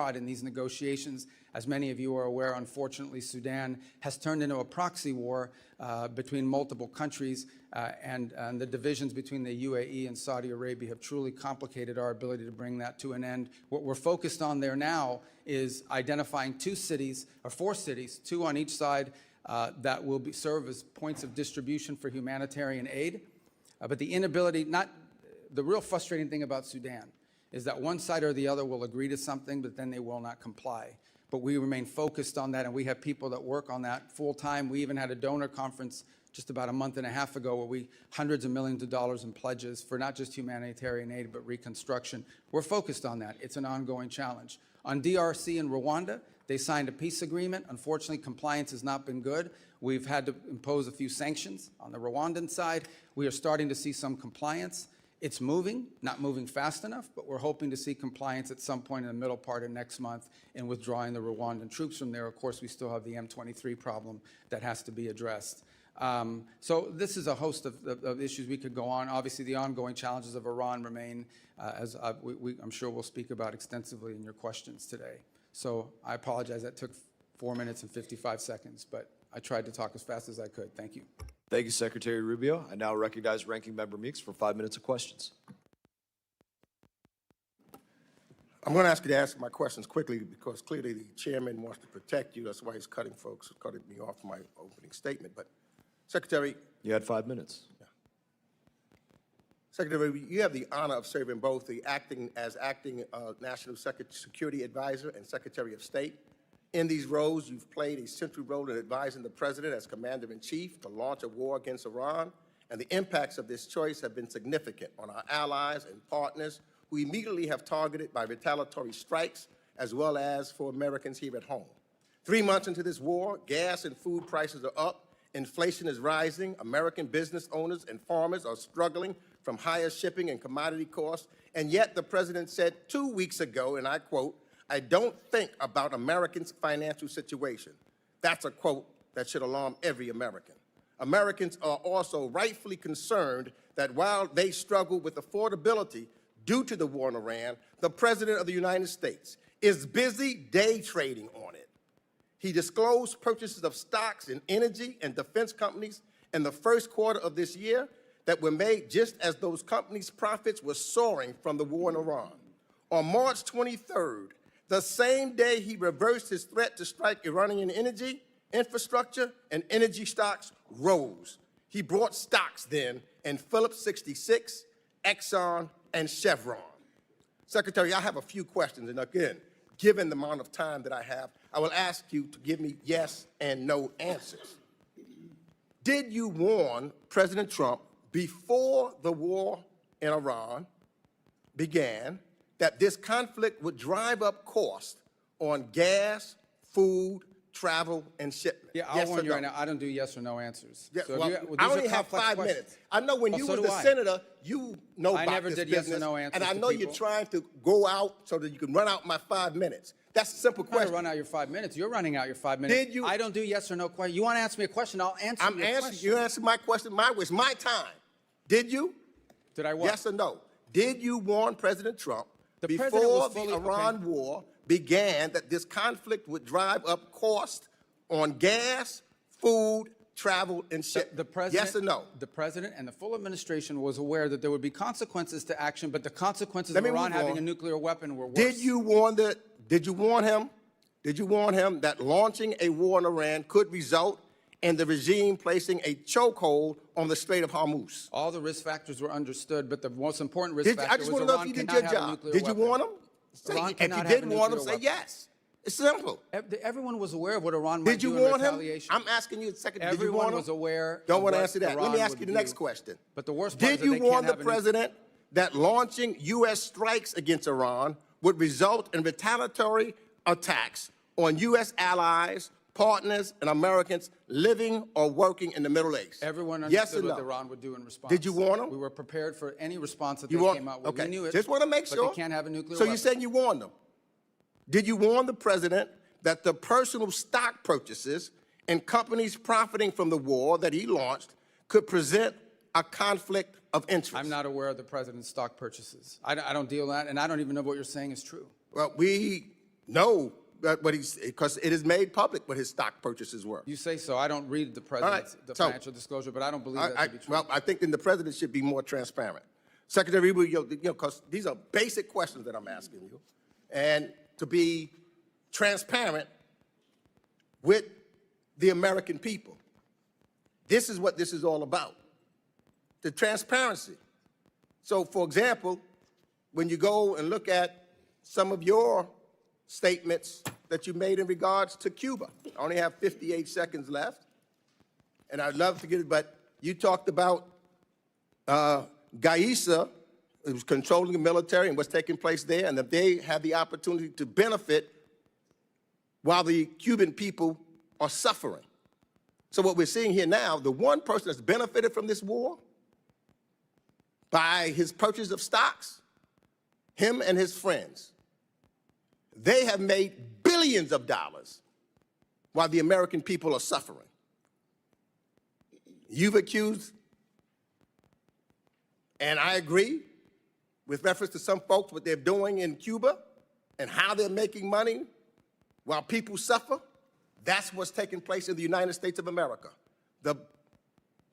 fraud in these negotiations. As many of you are aware, unfortunately, Sudan has turned into a proxy war between multiple countries, and the divisions between the UAE and Saudi Arabia have truly complicated our ability to bring that to an end. What we're focused on there now is identifying 4 cities, 2 on each side, that will serve as points of distribution for humanitarian aid. But the inability, the real frustrating thing about Sudan is that one side or the other will agree to something, but then they will not comply. But we remain focused on that, and we have people that work on that full time. We even had a donor conference just about a month and a half ago where hundreds of millions of dollars in pledges for not just humanitarian aid, but reconstruction. We're focused on that. It's an ongoing challenge. On DRC and Rwanda, they signed a peace agreement. Unfortunately, compliance has not been good. We've had to impose a few sanctions on the Rwandan side. We are starting to see some compliance. It's moving, not moving fast enough, but we're hoping to see compliance at some point in the middle part of next month in withdrawing the Rwandan troops from there. Of course, we still have the M23 problem that has to be addressed. So this is a host of issues we could go on. Obviously, the ongoing challenges of Iran remain, as I'm sure we'll speak about extensively in your questions today. So I apologize, that took 4 minutes and 55 seconds, but I tried to talk as fast as I could. Thank you. Thank you, Secretary Rubio. I now recognize Ranking Member Meeks for 5 minutes of questions. I'm going to ask you to answer my questions quickly because clearly the chairman wants to protect you. That's why he's cutting me off my opening statement. But Secretary, you had 5 minutes. Yeah. Secretary, you have the honor of serving both the acting National Security Advisor and Secretary of State. In these roles, you've played a central role in advising the President as Commander-in-Chief to launch a war against Iran, and the impacts of this choice have been significant on our allies and partners who immediately have targeted by retaliatory strikes, as well as for Americans here at home. 3 months into this war, gas and food prices are up, inflation is rising, American business owners and farmers are struggling from higher shipping and commodity costs, and yet the President said 2 weeks ago, and I quote, "I don't think about Americans' financial situation." That's a quote that should alarm every American. Americans are also rightfully concerned that while they struggle with affordability due to the war in Iran, the President of the United States is busy day trading on it. He disclosed purchases of stocks in energy and defense companies in the first quarter of this year that were made just as those companies' profits were soaring from the war in Iran. On March 23rd, the same day he reversed his threat to strike Iranian energy, infrastructure, and energy stocks rose. He bought stocks then in Phillips 66, Exxon, and Chevron. Secretary, I have a few questions, and again, given the amount of time that I have, I will ask you to give me yes and no answers. Did you warn President Trump before the war in Iran began that this conflict would drive up costs on gas, food, travel, and shipment? Yeah, I'll warn you right now, I don't do yes or no answers. Yeah, So well, I only have 5 minutes. I know when you were the senator, you know about this business. I never did yes or no answers and I to know people. you're trying to go out so that you can run out my 5 minutes. That's a simple I'm not question. gonna run out your 5 minutes. You're running out your 5 minutes. Did you? I don't do yes or no question. You want to ask me a question? I'll answer I'm your answering. question. You answer my question my way. It's my time. Did you? Did I what? Yes or no? Did you warn President Trump President before was the fully Iran war began that this conflict would drive up cost on gas, food, travel, and shipment? The president, yes or no? The president and the full administration was aware that there would be consequences to action, but the consequences Let of me Iran move having on. a nuclear weapon were worse. Did you warn him? Did you warn him that launching a war in Iran could result in the regime placing a chokehold on the Strait of Hormuz? All the risk factors were understood, but the most important risk factor I just was want to know Iran if you did cannot your have a job. nuclear Did you weapon. warn him? Iran If cannot you have did a warn him, nuclear say weapon. yes. It's simple. Everyone was aware of what Iran might Did you do in warn him? retaliation. I'm asking you a second. Did you Everyone warn him? was aware. Don't of want to what answer that. Let Iran me ask would you the do. next question. But the worst part Did is that you they can't warn the have a president that launching U.S. strikes against Iran would result in retaliatory attacks on U.S. allies, partners, and Americans living or working in the Middle East? Everyone yes understood or what no? Iran would do in response. Did you warn them? We were prepared for any response that You they warn- came out with. Okay. We knew it. Just want to make sure. But they can't have a nuclear So weapon. you're saying you warned them? Did you warn the president that the personal stock purchases and companies profiting from the war that he launched could present a conflict of interest? I'm not aware of the president's stock purchases. I don't deal in that, and I don't even know what you're saying is true. Well, we know what he's, because it is made public what his stock purchases were. You say so. I don't read the All right, president's so- financial disclosure, but I don't believe that to be true. Well, I think then the president should be more transparent. Secretary Rubio, because these are basic questions that I'm asking you, and to be transparent with the American people. This is what this is all about, the transparency. So, for example, when you go and look at some of your statements that you made in regards to Cuba, I only have 58 seconds left, and I'd love to get it, but you talked about Gaisa, it was controlling the military and what's taking place there, and that they had the opportunity to benefit while the Cuban people are suffering. So what we're seeing here now, the one person that's benefited from this war by his purchase of stocks, him and his friends, they have made billions of dollars while the American people are suffering. You've accused, and I agree, with reference to some folks, what they're doing in Cuba and how they're making money while people suffer. That's what's taking place in the United States of America. The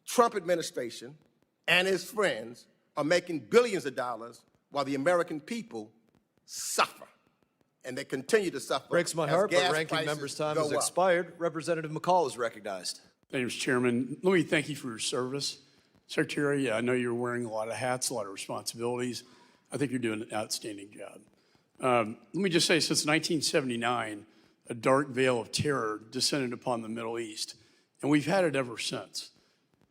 Trump administration and his friends are making billions of dollars while the American people suffer. And they continue to suffer. Breaks my as heart, but gas ranking prices member's time go has up. expired. Representative McCall is recognized. Thank you, Mr. Chairman. Let me thank you for your service. Secretary, I know you're wearing a lot of hats, a lot of responsibilities. I think you're doing an outstanding job. Let me just say, since 1979, a dark veil of terror descended upon the Middle East, and we've had it ever since.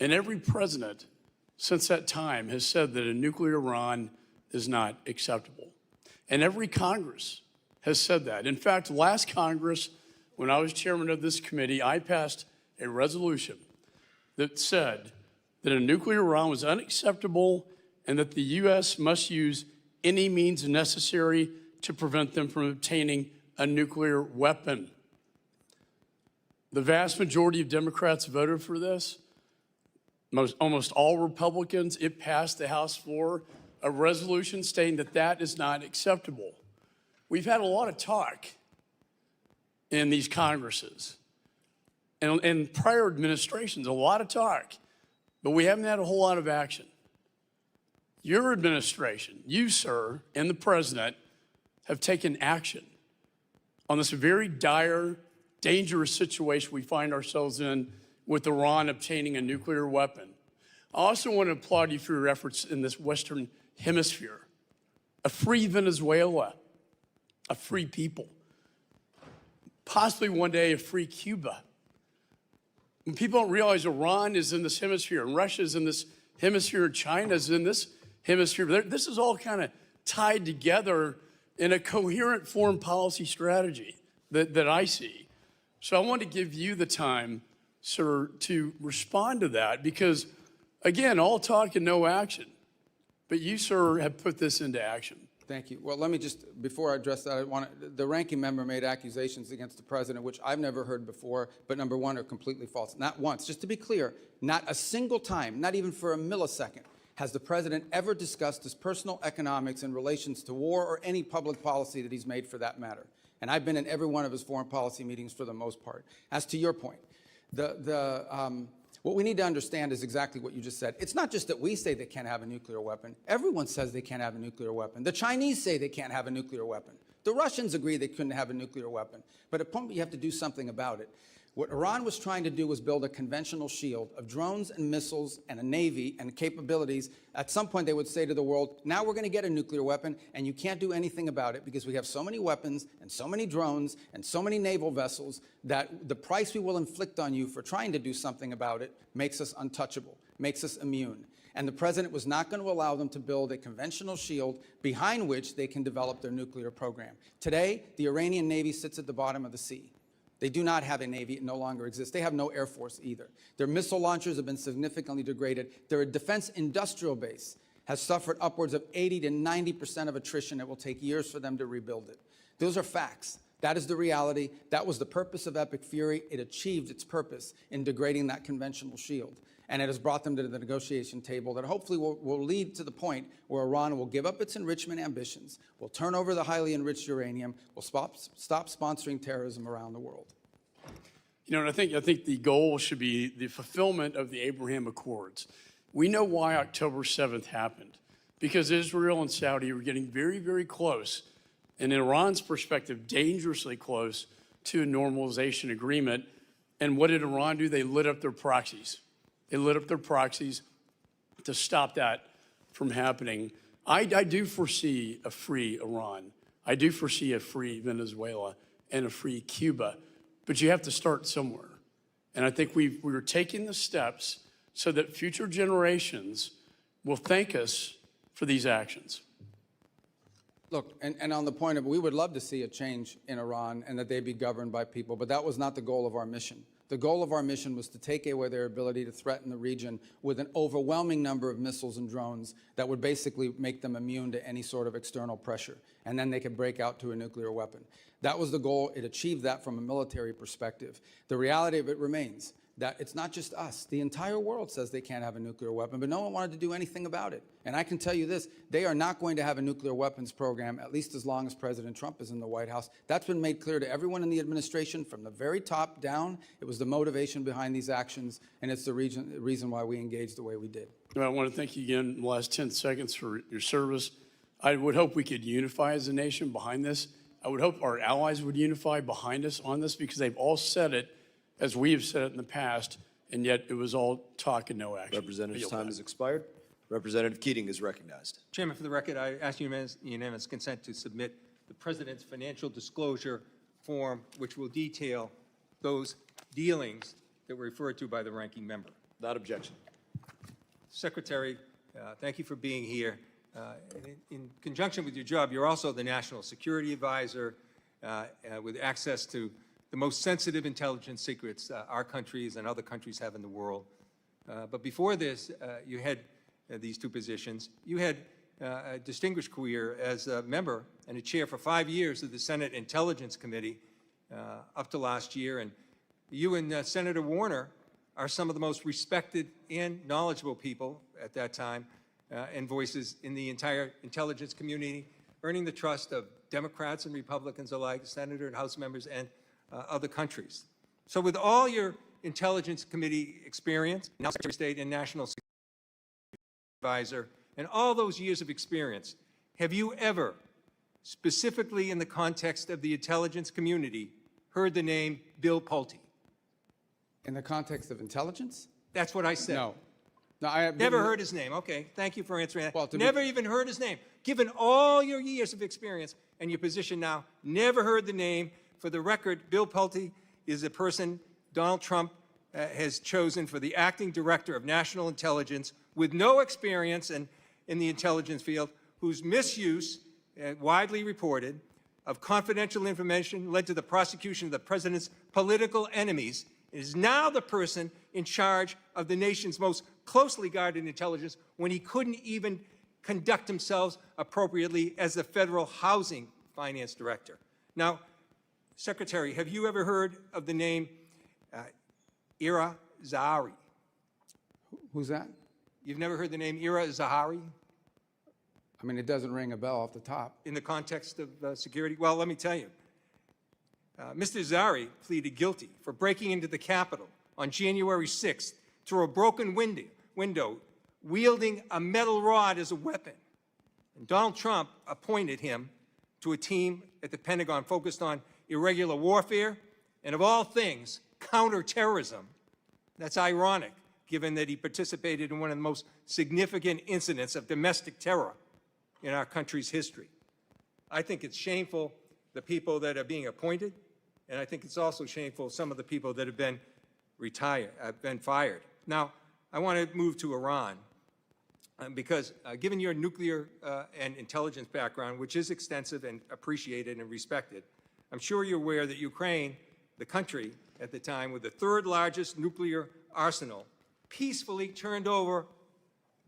And every president since that time has said that a nuclear Iran is not acceptable. And every Congress has said that. In fact, last Congress, when I was chairman of this committee, I passed a resolution that said that a nuclear Iran was unacceptable and that the U.S. must use any means necessary to prevent them from obtaining a nuclear weapon. The vast majority of Democrats voted for this. Almost all Republicans. It passed the House floor, a resolution stating that that is not acceptable. We've had a lot of talk in these Congresses and prior administrations, a lot of talk, but we haven't had a whole lot of action. Your administration, you, sir, and the president have taken action on this very dire, dangerous situation we find ourselves in with Iran obtaining a nuclear weapon. I also want to applaud you for your efforts in this Western Hemisphere. A free Venezuela, a free people, possibly one day a free Cuba. And people don't realize Iran is in this hemisphere, and Russia is in this hemisphere, and China is in this hemisphere. This is all kind of tied together in a coherent foreign policy strategy that I see. So I want to give you the time, sir, to respond to that, because, again, all talk and no action. But you, sir, have put this into action. Thank you. Well, let me just, before I address that, the ranking member made accusations against the president, which I've never heard before, but number one, are completely false. Not once. Just to be clear, not a single time, not even for a millisecond, has the president ever discussed his personal economics in relations to war or any public policy that he's made for that matter. And I've been in every one of his foreign policy meetings for the most part. As to your point, what we need to understand is exactly what you just said. It's not just that we say they can't have a nuclear weapon. Everyone says they can't have a nuclear weapon. The Chinese say they can't have a nuclear weapon. The Russians agree they couldn't have a nuclear weapon. But at a point, you have to do something about it. What Iran was trying to do was build a conventional shield of drones and missiles and a navy and capabilities. At some point, they would say to the world, now we're going to get a nuclear weapon, and you can't do anything about it because we have so many weapons and so many drones and so many naval vessels that the price we will inflict on you for trying to do something about it makes us untouchable, makes us immune. And the president was not going to allow them to build a conventional shield behind which they can develop their nuclear program. Today, the Iranian Navy sits at the bottom of the sea. They do not have a Navy. It no longer exists. They have no Air Force either. Their missile launchers have been significantly degraded. Their defense industrial base has suffered upwards of 80 to 90% of attrition. It will take years for them to rebuild it. Those are facts. That is the reality. That was the purpose of Epic Fury. It achieved its purpose in degrading that conventional shield. And it has brought them to the negotiation table that hopefully will lead to the point where Iran will give up its enrichment ambitions, will turn over the highly enriched uranium, will stop sponsoring terrorism around the world. You know, and I think the goal should be the fulfillment of the Abraham Accords. We know why October 7th happened, because Israel and Saudi were getting very, very close, and in Iran's perspective, dangerously close to a normalization agreement. And what did Iran do? They lit up their proxies. They lit up their proxies to stop that from happening. I do foresee a free Iran. I do foresee a free Venezuela and a free Cuba. But you have to start somewhere. And I think we're taking the steps so that future generations will thank us for these actions. Look, and on the point of, we would love to see a change in Iran and that they be governed by people, but that was not the goal of our mission. The goal of our mission was to take away their ability to threaten the region with an overwhelming number of missiles and drones that would basically make them immune to any sort of external pressure, and then they could break out to a nuclear weapon. That was the goal. It achieved that from a military perspective. The reality of it remains that it's not just us. The entire world says they can't have a nuclear weapon, but no one wanted to do anything about it. And I can tell you this, they are not going to have a nuclear weapons program, at least as long as President Trump is in the White House. That's been made clear to everyone in the administration from the very top down. It was the motivation behind these actions, and it's the reason why we engaged the way we did. I want to thank you again in the last 10 seconds for your service. I would hope we could unify as a nation behind this. I would hope our allies would unify behind us on this, because they've all said it as we have said it in the past, and yet it was all talk and no action. Representative's time has expired. Representative Keating is recognized. Chairman, for the record, I ask unanimous consent to submit the President's financial disclosure form, which will detail those dealings that were referred to by the ranking member. Without objection. Secretary, thank you for being here. In conjunction with your job, you're also the National Security Advisor with access to the most sensitive intelligence secrets our countries and other countries have in the world. But before this, you had these two positions. You had a distinguished career as a member and a chair for 5 years of the Senate Intelligence Committee up to last year. And you and Senator Warner are some of the most respected and knowledgeable people at that time and voices in the entire intelligence community, earning the trust of Democrats and Republicans alike, Senator and House members, and other countries. So with all your Intelligence Committee experience, now Secretary of State and National Security Advisor, and all those years of experience, have you ever, specifically in the context of the intelligence community, heard the name Bill Pulte? In the context of intelligence? That's what I said. No. No, I have Never heard his name. Okay, thank you for answering that. Well, never even heard his name. Given all your years of experience and your position now, never heard the name. For the record, Bill Pulte is a person Donald Trump has chosen for the acting director of national intelligence with no experience in the intelligence field, whose misuse, widely reported, of confidential information led to the prosecution of the president's political enemies, is now the person in charge of the nation's most closely guarded intelligence when he couldn't even conduct himself appropriately as the federal housing finance director. Now, Secretary, have you ever heard of the name Ira Zahari? Who's that? You've never heard the name Ira Zahari? I mean, it doesn't ring a bell off the top. In the context of security? Well, let me tell you. Mr. Zahari pleaded guilty for breaking into the Capitol on January 6th through a broken window, wielding a metal rod as a weapon. And Donald Trump appointed him to a team at the Pentagon focused on irregular warfare and, of all things, counterterrorism. That's ironic, given that he participated in one of the most significant incidents of domestic terror in our country's history. I think it's shameful, the people that are being appointed, and I think it's also shameful, some of the people that have been fired. Now, I want to move to Iran, because given your nuclear and intelligence background, which is extensive and appreciated and respected, I'm sure you're aware that Ukraine, the country at the time with the third largest nuclear arsenal, peacefully turned over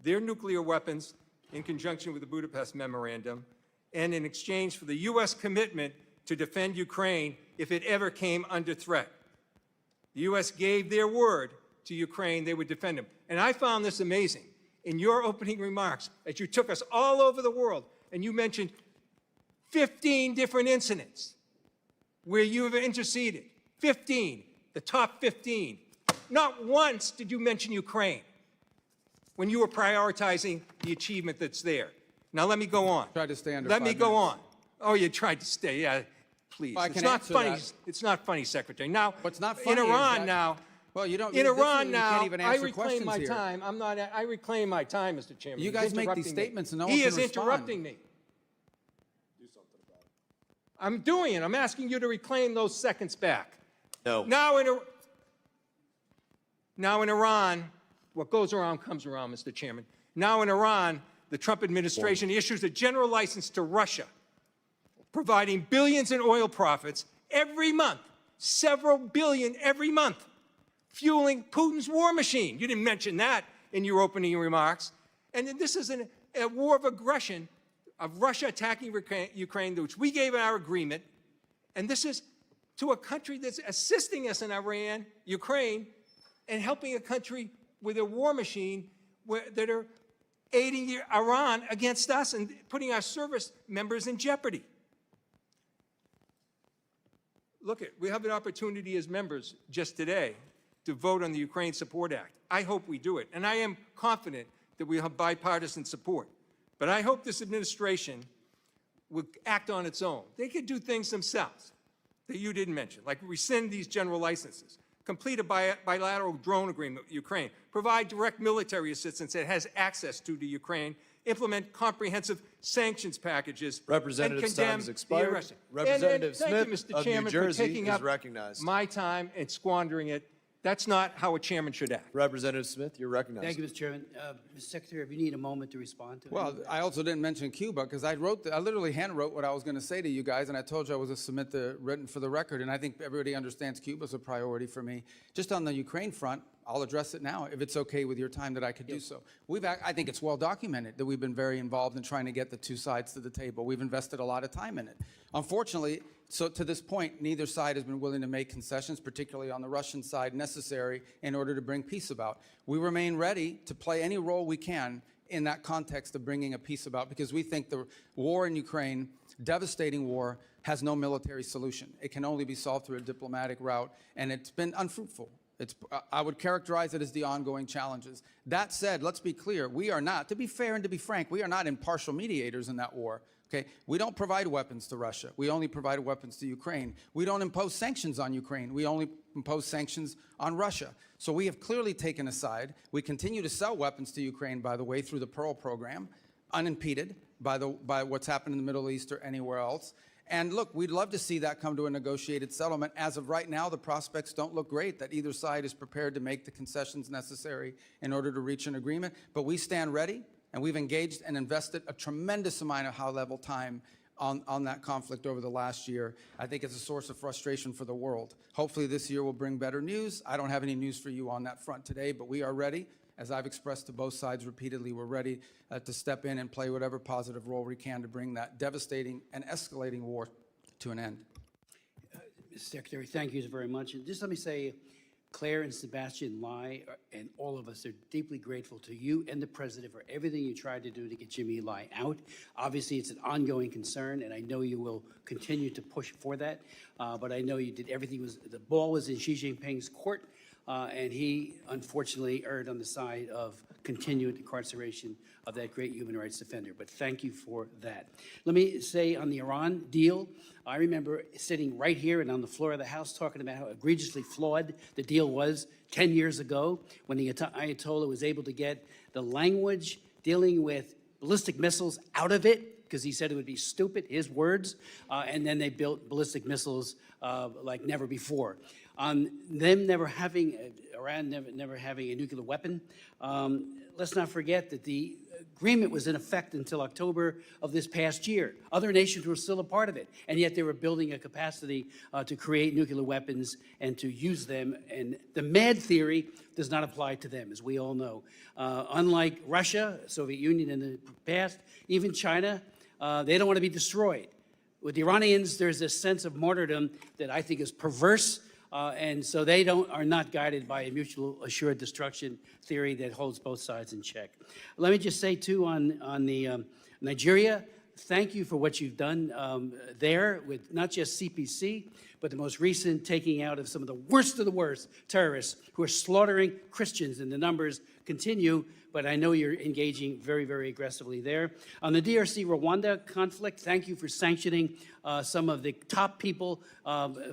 their nuclear weapons in conjunction with the Budapest Memorandum, and in exchange for the U.S. commitment to defend Ukraine if it ever came under threat. The U.S. gave their word to Ukraine they would defend them. And And I found this amazing. In your opening remarks, that you took us all over the world, and you mentioned 15 different incidents where you have interceded. 15, the top 15. Not once did you mention Ukraine when you were prioritizing the achievement that's there. Now let me go on. Tried to stay under Let 5 me go minutes. on. Oh, you tried to stay, yeah, please. Well, I It's can not answer funny. that. It's not funny, Secretary. Now, What's not in funny is Iran that- now, Well, you don't. in this Iran you now, can't even I answer reclaim questions my here. time. I reclaim my time, Mr. Chairman. You He's guys make these interrupting me. statements and no one He can is respond. interrupting me. I'm doing it. I'm asking you to reclaim those seconds back. No. Now in Iran, what goes around comes around, Mr. Chairman. Now in Iran, the Trump administration issues a general license to Russia, providing billions in oil profits every month, several billion every month, fueling Putin's war machine. You didn't mention that in your opening remarks. And then this is a war of aggression of Russia attacking Ukraine, which we gave our agreement. And this is to a country that's assisting us in Iran, Ukraine, and helping a country with a war machine that are aiding Iran against us and putting our service members in jeopardy. Look, we have an opportunity as members just today to vote on the Ukraine Support Act. I hope we do it, and I am confident that we'll have bipartisan support. But I hope this administration will act on its own. They could do things themselves that you didn't mention, like rescind these general licenses, complete a bilateral drone agreement with Ukraine, provide direct military assistance that has access to Ukraine, implement comprehensive sanctions packages, Representative's and condemn time has expired. the aggression. Representative Thank you, Smith Mr. of New Chairman, Jersey for taking is up recognized. my time and squandering it. That's not how a chairman should act. Representative Smith, you're recognized. Thank you, Mr. Chairman. Mr. Secretary, if you need a moment to respond to it. Well, I also didn't mention Cuba because I literally hand wrote what I was going to say to you guys, and I told you I was going to submit the written for the record, and I think everybody understands Cuba's a priority for me. Just on the Ukraine front, I'll address it now if it's okay with your time that I could do so. I think it's well documented that we've been very involved in trying to get the two sides to the table. We've invested a lot of time in it. Unfortunately, so to this point, neither side has been willing to make concessions, particularly on the Russian side, necessary in order to bring peace about. We remain ready to play any role we can in that context of bringing a peace about because we think the war in Ukraine, devastating war, has no military solution. It can only be solved through a diplomatic route, and it's been unfruitful. I would characterize it as the ongoing challenges. That said, let's be clear, we are not, to be fair and to be frank, we are not impartial mediators in that war. Okay? We don't provide weapons to Russia. We only provide weapons to Ukraine. We don't impose sanctions on Ukraine. We only impose sanctions on Russia. So we have clearly taken a side. We continue to sell weapons to Ukraine, by the way, through the Pearl program, unimpeded by what's happened in the Middle East or anywhere else. And look, we'd love to see that come to a negotiated settlement. As of right now, the prospects don't look great that either side is prepared to make the concessions necessary in order to reach an agreement. But we stand ready, and we've engaged and invested a tremendous amount of high-level time on that conflict over the last year. I think it's a source of frustration for the world. Hopefully this year will bring better news. I don't have any news for you on that front today, but we are ready. As I've expressed to both sides repeatedly, we're ready to step in and play whatever positive role we can to bring that devastating and escalating war to an end. Mr. Secretary, thank you very much. And just let me say, Claire and Sebastian Lai and all of us are deeply grateful to you and the President for everything you tried to do to get Jimmy Lai out. Obviously, it's an ongoing concern, and I know you will continue to push for that. But I know you did everything. The ball was in Xi Jinping's court. And he, unfortunately, erred on the side of continued incarceration of that great human rights defender. But thank you for that. Let me say on the Iran deal, I remember sitting right here and on the floor of the House talking about how egregiously flawed the deal was 10 years ago when the Ayatollah was able to get the language dealing with ballistic missiles out of it because he said it would be stupid, his words, and then they built ballistic missiles like never before. On them never having, Iran never having a nuclear weapon, let's not forget that the agreement was in effect until October of this past year. Other nations were still a part of it, and yet they were building a capacity to create nuclear weapons and to use them. And the MAD theory does not apply to them, as we all know. Unlike Russia, Soviet Union in the past, even China, they don't want to be destroyed. With the Iranians, there's this sense of martyrdom that I think is perverse. And so they are not guided by a mutual assured destruction theory that holds both sides in check. Let me just say, too, on the Nigeria, thank you for what you've done there with not just CPC, but the most recent taking out of some of the worst terrorists who are slaughtering Christians, and the numbers continue, but I know you're engaging very, very aggressively there. On the DRC-Rwanda conflict, thank you for sanctioning some of the top people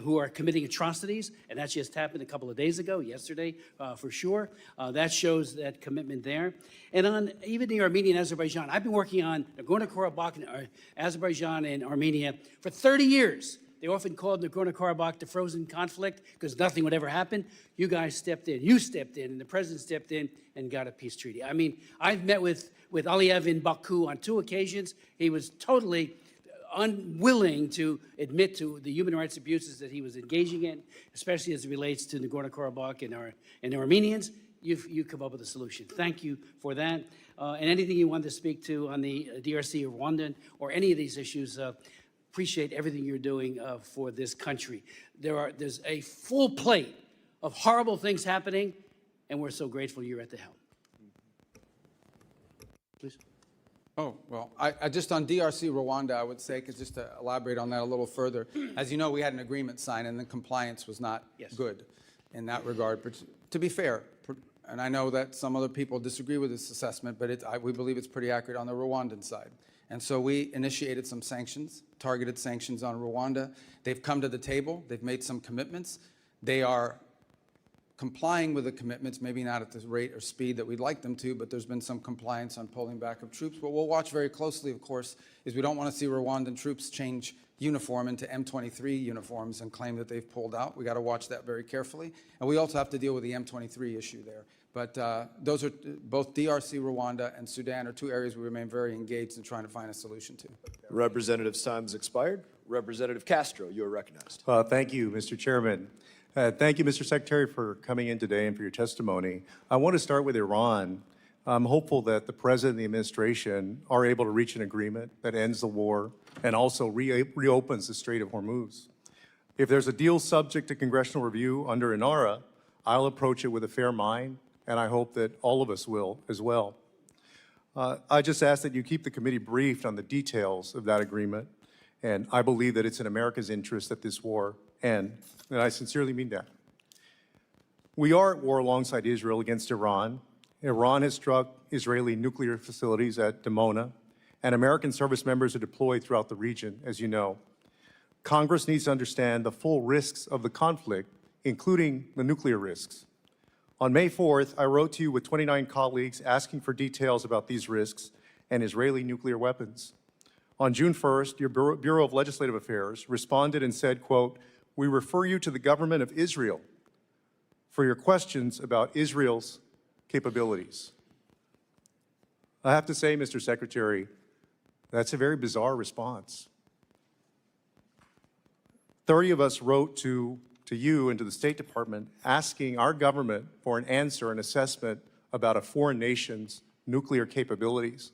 who are committing atrocities, and that just happened a couple of days ago, yesterday, for sure. That shows that commitment there. And on even the Armenian Azerbaijan, I've been working on Nagorno-Karabakh, Azerbaijan and Armenia for 30 years. They often called Nagorno-Karabakh the frozen conflict because nothing would ever happen. You guys stepped in, and the president stepped in and got a peace treaty. I mean, I've met with Aliyev in Baku on 2 occasions. He was totally unwilling to admit to the human rights abuses that he was engaging in, especially as it relates to Nagorno-Karabakh and the Armenians. You've come up with a solution. Thank you for that. And anything you want to speak to on the DRC or Rwanda or any of these issues, appreciate everything you're doing for this country. There's a full plate of horrible things happening, and we're so grateful you're at the helm. Please. Oh, well, I just on DRC Rwanda, I would say, because just to elaborate on that a little further, as you know, we had an agreement signed and the compliance was not good in that regard. But to be fair, and I know that some other people disagree with this assessment, but we believe it's pretty accurate on the Rwandan side. And so we initiated some sanctions, targeted sanctions on Rwanda. They've come to the table. They've made some commitments. They are complying with the commitments, maybe not at the rate or speed that we'd like them to, but there's been some compliance on pulling back of troops. What we'll watch very closely, of course, is we don't want to see Rwandan troops change uniform into M23 uniforms and claim that they've pulled out. We got to watch that very carefully. And we also have to deal with the M23 issue there. But those are both DRC, Rwanda, and Sudan are 2 areas we remain very engaged in trying to find a solution to. Representative's time has expired. Representative Castro, you are recognized. Thank you, Mr. Chairman. Thank you, Mr. Secretary, for coming in today and for your testimony. I want to start with Iran. I'm hopeful that the President and the administration are able to reach an agreement that ends the war and also reopens the Strait of Hormuz. If there's a deal subject to congressional review under INARA, I'll approach it with a fair mind, and I hope that all of us will as well. I just ask that you keep the committee briefed on the details of that agreement, and I believe that it's in America's interest that this war end, and I sincerely mean that. We are at war alongside Israel against Iran. Iran has struck Israeli nuclear facilities at Dimona, and American service members are deployed throughout the region, as you know. Congress needs to understand the full risks of the conflict, including the nuclear risks. On May 4th, I wrote to you with 29 colleagues asking for details about these risks and Israeli nuclear weapons. On June 1st, your Bureau of Legislative Affairs responded and said, quote, "We refer you to the government of Israel for your questions about Israel's capabilities." I have to say, Mr. Secretary, that's a very bizarre response. 30 of us wrote to you and to the State Department asking our government for an answer, an assessment about a foreign nation's nuclear capabilities.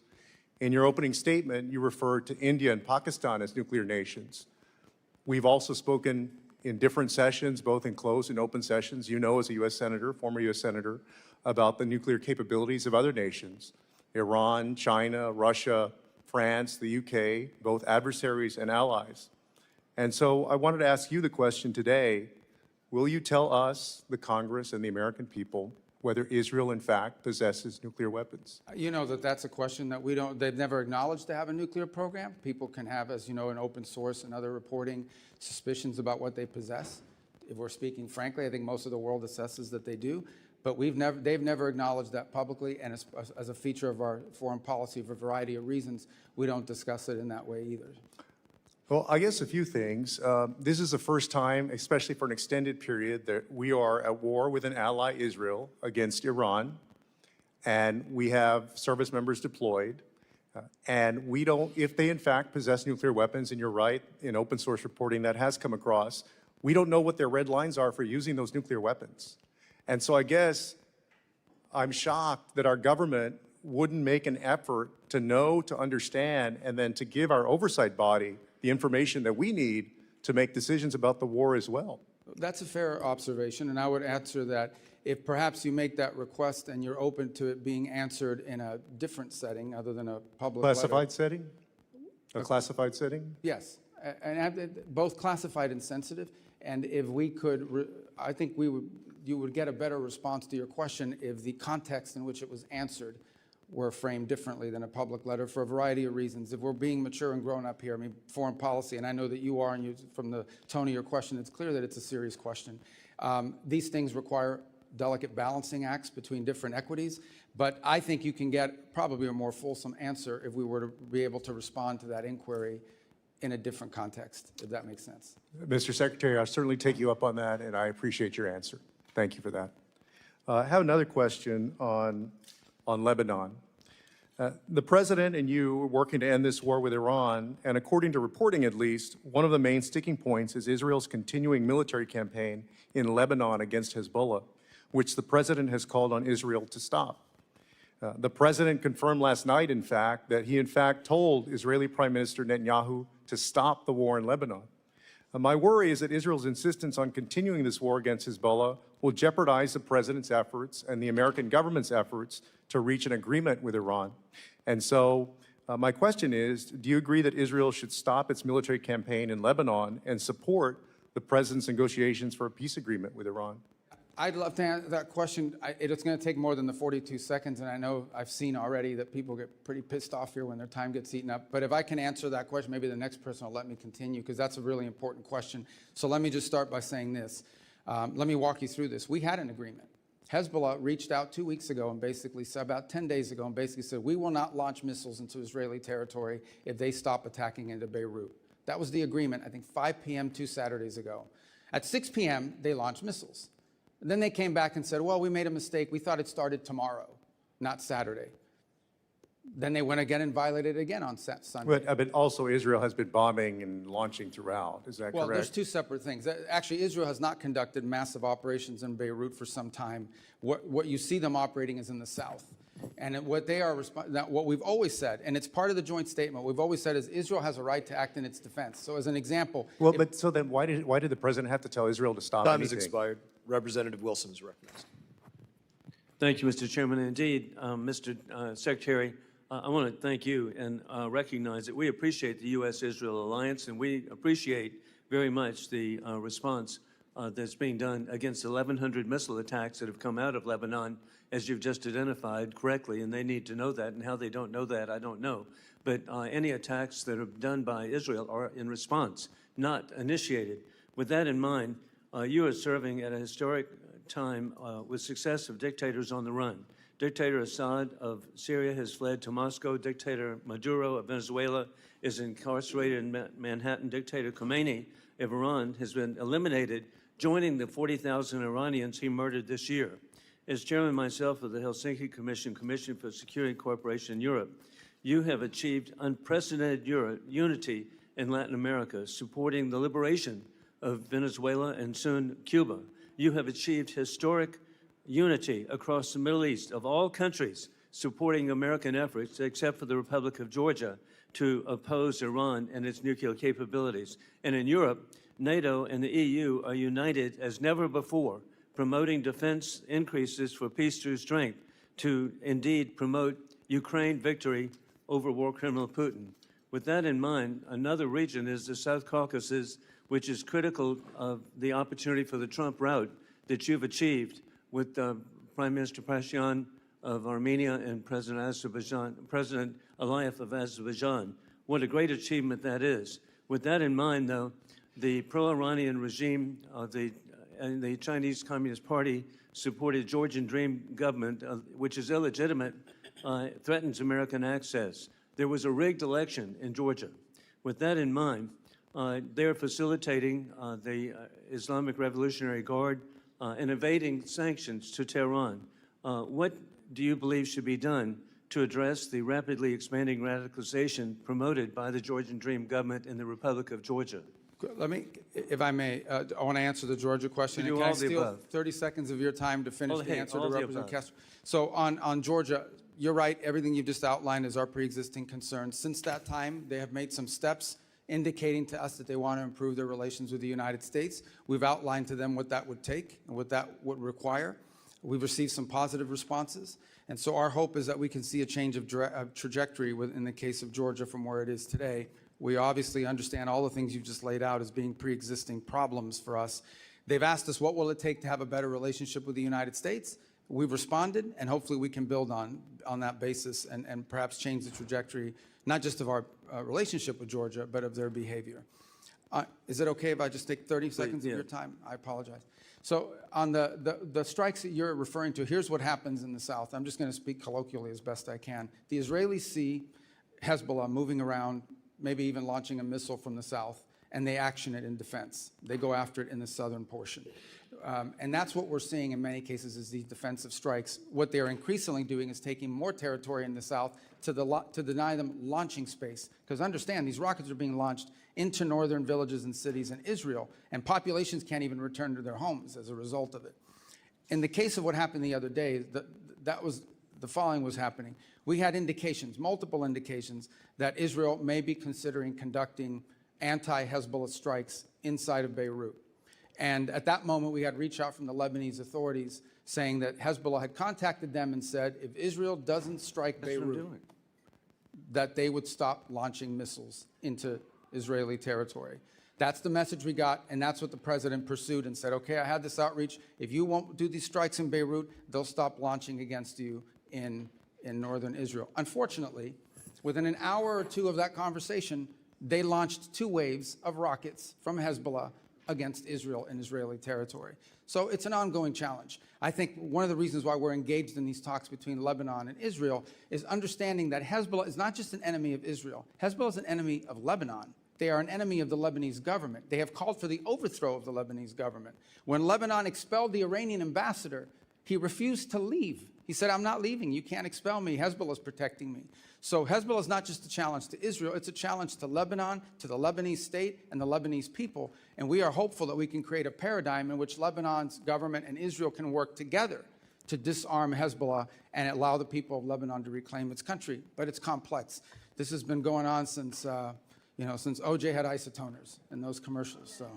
In your opening statement, you referred to India and Pakistan as nuclear nations. We've also spoken in different sessions, both in closed and open sessions, you know, as a U.S. Senator, former U.S. Senator, about the nuclear capabilities of other nations, Iran, China, Russia, France, the UK, both adversaries and allies. And so I wanted to ask you the question today, will you tell us, the Congress and the American people, whether Israel, in fact, possesses nuclear weapons? You know that that's a question that they've never acknowledged to have a nuclear program. People can have, as you know, in open source and other reporting, suspicions about what they possess. If we're speaking frankly, I think most of the world assesses that they do, but they've never acknowledged that publicly, and as a feature of our foreign policy for a variety of reasons, we don't discuss it in that way either. Well, I guess a few things. This is the first time, especially for an extended period, that we are at war with an ally, Israel, against Iran, and we have service members deployed. And we don't, if they in fact possess nuclear weapons, and you're right, in open source reporting that has come across, we don't know what their red lines are for using those nuclear weapons. And so I guess I'm shocked that our government wouldn't make an effort to know, to understand, and then to give our oversight body the information that we need to make decisions about the war as well. That's a fair observation, and I would answer that if perhaps you make that request and you're open to it being answered in a different setting other than a public letter. Classified setting? A classified setting? Yes, both classified and sensitive. And if we could, I think you would get a better response to your question if the context in which it was answered were framed differently than a public letter for a variety of reasons. If we're being mature and grown up here, I mean, foreign policy, and I know that you are, and from the tone of your question, it's clear that it's a serious question. These things require delicate balancing acts between different equities, but I think you can get probably a more fulsome answer if we were to be able to respond to that inquiry in a different context, if that makes sense. Mr. Secretary, I'll certainly take you up on that, and I appreciate your answer. Thank you for that. I have another question on Lebanon. The president and you are working to end this war with Iran, and according to reporting at least, one of the main sticking points is Israel's continuing military campaign in Lebanon against Hezbollah, which the president has called on Israel to stop. The president confirmed last night, in fact, that he in fact told Israeli Prime Minister Netanyahu to stop the war in Lebanon. My worry is that Israel's insistence on continuing this war against Hezbollah will jeopardize the president's efforts and the American government's efforts to reach an agreement with Iran. And so my question is, do you agree that Israel should stop its military campaign in Lebanon and support the president's negotiations for a peace agreement with Iran? I'd love to answer that question. It's going to take more than the 42 seconds, and I know I've seen already that people get pretty pissed off here when their time gets eaten up. But if I can answer that question, maybe the next person will let me continue, because that's a really important question. So let me just start by saying this. Let me walk you through this. We had an agreement. Hezbollah reached out 2 weeks ago and basically said, about 10 days ago, and basically said, we will not launch missiles into Israeli territory if they stop attacking into Beirut. That was the agreement, I think 5 p.m. 2 Saturdays ago. At 6 p.m., they launched missiles. And then they came back and said, well, we made a mistake. We thought it started tomorrow, not Saturday. Then they went again and violated it again on Sunday. But also Israel has been bombing and launching throughout. Is that Well, correct? there's two separate things. Actually, Israel has not conducted massive operations in Beirut for some time. What you see them operating is in the south. And what they are, what we've always said, and it's part of the joint statement, we've always said is Israel has a right to act in its defense. So as an example. Well, but so then why did the president have to tell Israel to stop Time has anything? expired. Representative Wilson is recognized. Thank you, Mr. Chairman. Indeed, Mr. Secretary, I want to thank you and recognize that we appreciate the U.S.-Israel alliance, and we appreciate very much the response that's being done against 1,100 missile attacks that have come out of Lebanon, as you've just identified correctly, and they need to know that, and how they don't know that, I don't know. But any attacks that are done by Israel are in response, not initiated. With that in mind, you are serving at a historic time with success of dictators on the run. Dictator Assad of Syria has fled to Moscow. Dictator Maduro of Venezuela is incarcerated in Manhattan. Dictator Khomeini of Iran has been eliminated, joining the 40,000 Iranians he murdered this year. As chairman myself of the Helsinki Commission for Security and Cooperation in Europe, you have achieved unprecedented unity in Latin America, supporting the liberation of Venezuela and soon Cuba. You have achieved historic unity across the Middle East of all countries, supporting American efforts, except for the Republic of Georgia, to oppose Iran and its nuclear capabilities. And in Europe, NATO and the EU are united as never before, promoting defense increases for peace through strength to indeed promote Ukraine victory over war criminal Putin. With that in mind, another region is the South Caucasus, which is critical of the opportunity for the Trump route that you've achieved with Prime Minister Pashinyan of Armenia and President Aliyev of Azerbaijan. What a great achievement that is. With that in mind, though, the pro-Iranian regime and the Chinese Communist Party supported Georgian Dream government, which is illegitimate, threatens American access. There was a rigged election in Georgia. With that in mind, they're facilitating the Islamic Revolutionary Guard and evading sanctions to Tehran. What do you believe should be done to address the rapidly expanding radicalization promoted by the Georgian Dream government in the Republic of Georgia? Let me, if I may, I want to answer the Georgia question. You do Can I all the steal above. 30 seconds of your time to finish the answer to all the Representative above. Castro? So on Georgia, you're right. Everything you've just outlined is our pre-existing concern. Since that time, they have made some steps indicating to us that they want to improve their relations with the United States. We've outlined to them what that would take and what that would require. We've received some positive responses. And so our hope is that we can see a change of trajectory in the case of Georgia from where it is today. We obviously understand all the things you've just laid out as being pre-existing problems for us. They've asked us, what will it take to have a better relationship with the United States? We've responded, and hopefully we can build on that basis and perhaps change the trajectory, not just of our relationship with Georgia, but of their behavior. Is it okay if I just take 30 seconds of your time? I apologize. So on the strikes that you're referring to, here's what happens in the South. I'm just going to speak colloquially as best I can. The Israelis see Hezbollah moving around, maybe even launching a missile from the south, and they action it in defense. They go after it in the southern portion. And that's what we're seeing in many cases is these defensive strikes. What they're increasingly doing is taking more territory in the south to deny them launching space. Because understand, these rockets are being launched into northern villages and cities in Israel, and populations can't even return to their homes as a result of it. In the case of what happened the other day, the following was happening. We had indications, multiple indications, that Israel may be considering conducting anti-Hezbollah strikes inside of Beirut. And at that moment, we had reach out from the Lebanese authorities saying that Hezbollah had contacted them and said, if Israel doesn't strike Beirut, that they would stop launching missiles into Israeli territory. That's the message we got, and that's what the president pursued and said, okay, I had this outreach. If you won't do these strikes in Beirut, they'll stop launching against you in northern Israel. Unfortunately, within an hour or two of that conversation, they launched 2 waves of rockets from Hezbollah against Israel in Israeli territory. So it's an ongoing challenge. I think one of the reasons why we're engaged in these talks between Lebanon and Israel is understanding that Hezbollah is not just an enemy of Israel. Hezbollah is an enemy of Lebanon. They are an enemy of the Lebanese government. They have called for the overthrow of the Lebanese government. When Lebanon expelled the Iranian ambassador, he refused to leave. He said, I'm not leaving. You can't expel me. Hezbollah is protecting me. So Hezbollah is not just a challenge to Israel. It's a challenge to Lebanon, to the Lebanese state, and the Lebanese people. And we are hopeful that we can create a paradigm in which Lebanon's government and Israel can work together to disarm Hezbollah and allow the people of Lebanon to reclaim its country. But it's complex. This has been going on since, since OJ had isotoners in those commercials. So.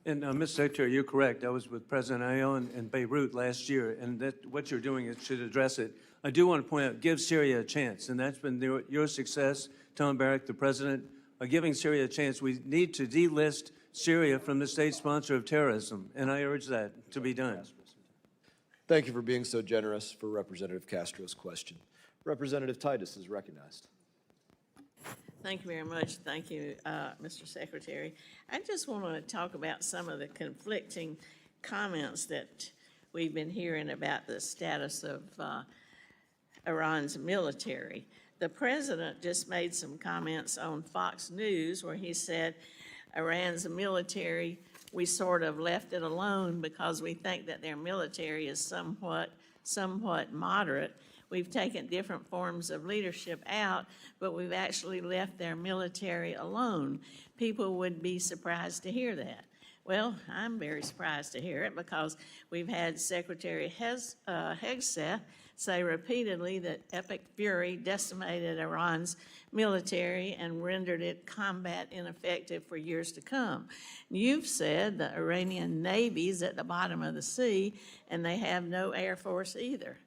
And Mr. Secretary, you're correct. I was with President Aoun in Beirut last year, and what you're doing is should address it. I do want to point out, give Syria a chance, and that's been your success, Tom Barrack, the president, giving Syria a chance. We need to delist Syria from the state sponsor of terrorism, and I urge that to be done. Thank you for being so generous for Representative Castro's question. Representative Titus is recognized. Thank you very much. Thank you, Mr. Secretary. I just want to talk about some of the conflicting comments that we've been hearing about the status of Iran's military. The president just made some comments on Fox News where he said Iran's military, we sort of left it alone because we think that their military is somewhat moderate. We've taken different forms of leadership out, but we've actually left their military alone. People would be surprised to hear that. Well, I'm very surprised to hear it because we've had Secretary Hegseth say repeatedly that epic fury decimated Iran's military and rendered it combat ineffective for years to come. You've said the Iranian Navy is at the bottom of the sea and they have no Air Force either.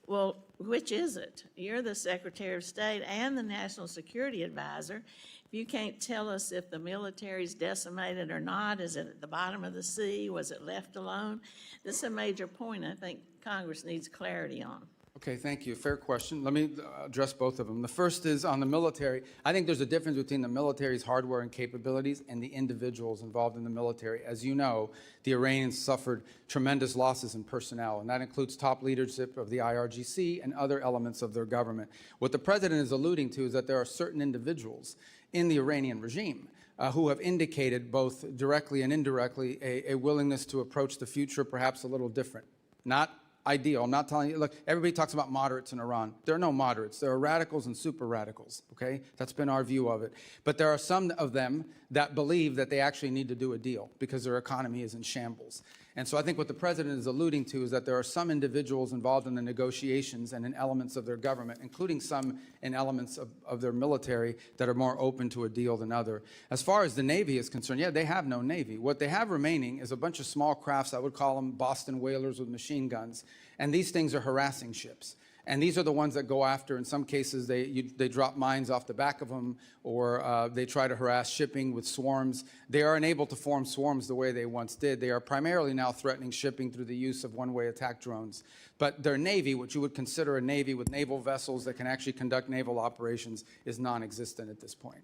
Well, which is it? You're the Secretary of State and the National Security Advisor. If you can't tell us if the military's decimated or not, is it at the bottom of the sea? Was it left alone? This is a major point I think Congress needs clarity on. Okay, thank you. Fair question. Let me address both of them. The first is on the military. I think there's a difference between the military's hardware and capabilities and the individuals involved in the military. As you know, the Iranians suffered tremendous losses in personnel, and that includes top leadership of the IRGC and other elements of their government. What the president is alluding to is that there are certain individuals in the Iranian regime who have indicated both directly and indirectly a willingness to approach the future perhaps a little different. Not ideal. I'm not telling you, look, everybody talks about moderates in Iran. There are no moderates. There are radicals and super radicals, okay? That's been our view of it. But there are some of them that believe that they actually need to do a deal because their economy is in shambles. And so I think what the president is alluding to is that there are some individuals involved in the negotiations and in elements of their government, including some in elements of their military, that are more open to a deal than other. As far as the Navy is concerned, yeah, they have no Navy. What they have remaining is a bunch of small crafts, I would call them Boston whalers with machine guns, and these things are harassing ships. And these are the ones that go after, in some cases, they drop mines off the back of them, or they try to harass shipping with swarms. They are unable to form swarms the way they once did. They are primarily now threatening shipping through the use of one-way attack drones. But their Navy, what you would consider a Navy with naval vessels that can actually conduct naval operations, is non-existent at this point.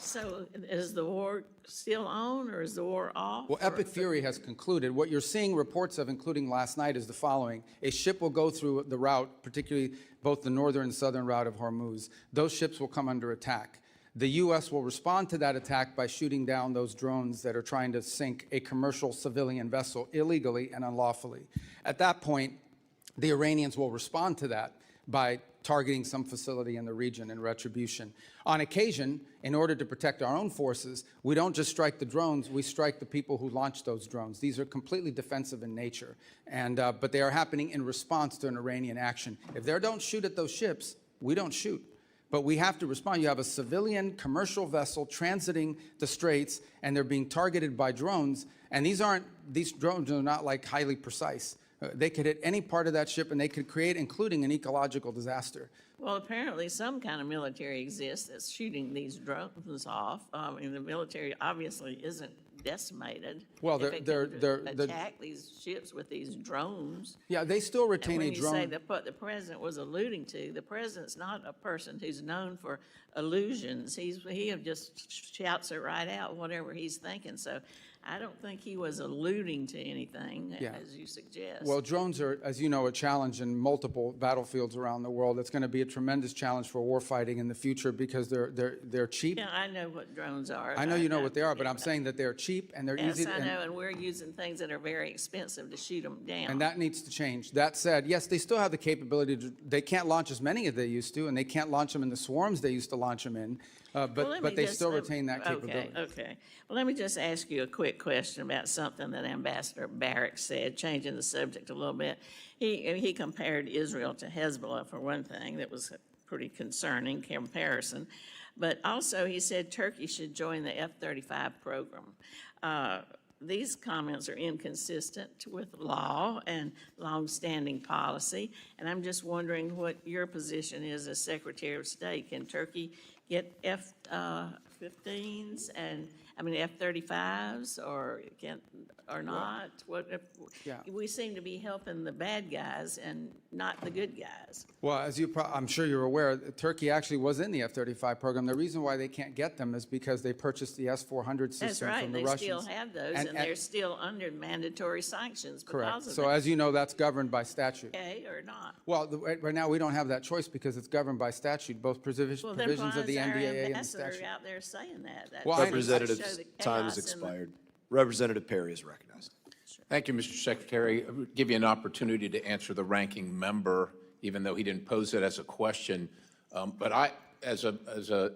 So is the war still on, or is the war off? Well, Epic Fury has concluded. What you're seeing reports of, including last night, is the following. A ship will go through the route, particularly both the northern and southern route of Hormuz. Those ships will come under attack. The U.S. will respond to that attack by shooting down those drones that are trying to sink a commercial civilian vessel illegally and unlawfully. At that point, the Iranians will respond to that by targeting some facility in the region in retribution. On occasion, in order to protect our own forces, we don't just strike the drones, we strike the people who launch those drones. These are completely defensive in nature, but they are happening in response to an Iranian action. If they don't shoot at those ships, we don't shoot. But we have to respond. You have a civilian commercial vessel transiting the straits, and they're being targeted by drones, and these drones are not like highly precise. They could hit any part of that ship, and they could create, including an ecological disaster. Well, apparently some kind of military exists that's shooting these drones off. I mean, the military obviously isn't decimated. Well, if it can attack these ships with these drones. Yeah, they still retain a And when drone. you say that what the president was alluding to, the president's not a person who's known for illusions. He just shouts it right out, whatever he's thinking. So I don't think he was alluding to anything, as you suggest. Well, drones are, as you know, a challenge in multiple battlefields around the world. It's going to be a tremendous challenge for warfighting in the future because they're cheap. Yeah, I know what drones are. I know you know what they are, but I'm saying that they're cheap and they're easy. Yes, I know, and we're using things that are very expensive to shoot them down. And that needs to change. That said, yes, they still have the capability to, they can't launch as many as they used to, and they can't launch them in the swarms they used to launch them in, but they still retain that capability. Okay. Well, let me just ask you a quick question about something that Ambassador Barrack said, changing the subject a little bit. He compared Israel to Hezbollah, for one thing. That was a pretty concerning comparison. But also he said Turkey should join the F-35 program. These comments are inconsistent with law and longstanding policy, and I'm just wondering what your position is as Secretary of State. Can Turkey get F-15s and, F-35s, or not? We seem to be helping the bad guys and not the good guys. Well, as I'm sure you're aware, Turkey actually was in the F-35 program. The reason why they can't get them is because they purchased the S-400 system That's right, from the they Russians. still have those, and they're still under mandatory sanctions because Correct. of So that. as you know, that's governed by statute. Okay, or not? Well, right now, we don't have that choice because it's governed by statute, both provisions Well, then of the why is our NDAA and the ambassador statute. out there saying that? That Well, shows Representative, the time has chaos in the- expired. Representative Perry is recognized. Thank you, Mr. Secretary. I would give you an opportunity to answer the ranking member, even though he didn't pose it as a question. But I, as an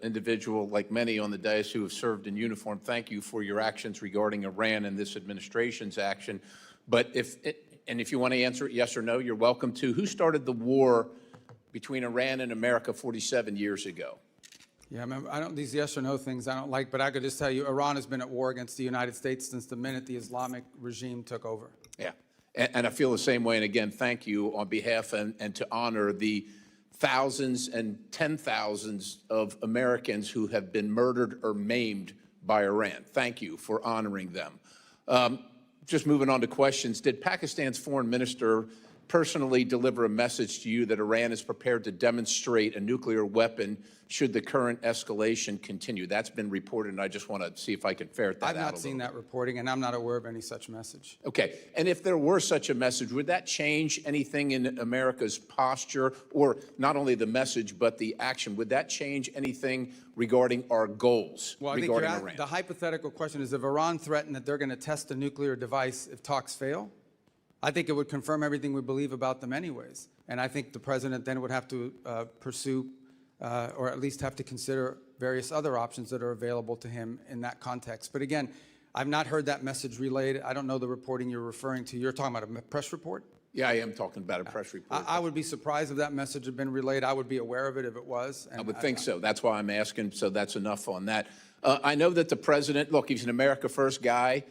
individual, like many on the dais who have served in uniform, thank you for your actions regarding Iran and this administration's action. But if you want to answer it yes or no, you're welcome to. Who started the war between Iran and America 47 years ago? Yeah, I don't, these yes or no things I don't like, but I could just tell you, Iran has been at war against the United States since the minute the Islamic regime took over. Yeah, and I feel the same way. And again, thank you on behalf and to honor the thousands and 10,000s of Americans who have been murdered or maimed by Iran. Thank you for honoring them. Just moving on to questions, did Pakistan's foreign minister personally deliver a message to you that Iran is prepared to demonstrate a nuclear weapon should the current escalation continue? That's been reported, and I just want to see if I can ferret that out a little. I've not seen that reporting, and I'm not aware of any such message. Okay, and if there were such a message, would that change anything in America's posture, or not only the message, but the action? Would that change anything regarding our goals regarding Iran? The hypothetical question is, if Iran threatened that they're going to test a nuclear device if talks fail, I think it would confirm everything we believe about them anyways. And I think the president then would have to pursue, or at least have to consider various other options that are available to him in that context. But again, I've not heard that message relayed. I don't know the reporting you're referring to. You're talking about a press report? Yeah, I am talking about a press report. I would be surprised if that message had been relayed. I would be aware of it if it was. I would think so. That's why I'm asking, so that's enough on that. I know that the president, look, he's an America First guy.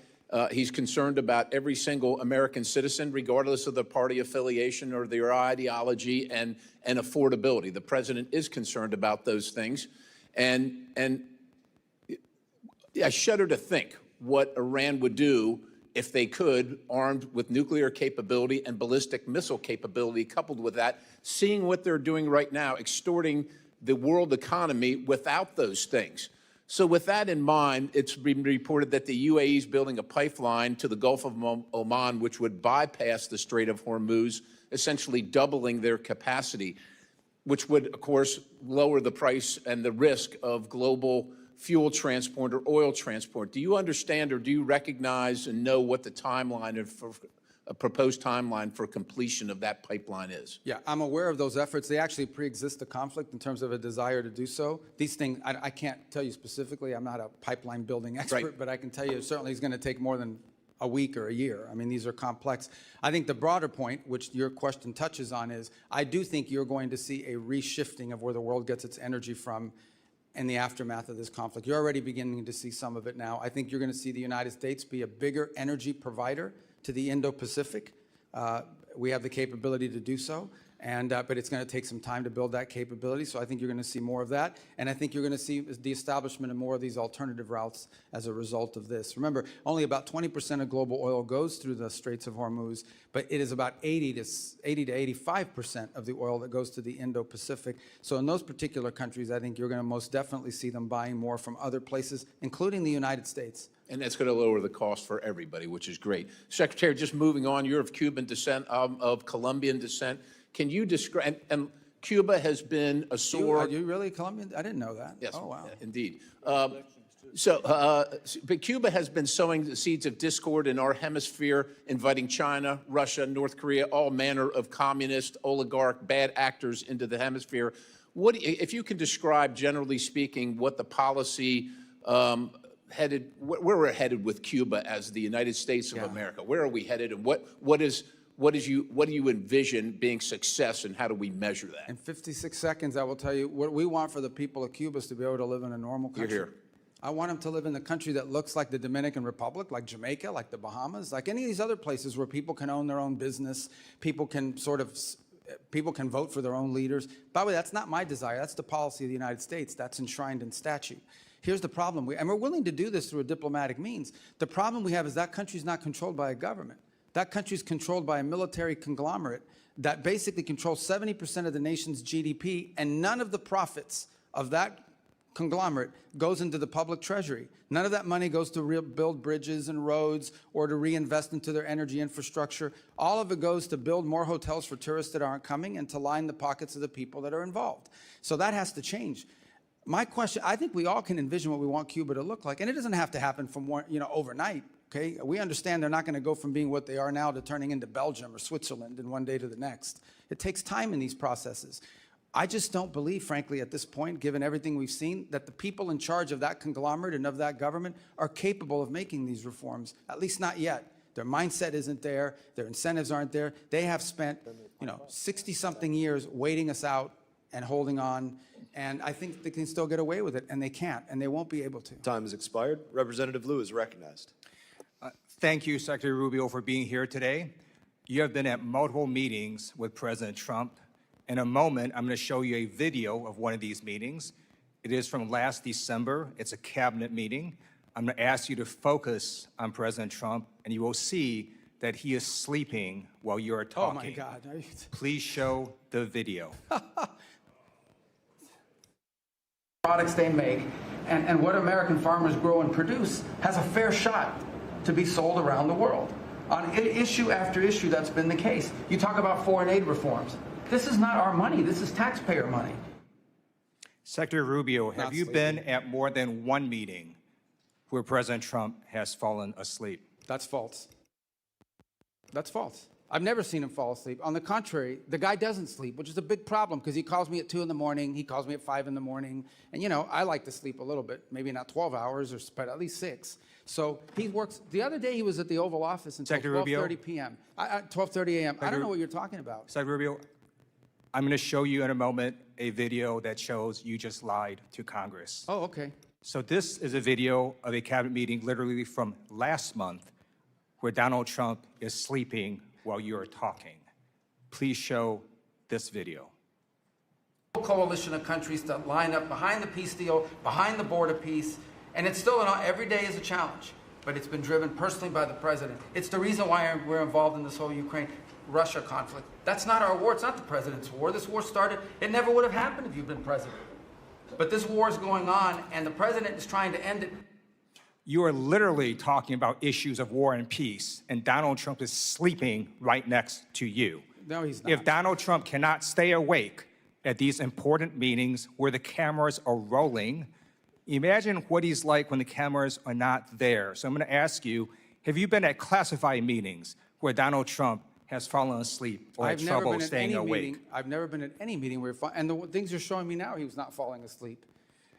He's concerned about every single American citizen, regardless of their party affiliation or their ideology and affordability. The president is concerned about those things. And I shudder to think what Iran would do if they could, armed with nuclear capability and ballistic missile capability, coupled with that, seeing what they're doing right now, extorting the world economy without those things. So with that in mind, it's been reported that the UAE is building a pipeline to the Gulf of Oman, which would bypass the Strait of Hormuz, essentially doubling their capacity, which would, of course, lower the price and the risk of global fuel transport or oil transport. Do you understand or do you recognize and know what the timeline for a proposed timeline for completion of that pipeline is? Yeah, I'm aware of those efforts. They actually pre-exist the conflict in terms of a desire to do so. These things, I can't tell you specifically. I'm not a pipeline building expert, Right. but I can tell you certainly it's going to take more than a week or a year. I mean, these are complex. I think the broader point, which your question touches on, is I do think you're going to see a reshifting of where the world gets its energy from in the aftermath of this conflict. You're already beginning to see some of it now. I think you're going to see the United States be a bigger energy provider to the Indo-Pacific. We have the capability to do so, but it's going to take some time to build that capability. So I think you're going to see more of that. And I think you're going to see the establishment of more of these alternative routes as a result of this. Remember, only about 20% of global oil goes through the Straits of Hormuz, but it is about 80 to 85% of the oil that goes to the Indo-Pacific. So in those particular countries, I think you're going to most definitely see them buying more from other places, including the United States. And that's going to lower the cost for everybody, which is great. Secretary, just moving on, you're of Cuban descent, of Colombian descent. Can you describe, and Cuba has been a sore... Are you really Colombian? I didn't know that. Yes, Oh, wow. indeed. But Cuba has been sowing the seeds of discord in our hemisphere, inviting China, Russia, North Korea, all manner of communist, oligarch, bad actors into the hemisphere. If you can describe, generally speaking, what the policy where we're headed with Cuba as the United States of America. Where are we headed, and what do you envision being success, and how do we measure that? In 56 seconds, I will tell you what we want for the people of Cuba is to be able to live in a normal country. You're here. I want them to live in a country that looks like the Dominican Republic, like Jamaica, like the Bahamas, like any of these other places where people can own their own business, people can vote for their own leaders. By the way, that's not my desire. That's the policy of the United States. That's enshrined in statute. Here's the problem, and we're willing to do this through a diplomatic means. The problem we have is that country's not controlled by a government. That country's controlled by a military conglomerate that basically controls 70% of the nation's GDP, and none of the profits of that conglomerate goes into the public treasury. None of that money goes to build bridges and roads or to reinvest into their energy infrastructure. All of it goes to build more hotels for tourists that aren't coming and to line the pockets of the people that are involved. So that has to change. My question, I think we all can envision what we want Cuba to look like, and it doesn't have to happen from overnight. Okay, we understand they're not going to go from being what they are now to turning into Belgium or Switzerland in one day to the next. It takes time in these processes. I just don't believe, frankly, at this point, given everything we've seen, that the people in charge of that conglomerate and of that government are capable of making these reforms, at least not yet. Their mindset isn't there. Their incentives aren't there. They have spent, 60-something years waiting us out and holding on, and I think they can still get away with it, and they can't, and they won't be able to. Time has expired. Representative Liu is recognized. Thank you, Secretary Rubio, for being here today. You have been at multiple meetings with President Trump. In a moment, I'm going to show you a video of one of these meetings. It is from last December. It's a cabinet meeting. I'm going to ask you to focus on President Trump, and you will see that he is sleeping while you are talking. Oh, my God. Please show the video. Products they make and what American farmers grow and produce has a fair shot to be sold around the world. On issue after issue, that's been the case. You talk about foreign aid reforms. This is not our money. This is taxpayer money. Secretary Rubio, have you been at more than one meeting where President Trump has fallen asleep? That's false. That's false. I've never seen him fall asleep. On the contrary, the guy doesn't sleep, which is a big problem because he calls me at 2 in the morning, he calls me at 5 in the morning. And, you know, I like to sleep a little bit, maybe not 12 hours, but at least 6. So he works. The other day he was at the Oval Office until Secretary Rubio. 12:30 p.m. 12:30 a.m. I don't know what you're talking about. Secretary Rubio, I'm going to show you in a moment a video that shows you just lied to Congress. Oh, okay. So this is a video of a cabinet meeting literally from last month where Donald Trump is sleeping while you're talking. Please show this video. Coalition of countries that line up behind the peace deal, behind the border peace, and it's still every day is a challenge, but it's been driven personally by the president. It's the reason why we're involved in this whole Ukraine-Russia conflict. That's not our war. It's not the president's war. This war started, it never would have happened if you'd been president. But this war is going on, and the president is trying to end it. You are literally talking about issues of war and peace, and Donald Trump is sleeping right next to you. No, he's not. If Donald Trump cannot stay awake at these important meetings where the cameras are rolling, imagine what he's like when the cameras are not there. So I'm going to ask you, have you been at classified meetings where Donald Trump has fallen asleep or had trouble staying awake? I've never been at any meeting where, and the things you're showing me now, he was not falling asleep.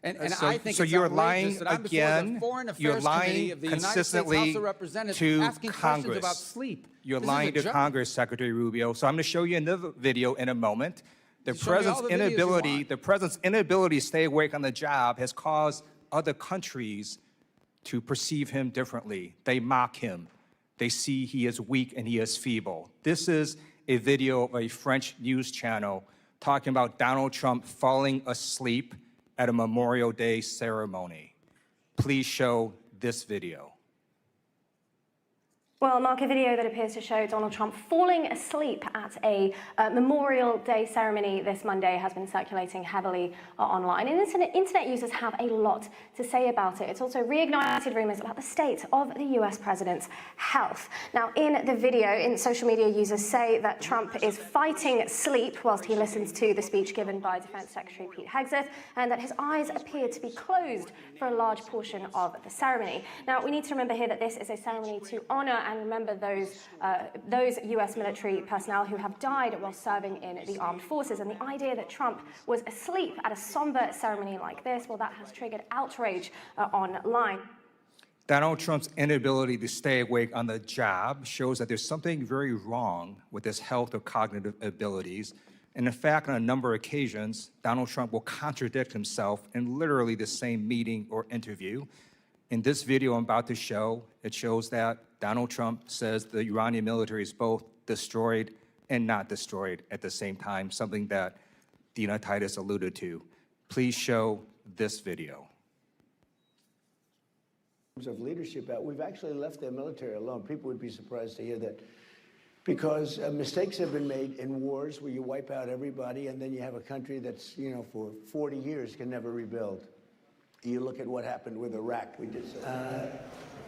And So- I think so it's you're outrageous lying that I'm before again. the Foreign You're Affairs lying Committee of the United States consistently House of Representatives to asking Congress. questions about sleep. You're This is lying a to joke. Congress, Secretary Rubio. So I'm going to show you another video in a moment. The Show me all the videos you want. president's inability to stay awake on the job has caused other countries to perceive him differently. They mock him. They see he is weak and he is feeble. This is a video of a French news channel talking about Donald Trump falling asleep at a Memorial Day ceremony. Please show this video. Well, Mark, a video that appears to show Donald Trump falling asleep at a Memorial Day ceremony this Monday has been circulating heavily online. And internet users have a lot to say about it. It's also reignited rumors about the state of the US president's health. Now, in the video, social media users say that Trump is fighting sleep whilst he listens to the speech given by Defense Secretary Pete Hegseth, and that his eyes appear to be closed for a large portion of the ceremony. Now, we need to remember here that this is a ceremony to honor and remember those US military personnel who have died while serving in the armed forces. And the idea that Trump was asleep at a somber ceremony like this, well, that has triggered outrage online. Donald Trump's inability to stay awake on the job shows that there's something very wrong with his health or cognitive abilities. And in fact, on a number of occasions, Donald Trump will contradict himself in literally the same meeting or interview. In this video I'm about to show, it shows that Donald Trump says the Iranian military is both destroyed and not destroyed at the same time, something that Dina Titus alluded to. Please show this video. Of leadership, we've actually left their military alone. People would be surprised to hear that, because mistakes have been made in wars where you wipe out everybody and then you have a country that's, for 40 years can never rebuild. You look at what happened with Iraq. We did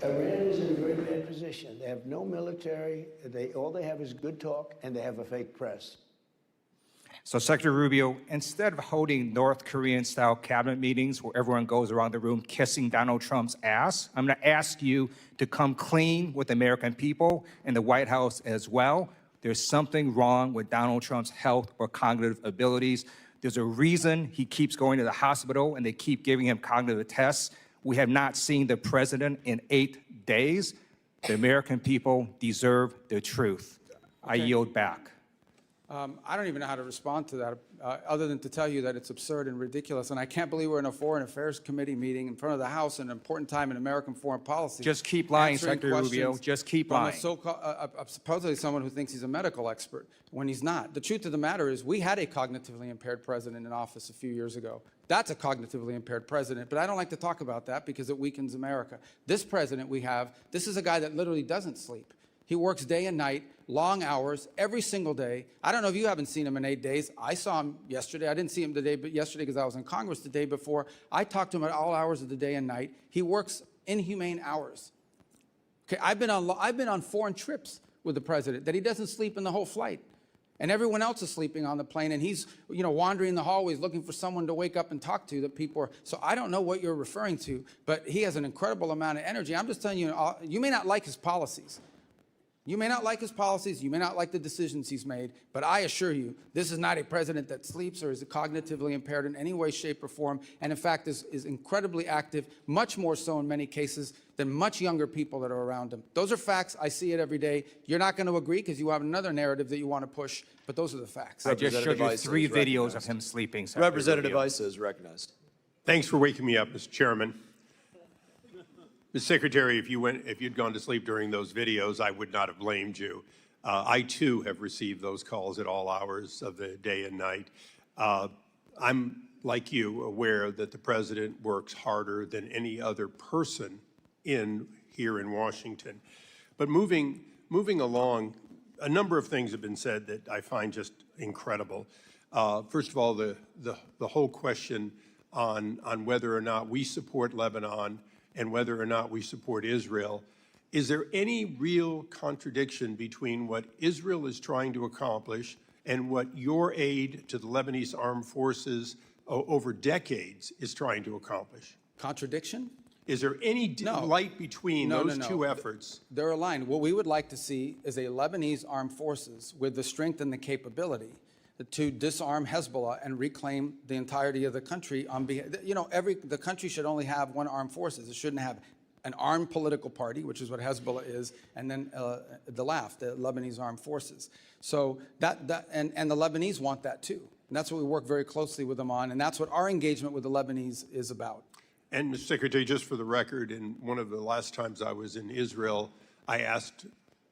Iran is in a very bad position. They have no military. All they have is good talk, and they have a fake press. So, Secretary Rubio, instead of holding North Korean-style cabinet meetings where everyone goes around the room kissing Donald Trump's ass, I'm going to ask you to come clean with the American people and the White House as well. There's something wrong with Donald Trump's health or cognitive abilities. There's a reason he keeps going to the hospital and they keep giving him cognitive tests. We have not seen the president in 8 days. The American people deserve the truth. I yield back. I don't even know how to respond to that, other than to tell you that it's absurd and ridiculous. And I can't believe we're in a Foreign Affairs Committee meeting in front of the House, an important time in American foreign policy. Just keep lying, answering Secretary Rubio. questions Just keep from lying. a so-called, supposedly someone who thinks he's a medical expert when he's not. The truth of the matter is we had a cognitively impaired president in office a few years ago. That's a cognitively impaired president, but I don't like to talk about that because it weakens America. This president we have, this is a guy that literally doesn't sleep. He works day and night, long hours, every single day. I don't know if you haven't seen him in 8 days. I saw him yesterday. I didn't see him today, but yesterday because I was in Congress the day before. I talked to him at all hours of the day and night. He works inhumane hours. Okay, I've been on foreign trips with the president that he doesn't sleep in the whole flight. And everyone else is sleeping on the plane, and he's, wandering the hallways looking for someone to wake up and talk to that people are. So I don't know what you're referring to, but he has an incredible amount of energy. I'm just telling you, you may not like his policies. You may not like his policies, you may not like the decisions he's made, but I assure you, this is not a president that sleeps or is cognitively impaired in any way, shape, or form, and in fact is incredibly active, much more so in many cases than much younger people that are around him. Those are facts. I see it every day. You're not going to agree because you have another narrative that you want to push, but those are the facts. I just showed you Representative Issa 3 is videos of recognized. him sleeping. Secretary Representative Rubio. Issa is recognized. Thanks for waking me up, Mr. Chairman. Mr. Secretary, if you'd gone to sleep during those videos, I would not have blamed you. I too have received those calls at all hours of the day and night. I'm, like you, aware that the president works harder than any other person here in Washington. But moving along, a number of things have been said that I find just incredible. First of all, the whole question on whether or not we support Lebanon and whether or not we support Israel. Is there any real contradiction between what Israel is trying to accomplish and what your aid to the Lebanese armed forces over decades is trying to accomplish? Contradiction? Is there any light between those two efforts? They're aligned. What we would like to see is a Lebanese armed forces with the strength and the capability to disarm Hezbollah and reclaim the entirety of the country on behalf. The country should only have one armed forces. It shouldn't have an armed political party, which is what Hezbollah is, and then the LAF, the Lebanese Armed Forces. So and the Lebanese want that too. And that's what we work very closely with them on, and that's what our engagement with the Lebanese is about. And, Mr. Secretary, just for the record, in one of the last times I was in Israel, I asked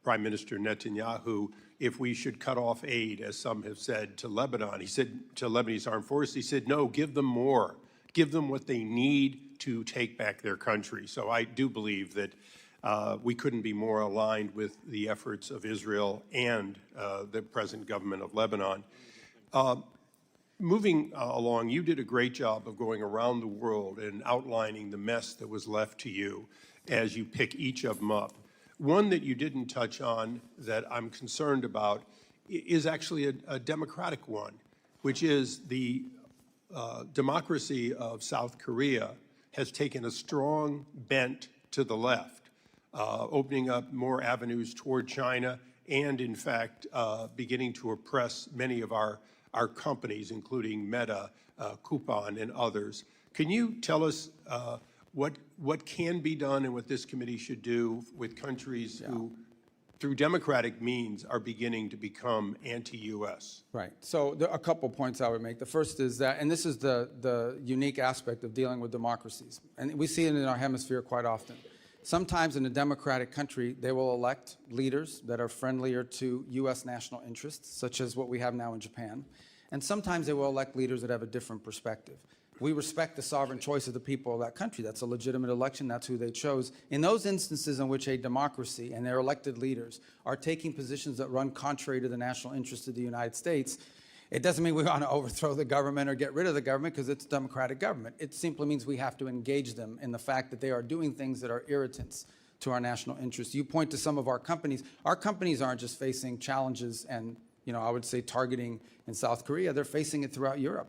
Prime Minister Netanyahu if we should cut off aid, as some have said, to Lebanon. He said, to Lebanese armed forces, he said, no, give them more. Give them what they need to take back their country. So I do believe that we couldn't be more aligned with the efforts of Israel and the present government of Lebanon. Moving along, you did a great job of going around the world and outlining the mess that was left to you as you pick each of them up. One that you didn't touch on that I'm concerned about is actually a democratic one, which is the democracy of South Korea has taken a strong bent to the left, opening up more avenues toward China and, in fact, beginning to oppress many of our companies, including Meta, Coupon, and others. Can you tell us what can be done and what this committee should do with countries who, through democratic means, are beginning to become anti-U.S.? Right. So there are a couple points I would make. The first is that, and this is the unique aspect of dealing with democracies, and we see it in our hemisphere quite often. Sometimes in a democratic country, they will elect leaders that are friendlier to U.S. national interests, such as what we have now in Japan. And sometimes they will elect leaders that have a different perspective. We respect the sovereign choice of the people of that country. That's a legitimate election. That's who they chose. In those instances in which a democracy and their elected leaders are taking positions that run contrary to the national interest of the United States, it doesn't mean we want to overthrow the government or get rid of the government because it's a democratic government. It simply means we have to engage them in the fact that they are doing things that are irritants to our national interests. You point to some of our companies. Our companies aren't just facing challenges and, I would say targeting in South Korea. They're facing it throughout Europe.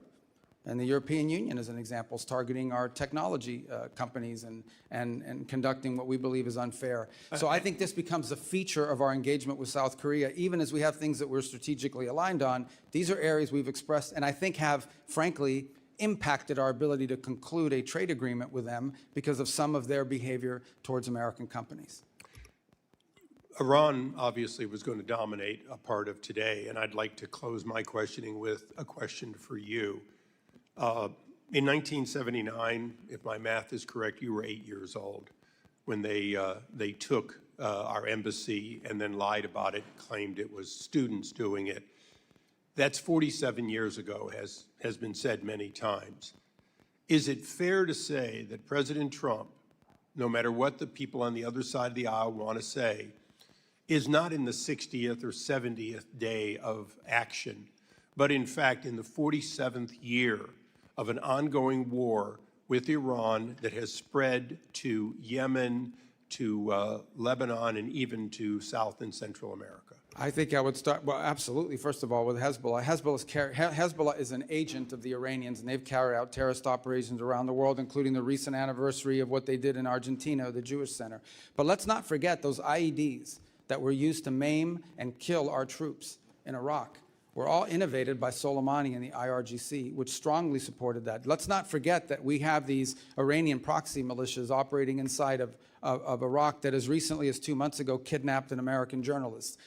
And the European Union, as an example, is targeting our technology companies and conducting what we believe is unfair. So I think this becomes a feature of our engagement with South Korea, even as we have things that we're strategically aligned on. These are areas we've expressed and I think have, frankly, impacted our ability to conclude a trade agreement with them because of some of their behavior towards American companies. Iran obviously was going to dominate a part of today, and I'd like to close my questioning with a question for you. In 1979, if my math is correct, you were 8 years old when they took our embassy and then lied about it, claimed it was students doing it. That's 47 years ago, has been said many times. Is it fair to say that President Trump, no matter what the people on the other side of the aisle want to say, is not in the 60th or 70th day of action, but in fact in the 47th year of an ongoing war with Iran that has spread to Yemen, to Lebanon, and even to South and Central America? I think I would start, well, absolutely, first of all, with Hezbollah. Hezbollah is an agent of the Iranians, and they've carried out terrorist operations around the world, including the recent anniversary of what they did in Argentina, the Jewish Center. But let's not forget those IEDs that were used to maim and kill our troops in Iraq were all innovated by Soleimani and the IRGC, which strongly supported that. Let's not forget that we have these Iranian proxy militias operating inside of Iraq that as recently as 2 months ago kidnapped an American journalist.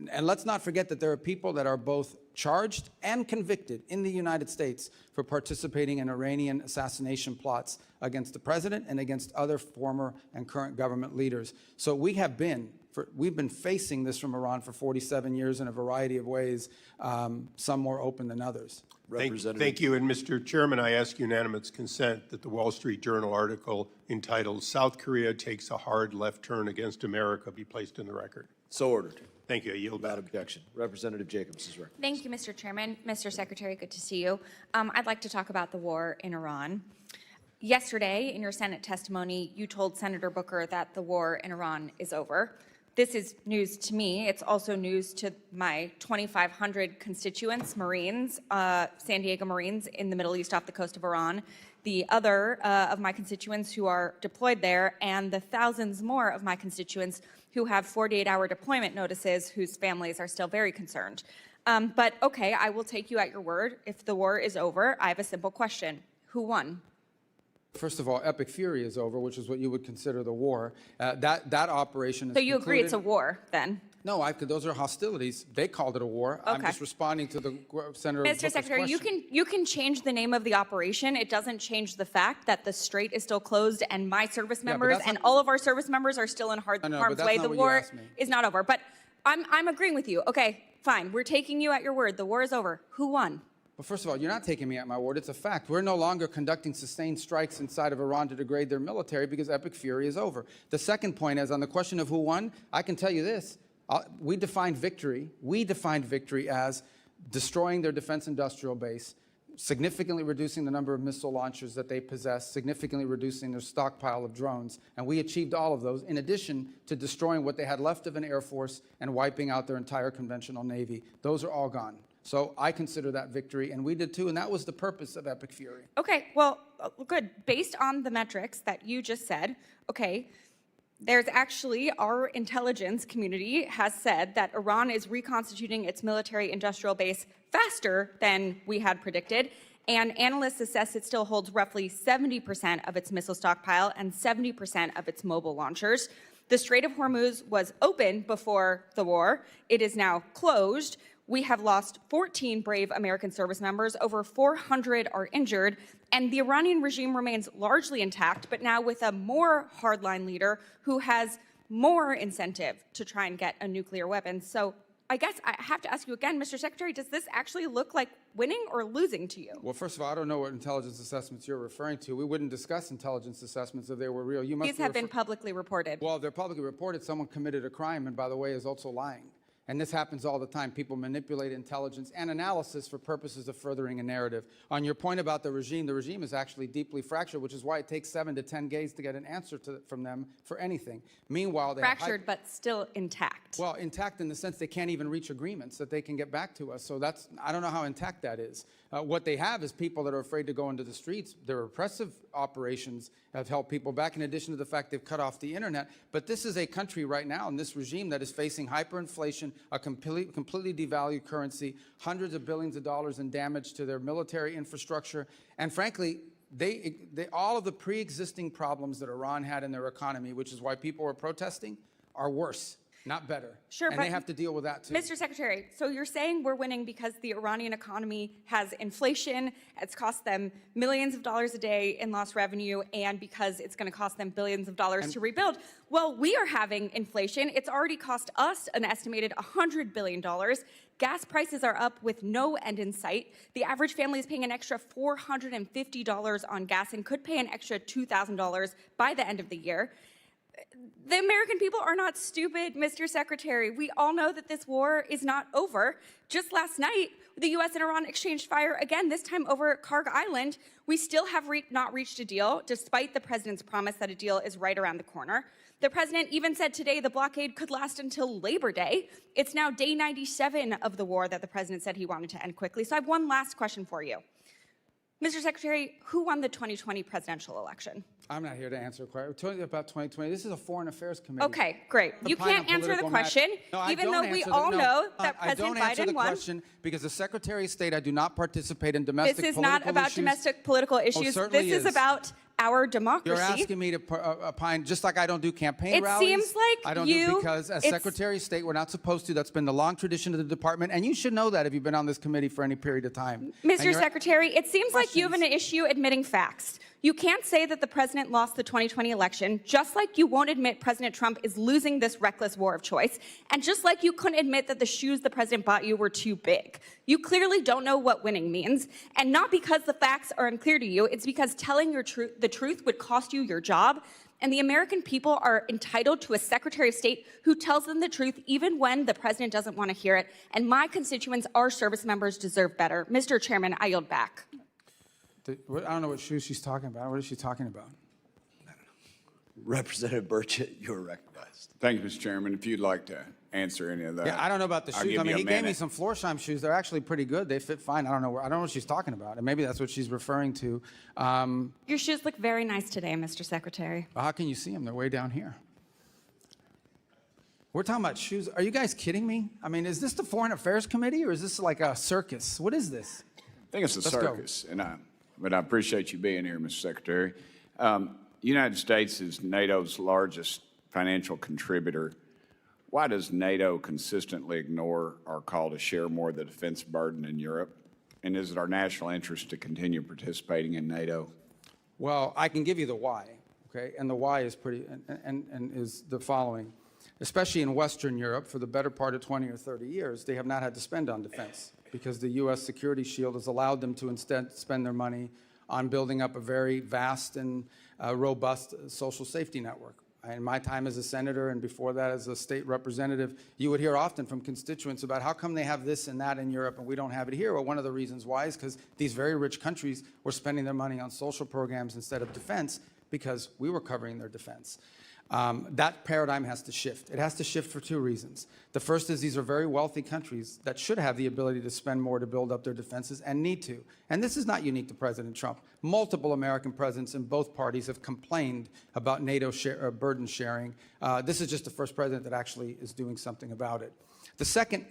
And let's not forget that there are people that are both charged and convicted in the United States for participating in Iranian assassination plots against the president and against other former and current government leaders. So we've been facing this from Iran for 47 years in a variety of ways, some more open than others. Thank you. And Mr. Chairman, I ask unanimous consent that the Wall Street Journal article entitled "South Korea Takes a Hard Left Turn Against America" be placed in the record. So ordered. Thank you. I yield back. Without objection. Representative Jacobs is recognized. Thank you, Mr. Chairman. Mr. Secretary, good to see you. I'd like to talk about the war in Iran. Yesterday, in your Senate testimony, you told Senator Booker that the war in Iran is over. This is news to me. It's also news to my 2,500 constituents, Marines, San Diego Marines in the Middle East off the coast of Iran, the other of my constituents who are deployed there, and the thousands more of my constituents who have 48-hour deployment notices whose families are still very concerned. But okay, I will take you at your word. If the war is over, I have a simple question. Who won? First of all, Epic Fury is over, which is what you would consider the war. That operation is So you agree concluded. it's a war, then? No, those are hostilities. They called it a war. I'm Okay. just responding to the Senator Mr. Booker's Secretary, question. you can change the name of the operation. It doesn't change the fact that the strait is still closed and my service Yeah, but members that's and not- all of our service members are still in I know, but harm's that's way. not The what you war asked me. is not over. But I'm agreeing with you. Okay, fine. We're taking you at your word. The war is over. Who won? Well, first of all, you're not taking me at my word. It's a fact. We're no longer conducting sustained strikes inside of Iran to degrade their military because Epic Fury is over. The second point is on the question of who won, I can tell you this. We defined victory as destroying their defense industrial base, significantly reducing the number of missile launchers that they possess, significantly reducing their stockpile of drones. And we achieved all of those, in addition to destroying what they had left of an Air Force and wiping out their entire conventional Navy. Those are all gone. So I consider that victory, and we did too, and that was the purpose of Epic Fury. Okay, well, good. Based on the metrics that you just said, okay, there's actually, our intelligence community has said that Iran is reconstituting its military industrial base faster than we had predicted, and analysts assess it still holds roughly 70% of its missile stockpile and 70% of its mobile launchers. The Strait of Hormuz was open before the war. It is now closed. We have lost 14 brave American service members, over 400 are injured, and the Iranian regime remains largely intact, but now with a more hardline leader who has more incentive to try and get a nuclear weapon. So I guess I have to ask you again, Mr. Secretary, does this actually look like winning or losing to you? Well, first of all, I don't know what intelligence assessments you're referring to. We wouldn't discuss intelligence assessments if they were real. You must These have been publicly reported. Well, they're publicly reported. Someone committed a crime, and by the way, is also lying. And this happens all the time. People manipulate intelligence and analysis for purposes of furthering a narrative. On your point about the regime is actually deeply fractured, which is why it takes 7 to 10 days to get an answer from them for anything. Meanwhile, Fractured, but still intact. Well, intact in the sense they can't even reach agreements that they can get back to us. So I don't know how intact that is. What they have is people that are afraid to go into the streets. Their repressive operations have held people back, in addition to the fact they've cut off the internet. But this is a country right now, in this regime, that is facing hyperinflation, a completely devalued currency, hundreds of billions of dollars in damage to their military infrastructure. And frankly, all of the pre-existing problems that Iran had in their economy, which is why people were protesting, are worse, not better. Sure, and but they have to deal with that too. Mr. Secretary, so you're saying we're winning because the Iranian economy has inflation, it's cost them millions of dollars a day in lost revenue, and because it's going to cost them billions of dollars to rebuild. Well, we are having inflation. It's already cost us an estimated $100 billion. Gas prices are up with no end in sight. The average family is paying an extra $450 on gas and could pay an extra $2,000 by the end of the year. The American people are not stupid, Mr. Secretary. We all know that this war is not over. Just last night, the U.S. and Iran exchanged fire again, this time over Karg Island. We still have not reached a deal, despite the president's promise that a deal is right around the corner. The president even said today the blockade could last until Labor Day. It's now day 97 of the war that the president said he wanted to end quickly. So I have one last question for you. Mr. Secretary, who won the 2020 presidential election? I'm not here to answer a question. We're talking about 2020. This is a Foreign Affairs Committee. Okay, great. You Opine on can't answer the political matters. question, No, I even don't though we answer all no, know that I don't President answer the Biden won. question because as Secretary of State, I do not participate in domestic This is political not about issues. domestic political issues. certainly This is is. about our democracy. You're asking me to opine, just like I don't do campaign It rallies. seems like I don't you- do because as it's- Secretary of State, we're not supposed to. That's been the long tradition of the department, and you should know that if you've been on this committee for any period of time. And Mr. you're- Secretary, it seems like you have an Questions. issue admitting facts. You can't say that the president lost the 2020 election, just like you won't admit President Trump is losing this reckless war of choice, and just like you couldn't admit that the shoes the president bought you were too big. You clearly don't know what winning means, and not because the facts are unclear to you, it's because telling the truth would cost you your job, and the American people are entitled to a Secretary of State who tells them the truth even when the president doesn't want to hear it, and my constituents, our service members, deserve better. Mr. Chairman, I yield back. I don't know what shoes she's talking about. What is she talking about? Representative Burchett, you're recognized. Thank you, Mr. Chairman. If you'd like to answer any of that. Yeah, I don't know about the I'll shoes. give I you mean, a he gave me minute. some Florsheim shoes. They're actually pretty good. They fit fine. I don't know what she's talking about. And maybe that's what she's referring to. Your shoes look very nice today, Mr. Secretary. Well, how can you see them? They're way down here. We're talking about shoes. Are you guys kidding me? I mean, is this the Foreign Affairs Committee or is this like a circus? What is this? I think it's a Let's go. circus, but I appreciate you being here, Mr. Secretary. The United States is NATO's largest financial contributor. Why does NATO consistently ignore our call to share more of the defense burden in Europe? And is it our national interest to continue participating in NATO? Well, I can give you the why, okay? And the why is pretty, and is the following. Especially in Western Europe, for the better part of 20 or 30 years, they have not had to spend on defense because the U.S. security shield has allowed them to instead spend their money on building up a very vast and robust social safety network. In my time as a senator and before that as a state representative, you would hear often from constituents about how come they have this and that in Europe and we don't have it here. Well, one of the reasons why is because these very rich countries were spending their money on social programs instead of defense because we were covering their defense. That paradigm has to shift. It has to shift for two reasons. The first is these are very wealthy countries that should have the ability to spend more to build up their defenses and need to. And this is not unique to President Trump. Multiple American presidents in both parties have complained about NATO burden sharing. This is just the first president that actually is doing something about it. The second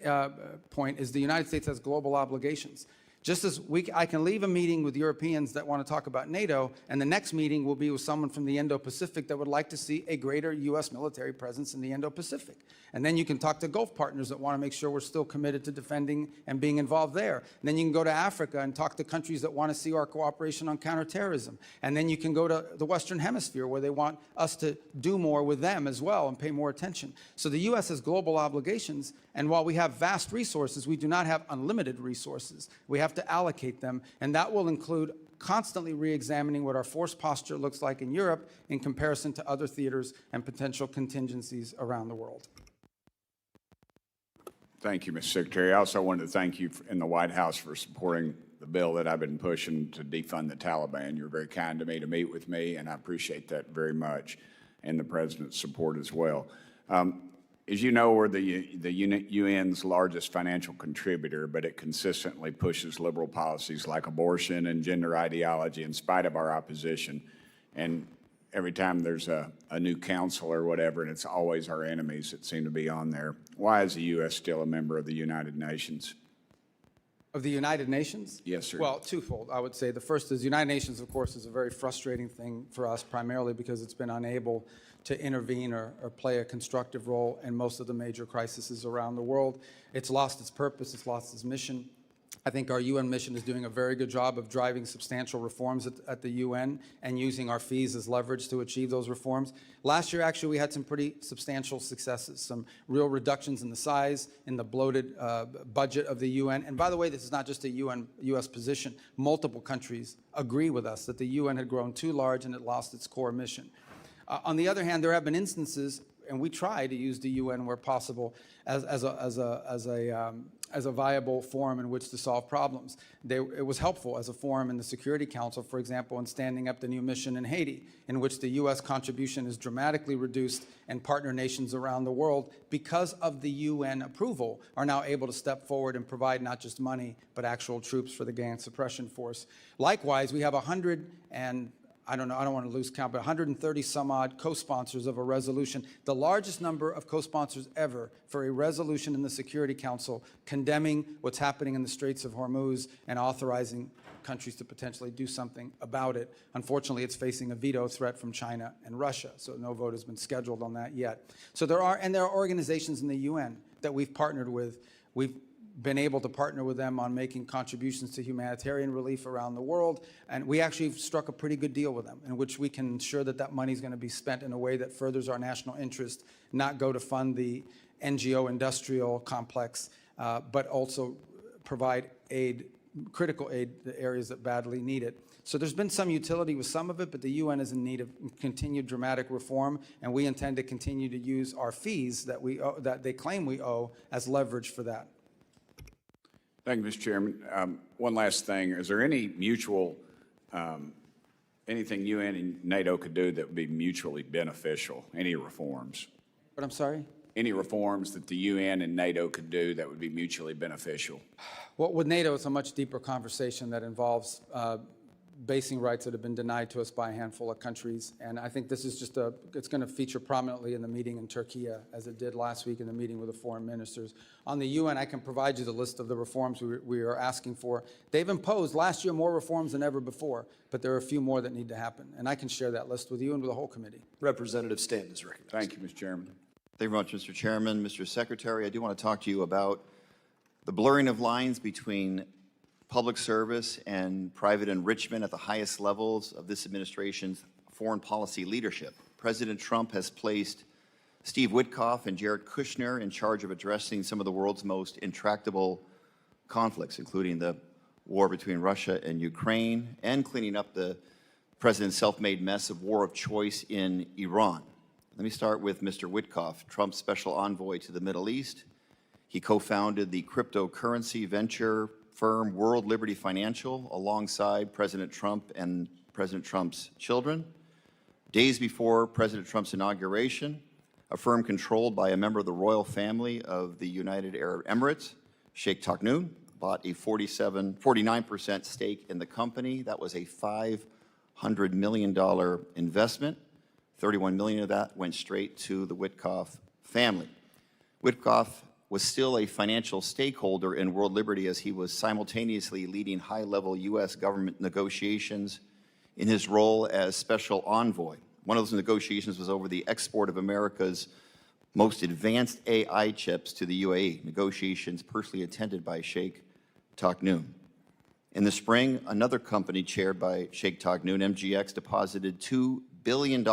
point is the United States has global obligations. Just as I can leave a meeting with Europeans that want to talk about NATO, and the next meeting will be with someone from the Indo-Pacific that would like to see a greater U.S. military presence in the Indo-Pacific. And then you can talk to Gulf partners that want to make sure we're still committed to defending and being involved there. And then you can go to Africa and talk to countries that want to see our cooperation on counterterrorism. And then you can go to the Western Hemisphere where they want us to do more with them as well and pay more attention. So the U.S. has global obligations, and while we have vast resources, we do not have unlimited resources. We have to allocate them, and that will include constantly re-examining what our force posture looks like in Europe in comparison to other theaters and potential contingencies around the world. Thank you, Mr. Secretary. I also wanted to thank you in the White House for supporting the bill that I've been pushing to defund the Taliban. You're very kind to me to meet with me, and I appreciate that very much, and the President's support as well. As you know, we're the UN's largest financial contributor, but it consistently pushes liberal policies like abortion and gender ideology in spite of our opposition. And every time there's a new council or whatever, and it's always our enemies that seem to be on there. Why is the U.S. still a member of the United Nations? Of the United Nations? Yes, sir. Well, twofold, I would say. The first is the United Nations, of course, is a very frustrating thing for us, primarily because it's been unable to intervene or play a constructive role in most of the major crises around the world. It's lost its purpose, it's lost its mission. I think our UN mission is doing a very good job of driving substantial reforms at the UN and using our fees as leverage to achieve those reforms. Last year, actually, we had some pretty substantial successes, some real reductions in the size, in the bloated budget of the UN. And by the way, this is not just a U.S. position. Multiple countries agree with us that the UN had grown too large and it lost its core mission. On the other hand, there have been instances and we try to use the UN where possible as a viable forum in which to solve problems. It was helpful as a forum in the Security Council, for example, in standing up the new mission in Haiti, in which the U.S. contribution is dramatically reduced, and partner nations around the world, because of the UN approval, are now able to step forward and provide not just money, but actual troops for the gang suppression force. Likewise, we have 100 and I don't want to lose count, but 130 some odd co-sponsors of a resolution, the largest number of co-sponsors ever for a resolution in the Security Council condemning what's happening in the Straits of Hormuz and authorizing countries to potentially do something about it. Unfortunately, it's facing a veto threat from China and Russia, so no vote has been scheduled on that yet. So there are organizations in the UN that we've partnered with. We've been able to partner with them on making contributions to humanitarian relief around the world, and we actually struck a pretty good deal with them in which we can ensure that that money is going to be spent in a way that furthers our national interest, not go to fund the NGO industrial complex, but also provide aid, critical aid, to areas that badly need it. So there's been some utility with some of it, but the UN is in need of continued dramatic reform, and we intend to continue to use our fees that that they claim we owe as leverage for that. Thank you, Mr. Chairman. One last thing. Is there any anything UN and NATO could do that would be mutually beneficial? Any reforms? But I'm sorry? Any reforms that the UN and NATO could do that would be mutually beneficial? Well, with NATO, it's a much deeper conversation that involves basing rights that have been denied to us by a handful of countries. And I think this is just it's going to feature prominently in the meeting in Turkey, as it did last week in the meeting with the foreign ministers. On the UN, I can provide you the list of the reforms we are asking for. They've imposed last year more reforms than ever before, but there are a few more that need to happen. And I can share that list with you and with the whole committee. Representative Stanton is recognized. Thank you, Mr. Chairman. Thank you very much, Mr. Chairman. Mr. Secretary, I do want to talk to you about the blurring of lines between public service and private enrichment at the highest levels of this administration's foreign policy leadership. President Trump has placed Steve Witkoff and Jared Kushner in charge of addressing some of the world's most intractable conflicts, including the war between Russia and Ukraine, and cleaning up the president's self-made mess of war of choice in Iran. Let me start with Mr. Witkoff, Trump's special envoy to the Middle East. He co-founded the cryptocurrency venture firm World Liberty Financial alongside President Trump and President Trump's children. Days before President Trump's inauguration, a firm controlled by a member of the royal family of the United Arab Emirates, Sheikh Taghnoon, bought a 49% stake in the company. That was a $500 million investment. $31 million of that went straight to the Witkoff family. Witkoff was still a financial stakeholder in World Liberty as he was simultaneously leading high-level U.S. government negotiations in his role as special envoy. One of those negotiations was over the export of America's most advanced AI chips to the UAE, negotiations personally attended by Sheikh Taghnoon. In the spring, another company chaired by Sheikh Taghnoon, MGX, deposited $2 billion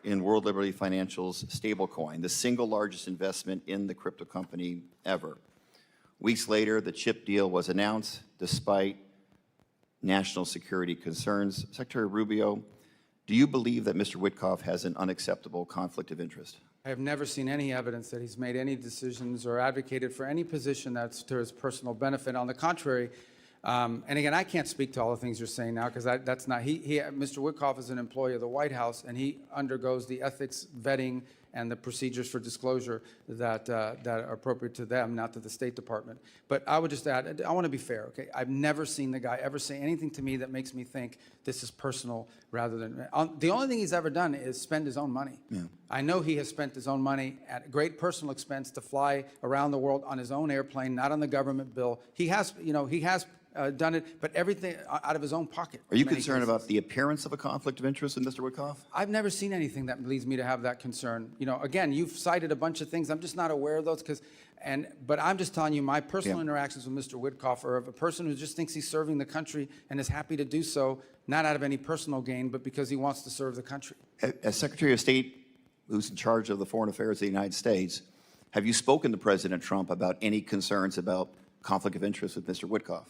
in World Liberty Financial's stablecoin, the single largest investment in the crypto company ever. Weeks later, the chip deal was announced despite national security concerns. Secretary Rubio, do you believe that Mr. Witkoff has an unacceptable conflict of interest? I have never seen any evidence that he's made any decisions or advocated for any position that's to his personal benefit. On the contrary, and again, I can't speak to all the things you're saying now because that's not, Mr. Witkoff is an employee of the White House and he undergoes the ethics vetting and the procedures for disclosure that are appropriate to them, not to the State Department. But I would just add, I want to be fair, okay? I've never seen the guy ever say anything to me that makes me think this is personal rather than, the only thing he's ever done is spend his own money. Yeah. I know he has spent his own money at great personal expense to fly around the world on his own airplane, not on the government bill. He has, done it, but everything out of his own pocket. Are you concerned about the appearance of a conflict of interest in Mr. Witkoff? I've never seen anything that leads me to have that concern. Again, you've cited a bunch of things. I'm just not aware of those but I'm just telling you my personal interactions with Mr. Witkoff are of a person who just thinks he's serving the country and is happy to do so, not out of any personal gain, but because he wants to serve the country. As Secretary of State, who's in charge of the foreign affairs of the United States, have you spoken to President Trump about any concerns about conflict of interest with Mr. Witkoff?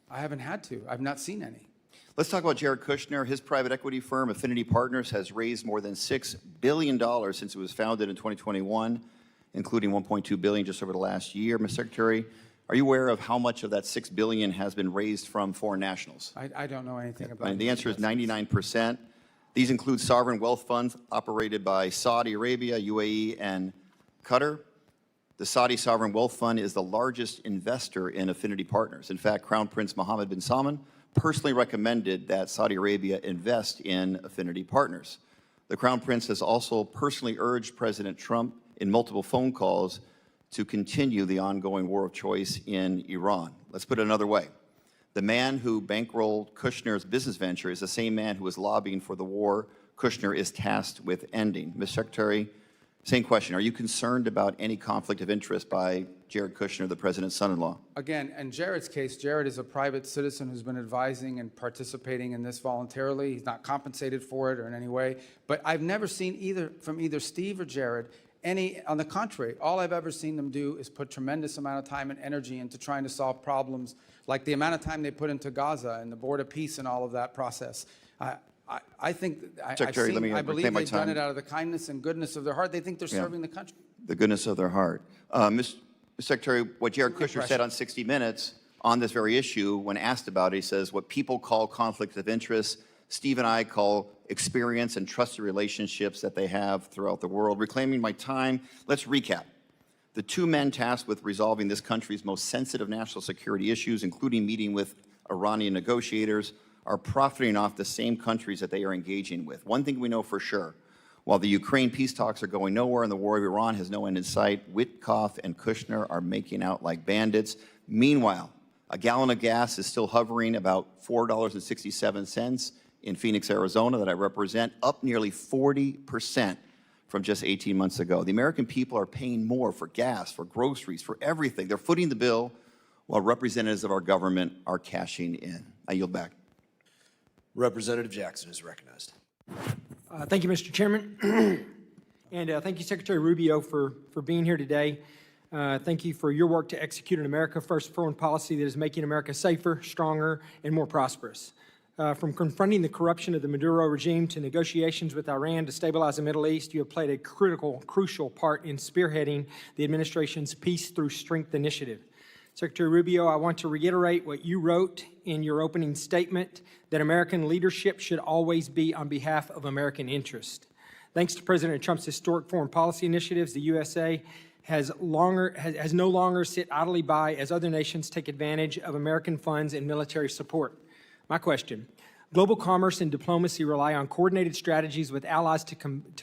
I haven't had to. I've not seen any. Let's talk about Jared Kushner. His private equity firm, Affinity Partners, has raised more than $6 billion since it was founded in 2021, including $1.2 billion just over the last year. Mr. Secretary, are you aware of how much of that $6 billion has been raised from foreign nationals? I don't know anything about And the it. answer is 99%. These include sovereign wealth funds operated by Saudi Arabia, UAE, and Qatar. The Saudi Sovereign Wealth Fund is the largest investor in Affinity Partners. In fact, Crown Prince Mohammed bin Salman personally recommended that Saudi Arabia invest in Affinity Partners. The Crown Prince has also personally urged President Trump in multiple phone calls to continue the ongoing war of choice in Iran. Let's put it another way. The man who bankrolled Kushner's business venture is the same man who is lobbying for the war Kushner is tasked with ending. Mr. Secretary, same question. Are you concerned about any conflict of interest by Jared Kushner, the president's son-in-law? Again, in Jared's case, Jared is a private citizen who's been advising and participating in this voluntarily. He's not compensated for it or in any way. But I've never seen from either Steve or Jared on the contrary, all I've ever seen them do is put tremendous amount of time and energy into trying to solve problems, like the amount of time they put into Gaza and the Board of Peace and all of that process. I think, Secretary, I believe they've done it out of the kindness and goodness of their heart. They think they're serving the country. The goodness of their heart. Mr. Secretary, what Jared Kushner said on 60 Minutes on this very issue, when asked about it, he says, what people call conflict of interest, Steve and I call experience and trusted relationships that they have throughout the world. Reclaiming my time, let's recap. The two men tasked with resolving this country's most sensitive national security issues, including meeting with Iranian negotiators, are profiting off the same countries that they are engaging with. One thing we know for sure, while the Ukraine peace talks are going nowhere and the war of Iran has no end in sight, Witkoff and Kushner are making out like bandits. Meanwhile, a gallon of gas is still hovering about $4.67 in Phoenix, Arizona, that I represent, up nearly 40% from just 18 months ago. The American people are paying more for gas, for groceries, for everything. They're footing the bill while representatives of our government are cashing in. I yield back. Representative Jackson is recognized. Thank you, Mr. Chairman. And thank you, Secretary Rubio, for being here today. Thank you for your work to execute an America First foreign policy that is making America safer, stronger, and more prosperous. From confronting the corruption of the Maduro regime to negotiations with Iran to stabilize the Middle East, you have played a crucial part in spearheading the administration's Peace Through Strength initiative. Secretary Rubio, I want to reiterate what you wrote in your opening statement, that American leadership should always be on behalf of American interest. Thanks to President Trump's historic foreign policy initiatives, the USA has no longer sit idly by as other nations take advantage of American funds and military support. My question, global commerce and diplomacy rely on coordinated strategies with allies to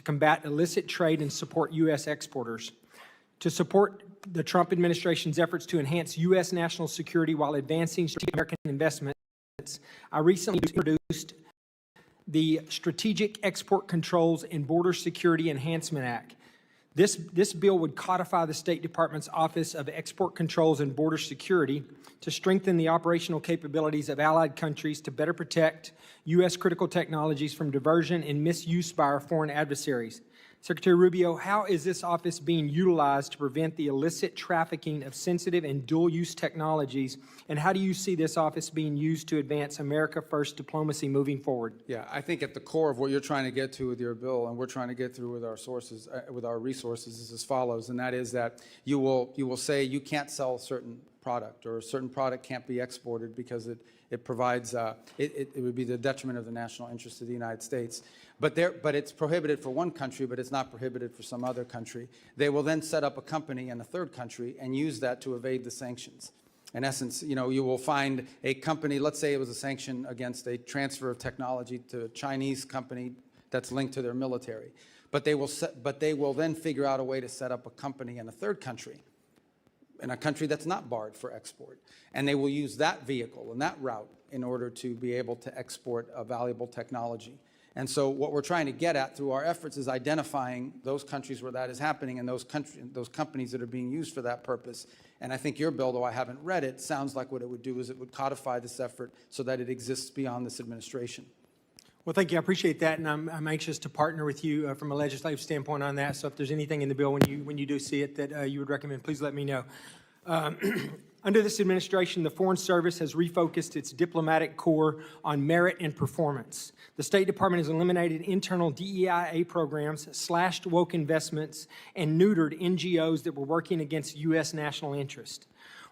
combat illicit trade and support U.S. exporters. To support the Trump administration's efforts to enhance U.S. national security while advancing strategic American investments, I recently introduced the Strategic Export Controls and Border Security Enhancement Act. This bill would codify the State Department's Office of Export Controls and Border Security to strengthen the operational capabilities of allied countries to better protect U.S. critical technologies from diversion and misuse by our foreign adversaries. Secretary Rubio, how is this office being utilized to prevent the illicit trafficking of sensitive and dual-use technologies, and how do you see this office being used to advance America First diplomacy moving forward? Yeah, I think at the core of what you're trying to get to with your bill, and we're trying to get through with our resources, is as follows, and that is that you will say you can't sell a certain product, or a certain product can't be exported because it provides it would be the detriment of the national interest of the United States. But it's prohibited for one country, but it's not prohibited for some other country. They will then set up a company in a third country and use that to evade the sanctions. In essence, you will find a company, let's say it was a sanction against a transfer of technology to a Chinese company that's linked to their military. But they will then figure out a way to set up a company in a third country, in a country that's not barred for export. And they will use that vehicle and that route in order to be able to export a valuable technology. And so what we're trying to get at through our efforts is identifying those countries where that is happening and those companies that are being used for that purpose. And I think your bill, though I haven't read it, sounds like what it would do is it would codify this effort so that it exists beyond this administration. Well, thank you. I appreciate that, and I'm anxious to partner with you from a legislative standpoint on that. So if there's anything in the bill when you do see it that you would recommend, please let me know. Under this administration, the Foreign Service has refocused its diplomatic corps on merit and performance. The State Department has eliminated internal DEIA programs, slashed woke investments, and neutered NGOs that were working against U.S. national interest.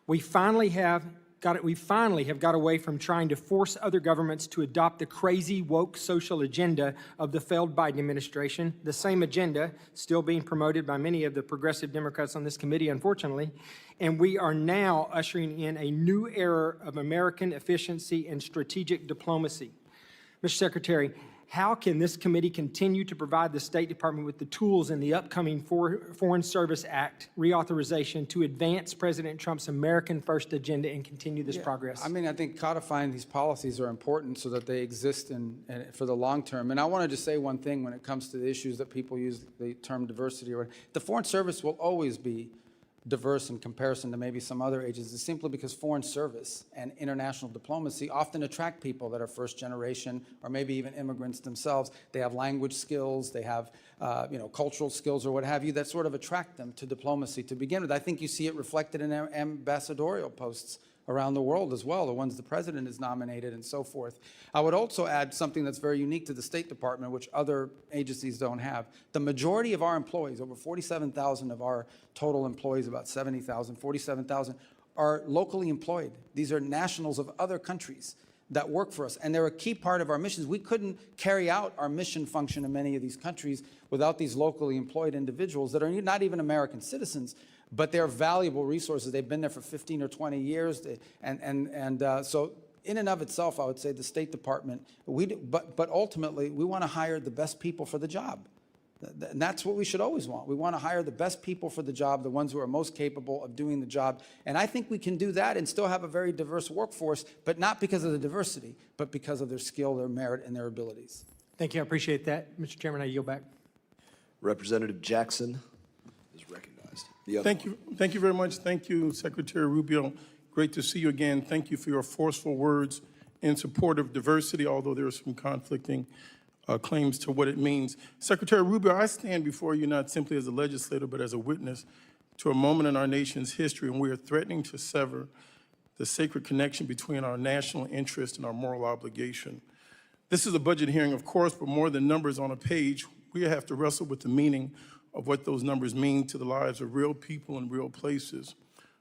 We finally have got away from trying to force other governments to adopt the crazy woke social agenda of the failed Biden administration, the same agenda still being promoted by many of the progressive Democrats on this committee, unfortunately. And we are now ushering in a new era of American efficiency and strategic diplomacy. Mr. Secretary, how can this committee continue to provide the State Department with the tools in the upcoming Foreign Service Act reauthorization to advance President Trump's American First agenda and continue this progress? I mean, I think codifying these policies are important so that they exist for the long term. And I want to just say one thing when it comes to the issues that people use the term diversity. The Foreign Service will always be diverse in comparison to maybe some other agencies, simply because foreign service and international diplomacy often attract people that are first generation or maybe even immigrants themselves. They have language skills, they have cultural skills or what have you that sort of attract them to diplomacy to begin with. I think you see it reflected in ambassadorial posts around the world as well, the ones the president has nominated and so forth. I would also add something that's very unique to the State Department, which other agencies don't have. The majority of our employees, over 47,000 of our total employees, about 70,000, 47,000, are locally employed. These are nationals of other countries that work for us, and they're a key part of our missions. We couldn't carry out our mission function in many of these countries without these locally employed individuals that are not even American citizens, but they're valuable resources. They've been there for 15 or 20 years. So in and of itself, I would say the State Department, but ultimately, we want to hire the best people for the job. And that's what we should always want. We want to hire the best people for the job, the ones who are most capable of doing the job. And I think we can do that and still have a very diverse workforce, but not because of the diversity, but because of their skill, their merit, and their abilities. Thank you. I appreciate that. Mr. Chairman, I yield back. Representative Jackson is recognized. Thank you very much. Thank you, Secretary Rubio. Great to see you again. Thank you for your forceful words in support of diversity, although there are some conflicting claims to what it means. Secretary Rubio, I stand before you not simply as a legislator, but as a witness to a moment in our nation's history when we are threatening to sever the sacred connection between our national interest and our moral obligation. This is a budget hearing, of course, but more than numbers on a page, we have to wrestle with the meaning of what those numbers mean to the lives of real people in real places,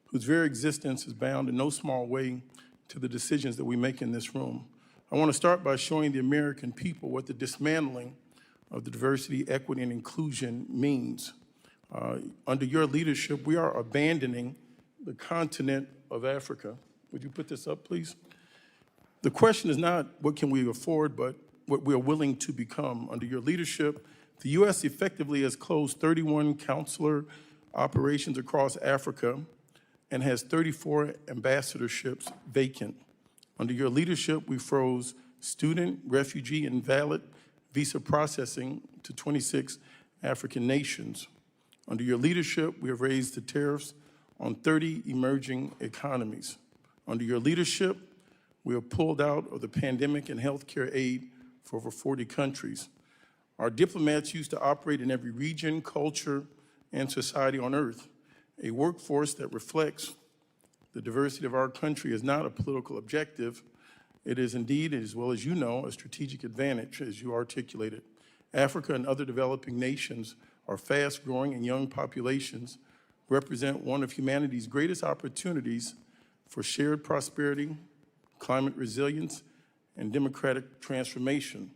whose very existence is bound in no small way to the decisions that we make in this room. I want to start by showing the American people what the dismantling of the diversity, equity, and inclusion means. Under your leadership, we are abandoning the continent of Africa. Would you put this up, please? The question is not what can we afford, but what we are willing to become. Under your leadership, the U.S. effectively has closed 31 consular operations across Africa and has 34 ambassadorships vacant. Under your leadership, we froze student, refugee, and valid visa processing to 26 African nations. Under your leadership, we have raised the tariffs on 30 emerging economies. Under your leadership, we have pulled out of the pandemic and healthcare aid for over 40 countries. Our diplomats used to operate in every region, culture, and society on earth. A workforce that reflects the diversity of our country is not a political objective. It is indeed, as well as you know, a strategic advantage, as you articulated. Africa and other developing nations are fast-growing and young populations represent one of humanity's greatest opportunities for shared prosperity, climate resilience, and democratic transformation.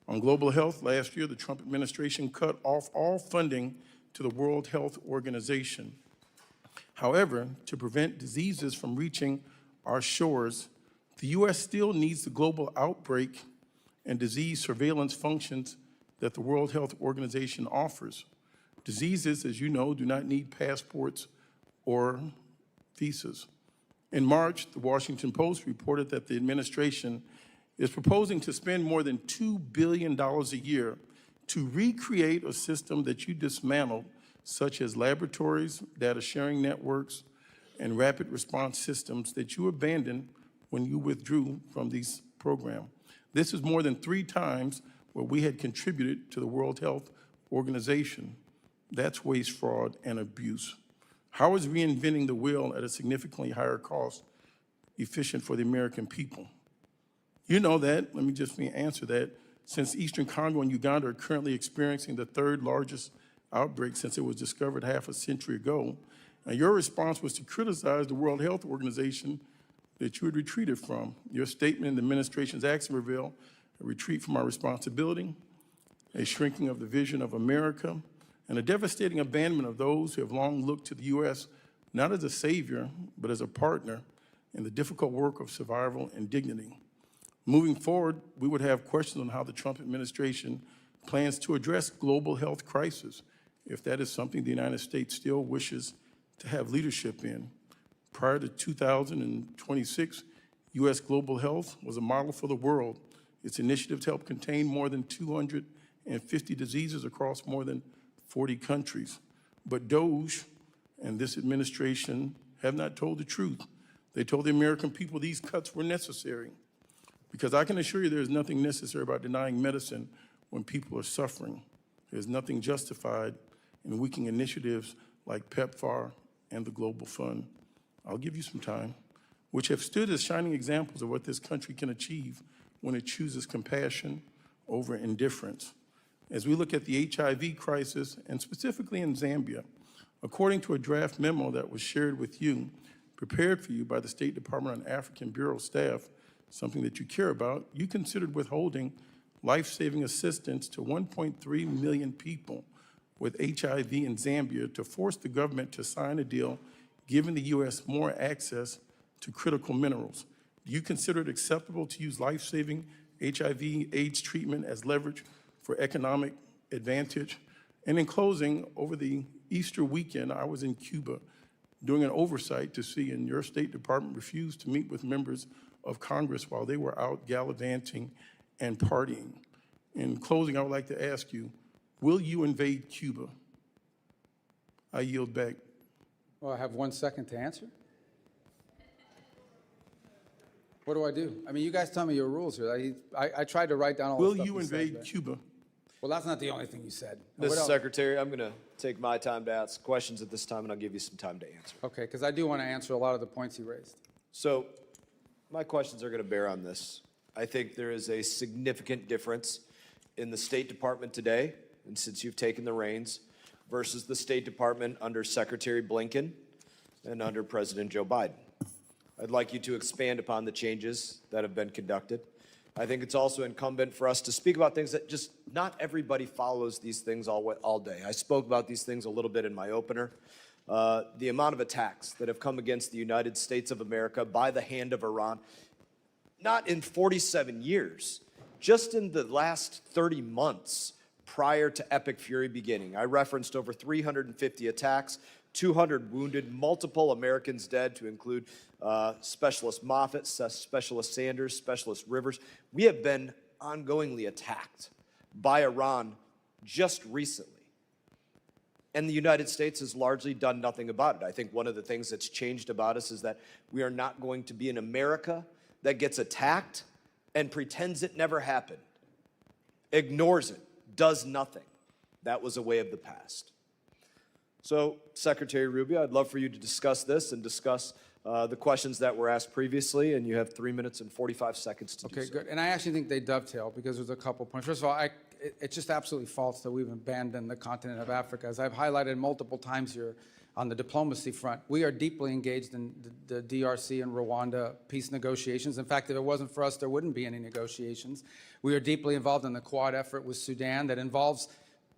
On global health, last year, the Trump administration cut off all funding to the World Health Organization. However, to prevent diseases from reaching our shores, the U.S. still needs the global outbreak and disease surveillance functions that the World Health Organization offers. Diseases, as you know, do not need passports or visas. In March, the Washington Post reported that the administration is proposing to spend more than $2 billion a year to recreate a system that you dismantled, such as laboratories, data sharing networks, and rapid response systems that you abandoned when you withdrew from these programs. This is more than 3 times what we had contributed to the World Health Organization. That's waste, fraud, and abuse. How is reinventing the wheel at a significantly higher cost efficient for the American people? You know that. Let me just answer that. Since Eastern Congo and Uganda are currently experiencing the third largest outbreak since it was discovered half a century ago, and your response was to criticize the World Health Organization that you had retreated from. Your statement in the administration's action revealed a retreat from our responsibility, a shrinking of the vision of America, and a devastating abandonment of those who have long looked to the U.S. not as a savior, but as a partner in the difficult work of survival and dignity. Moving forward, we would have questions on how the Trump administration plans to address global health crisis, if that is something the United States still wishes to have leadership in. Prior to 2026, U.S. global health was a model for the world. Its initiatives helped contain more than 250 diseases across more than 40 countries. But DOGE and this administration have not told the truth. They told the American people these cuts were necessary. Because I can assure you there is nothing necessary about denying medicine when people are suffering. There's nothing justified in weakening initiatives like PEPFAR and the Global Fund. I'll give you some time, which have stood as shining examples of what this country can achieve when it chooses compassion over indifference. As we look at the HIV crisis, and specifically in Zambia, according to a draft memo that was shared with you, prepared for you by the State Department and African Bureau staff, something that you care about, you considered withholding life-saving assistance to 1.3 million people with HIV in Zambia to force the government to sign a deal giving the U.S. more access to critical minerals. Do you consider it acceptable to use life-saving HIV/AIDS treatment as leverage for economic advantage? And in closing, over the Easter weekend, I was in Cuba doing an oversight to see, and your State Department refused to meet with members of Congress while they were out gallivanting and partying. In closing, I would like to ask you, will you invade Cuba? I yield back. Well, I have 1 second to answer. What do I do? I mean, you guys tell me your rules here. I tried to write down all the Will stuff you said, invade but- Cuba? Well, that's not the only thing you said. Mr. What else? Secretary, I'm going to take my time to ask questions at this time, and I'll give you some time to answer. Okay, because I do want to answer a lot of the points he raised. So my questions are going to bear on this. I think there is a significant difference in the State Department today, and since you've taken the reins, versus the State Department under Secretary Blinken and under President Joe Biden. I'd like you to expand upon the changes that have been conducted. I think it's also incumbent for us to speak about things that just not everybody follows these things all day. I spoke about these things a little bit in my opener. The amount of attacks that have come against the United States of America by the hand of Iran, not in 47 years, just in the last 30 months prior to Epic Fury beginning. I referenced over 350 attacks, 200 wounded, multiple Americans dead, to include Specialist Moffett, Specialist Sanders, Specialist Rivers. We have been ongoingly attacked by Iran just recently. And the United States has largely done nothing about it. I think one of the things that's changed about us is that we are not going to be an America that gets attacked and pretends it never happened, ignores it, does nothing. That was a way of the past. So, Secretary Rubio, I'd love for you to discuss this and discuss the questions that were asked previously, and you have 3 minutes and 45 seconds to do so. Okay, good. And I actually think they dovetail because there's a couple points. First of all, it's just absolutely false that we've abandoned the continent of Africa. As I've highlighted multiple times here on the diplomacy front, we are deeply engaged in the DRC and Rwanda peace negotiations. In fact, if it wasn't for us, there wouldn't be any negotiations. We are deeply involved in the Quad effort with Sudan that involves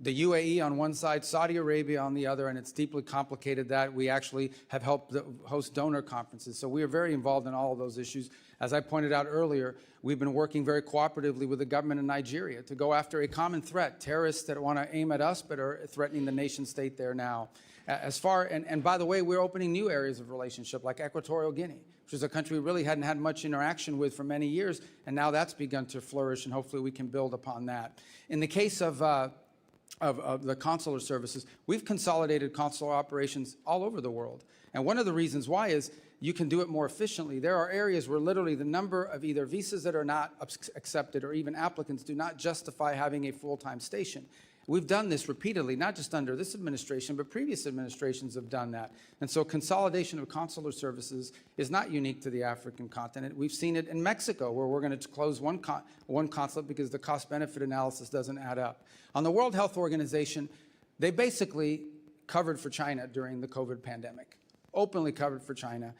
the UAE on one side, Saudi Arabia on the other, and it's deeply complicated that we actually have helped host donor conferences. So we are very involved in all of those issues. As I pointed out earlier, we've been working very cooperatively with the government of Nigeria to go after a common threat, terrorists that want to aim at us but are threatening the nation state there now. And by the way, we're opening new areas of relationship like Equatorial Guinea, which is a country we really hadn't had much interaction with for many years, and now that's begun to flourish, and hopefully we can build upon that. In the case of the consular services, we've consolidated consular operations all over the world. And one of the reasons why is you can do it more efficiently. There are areas where literally the number of either visas that are not accepted or even applicants do not justify having a full-time station. We've done this repeatedly, not just under this administration, but previous administrations have done that. And so consolidation of consular services is not unique to the African continent. We've seen it in Mexico, where we're going to close one consulate because the cost-benefit analysis doesn't add up. On the World Health Organization, they basically covered for China during the COVID pandemic. Openly covered for China,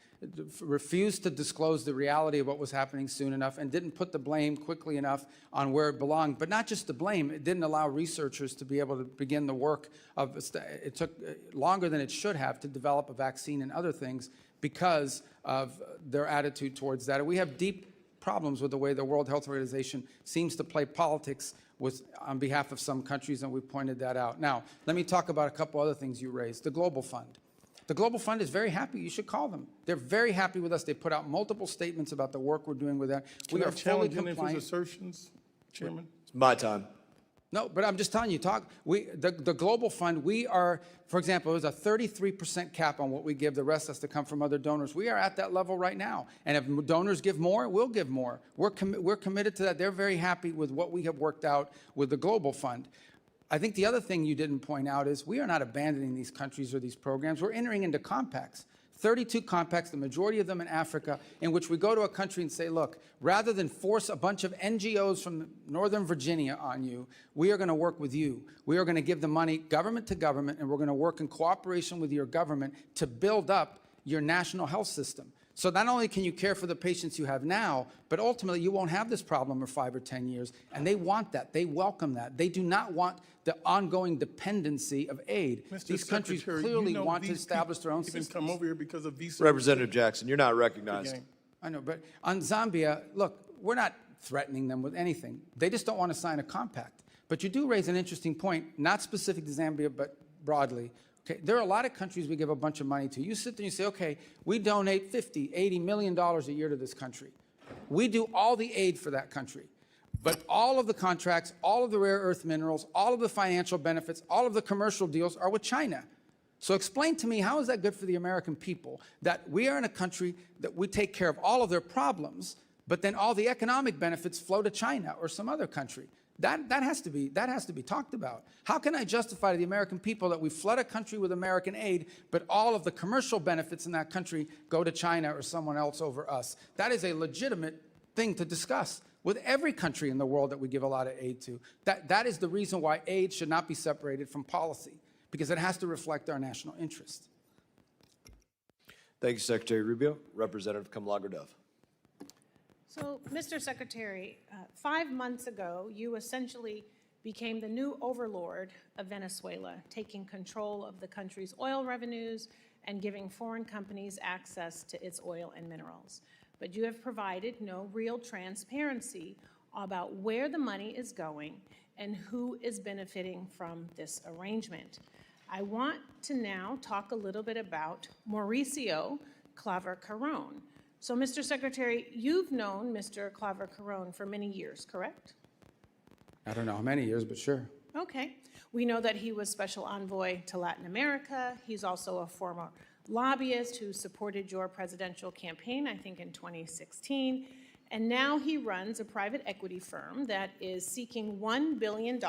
refused to disclose the reality of what was happening soon enough, and didn't put the blame quickly enough on where it belonged. But not just the blame, it didn't allow researchers to be able to begin the work of, it took longer than it should have to develop a vaccine and other things because of their attitude towards that. And we have deep problems with the way the World Health Organization seems to play politics on behalf of some countries, and we pointed that out. Now, let me talk about a couple other things you raised. The Global Fund. The Global Fund is very happy. You should call them. They're very happy with us. They put out multiple statements about the work we're doing with that. We are fully compliant. Can I challenge any of his assertions, Chairman? It's my time. No, but I'm just telling you, the Global Fund, we are, for example, there's a 33% cap on what we give. The rest has to come from other donors. We are at that level right now. And if donors give more, we'll give more. We're committed to that. They're very happy with what we have worked out with the Global Fund. I think the other thing you didn't point out is we are not abandoning these countries or these programs. We're entering into compacts. 32 compacts, the majority of them in Africa, in which we go to a country and say, look, rather than force a bunch of NGOs from Northern Virginia on you, we are going to work with you. We are going to give the money government to government, and we're going to work in cooperation with your government to build up your national health system. So not only can you care for the patients you have now, but ultimately you won't have this problem in 5 or 10 years. And they want that. They welcome that. They do not want the ongoing dependency of aid. These countries clearly want to establish their own systems. Come over here because of visa. Representative Jackson, you're not recognized. I know, but on Zambia, look, we're not threatening them with anything. They just don't want to sign a compact. But you do raise an interesting point, not specific to Zambia, but broadly. Okay, there are a lot of countries we give a bunch of money to. You sit there and you say, okay, we donate $50, $80 million a year to this country. We do all the aid for that country. But all of the contracts, all of the rare earth minerals, all of the financial benefits, all of the commercial deals are with China. So explain to me, how is that good for the American people that we are in a country that we take care of all of their problems, but then all the economic benefits flow to China or some other country? That has to be talked about. How can I justify to the American people that we flood a country with American aid, but all of the commercial benefits in that country go to China or someone else over us? That is a legitimate thing to discuss with every country in the world that we give a lot of aid to. That is the reason why aid should not be separated from policy, because it has to reflect our national interest. Thank you, Secretary Rubio. Representative Kamlager-Dove. So, Mr. Secretary, 5 months ago, you essentially became the new overlord of Venezuela, taking control of the country's oil revenues and giving foreign companies access to its oil and minerals. But you have provided no real transparency about where the money is going and who is benefiting from this arrangement. I want to now talk a little bit about Mauricio Claver-Carrón. So, Mr. Secretary, you've known Mr. Claver-Carrón for many years, correct? I don't know how many years, but sure. Okay. We know that he was Special Envoy to Latin America. He's also a former lobbyist who supported your presidential campaign, I think in 2016. And now he runs a private equity firm that is seeking $1 billion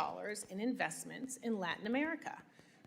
in investments in Latin America.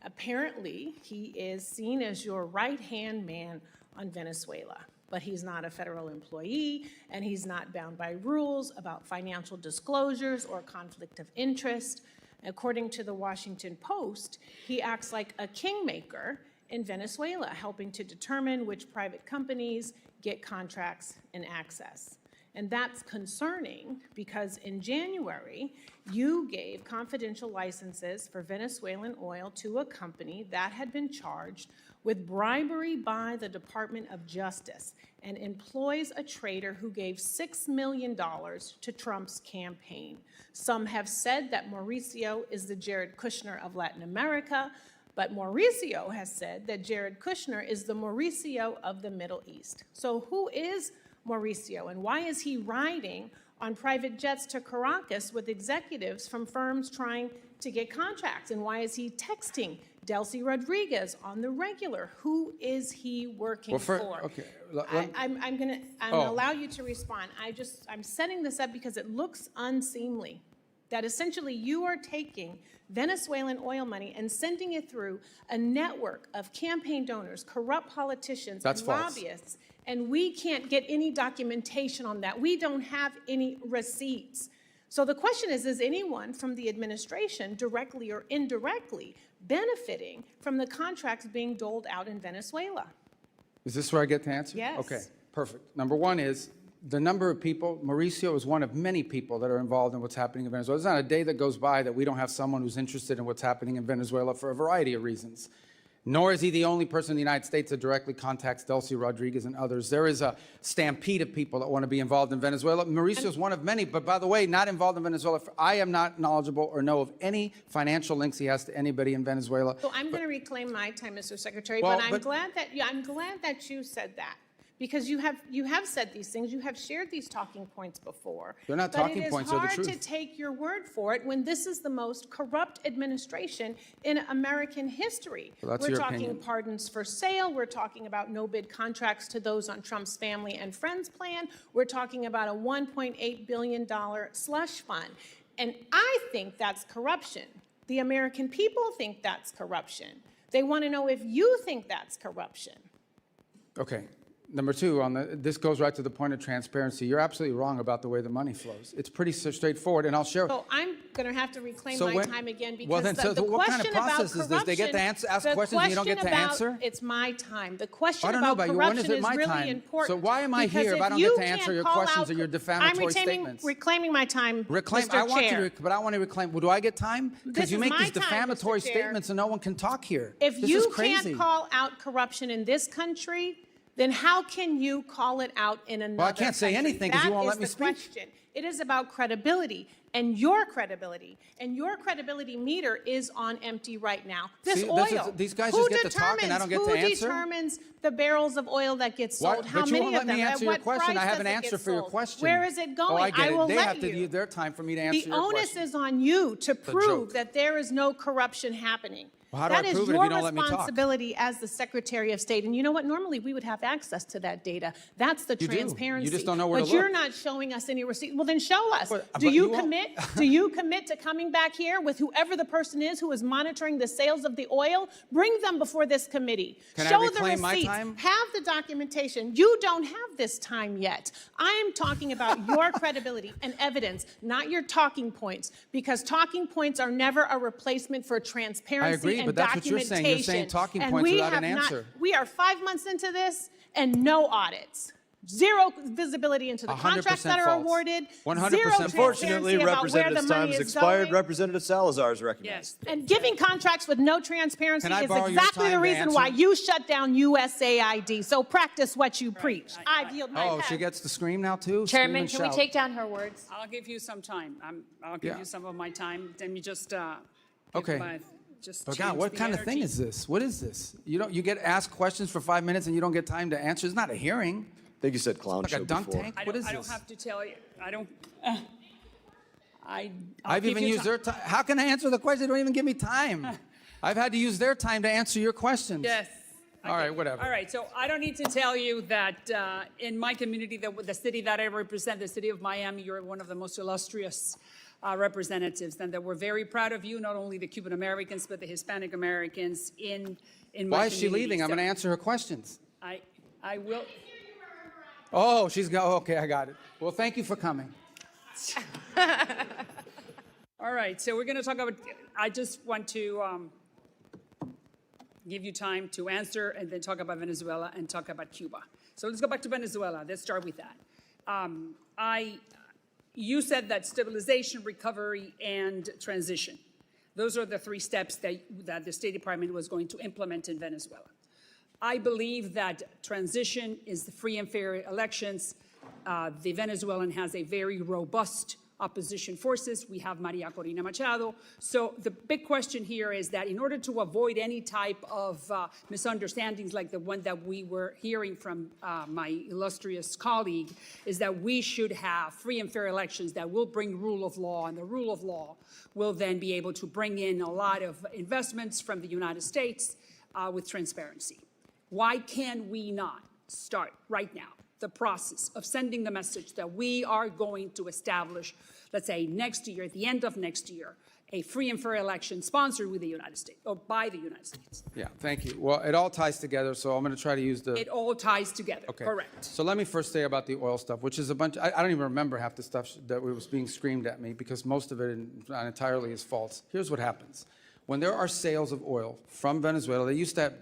Apparently, he is seen as your right-hand man on Venezuela. But he's not a federal employee, and he's not bound by rules about financial disclosures or conflict of interest. According to the Washington Post, he acts like a kingmaker in Venezuela, helping to determine which private companies get contracts and access. And that's concerning because in January, you gave confidential licenses for Venezuelan oil to a company that had been charged with bribery by the Department of Justice and employs a trader who gave $6 million to Trump's campaign. Some have said that Mauricio is the Jared Kushner of Latin America, but Mauricio has said that Jared Kushner is the Mauricio of the Middle East. So who is Mauricio, and why is he riding on private jets to Caracas with executives from firms trying to get contracts? And why is he texting Delcy Rodriguez on the regular? Who is he working for? Okay. I'm gonna allow you to respond. I'm setting this up because it looks unseemly that essentially you are taking Venezuelan oil money and sending it through a network of campaign donors, corrupt politicians, That's and false. lobbyists, and we can't get any documentation on that. We don't have any receipts. So the question is anyone from the administration, directly or indirectly, benefiting from the contracts being doled out in Venezuela? Is this where I get to answer? Yes. Okay, perfect. Number one is the number of people. Mauricio is one of many people that are involved in what's happening in Venezuela. There's not a day that goes by that we don't have someone who's interested in what's happening in Venezuela for a variety of reasons. Nor is he the only person in the United States that directly contacts Delcy Rodriguez and others. There is a stampede of people that want to be involved in Venezuela. Mauricio is one of many, but by the way, not involved in Venezuela. I am not knowledgeable or know of any financial links he has to anybody in Venezuela. So I'm going to reclaim my time, Mr. Secretary, Well, but I'm glad that you said that. Because you have said these things, you have shared these talking points before. They're not talking points, they're the truth. But it is hard to take your word for it when this is the most corrupt administration in American history. Well, that's we're your talking opinion. pardons for sale, we're talking about no-bid contracts to those on Trump's family and friends plan, we're talking about a $1.8 billion slush fund. And I think that's corruption. The American people think that's corruption. They want to know if you think that's corruption. Okay. Number two, this goes right to the point of transparency. You're absolutely wrong about the way the money flows. It's pretty straightforward, and I'll share. So I'm going to have to reclaim So my when- time again because well, then, so the what kind of question about process is this? They get to corruption- ask the questions and you don't get to question about- answer? It's my time. The question I don't know about about you. When corruption is it is my really time? important. So why am I because here if I don't you get to can't answer your call questions out- or your defamatory I'm statements? reclaiming my time, Reclaim. Mr. I want Chair. you to, but I want to reclaim. Well, do I get time? This Because you is make my these time, Mr. defamatory Chair. statements and no one can talk here. If This you is crazy. can't call out corruption in this country, then how can you call it out in another Well, I can't say country? anything 'cause you won't That let me is the speak. question. It is about credibility and your credibility. And your credibility meter is on empty right now. This See, oil. these guys who just get to talk and I don't get to answer? Who determines the barrels of oil that get Why- sold? How but you many won't of let me them? At answer your what question. price I have an does it answer get for your sold? question. Where is it going? Oh, I get it. will They let have to you. use their time for me to answer The your onus question. is on you to a prove joke. that there is no corruption happening. Well, how do I That is prove it if your you don't let me talk? responsibility as the Secretary of State. And you know what? Normally, we would have access to that data. That's the You do. You transparency. just don't know where but to you're look. not showing us any receipt. Well, then show us. But do you you won't. commit? Do you commit to coming back here with whoever the person is who is monitoring the sales of the oil? Bring them before this committee. Can I show the reclaim my receipts. time? Have the documentation. You don't have this time yet. I am talking about your credibility and evidence, not your talking points, because talking points are never a replacement for transparency agree, and but that's what you're documentation. saying. You're saying talking And points we without an have not- answer. We are 5 months into this and no audits. Zero visibility into the 100% contracts that are false. awarded. 100% Zero false. Unfortunately, transparency about where Representative the money time has is expired. going. Representative Salazar is recognized. And giving contracts with no transparency Can I is borrow your exactly time the to reason answer? why you shut down USAID. So practice what you preach. I yield my Oh, time. she gets to scream now too? Scream Chairman, and can we shout. take down her words? I'll give you some time. I'll give Yeah. you some of my time. Let me just Okay. just But change God, what the kind of thing energy. is this? What is this? You get asked questions for 5 minutes and you don't get time to answer. It's not a hearing. I think you said clown Like show a dunk before. tank. I What don't, is I don't this? have to tell you. I don't. I'll I've give even you used ti- their time. How can I answer the question? They don't even give me time. I've had to use their time to answer your questions. Yes. All right, whatever. All right, so I don't need to tell you that in my community, the city that I represent, the city of Miami, you're one of the most illustrious representatives, and that we're very proud of you, not only the Cuban Americans, but the Hispanic Americans in my Why is she community. leaving? I'm So going to answer her questions. I will. Oh, she's going. Okay, I got it. Well, thank you for coming. All right, so we're going to talk about, I just want to give you time to answer and then talk about Venezuela and talk about Cuba. So let's go back to Venezuela. Let's start with that. You said that stabilization, recovery, and transition. Those are the 3 steps that the State Department was going to implement in Venezuela. I believe that transition is the free and fair elections. The Venezuelan has a very robust opposition forces. We have Maria Corina Machado. So the big question here is that in order to avoid any type of misunderstandings like the one that we were hearing from my illustrious colleague, is that we should have free and fair elections that will bring rule of law, and the rule of law will then be able to bring in a lot of investments from the United States with transparency. Why can we not start right now the process of sending the message that we are going to establish, let's say next year, at the end of next year, a free and fair election sponsored with the United States, or by the United States. Yeah, thank you. Well, it all ties together, so I'm going to try to use the... It all ties together, Okay. correct. So let me first say about the oil stuff, which is a bunch, I don't even remember half the stuff that was being screamed at me because most of it not entirely is false. Here's what happens. When there are sales of oil from Venezuela, they used to,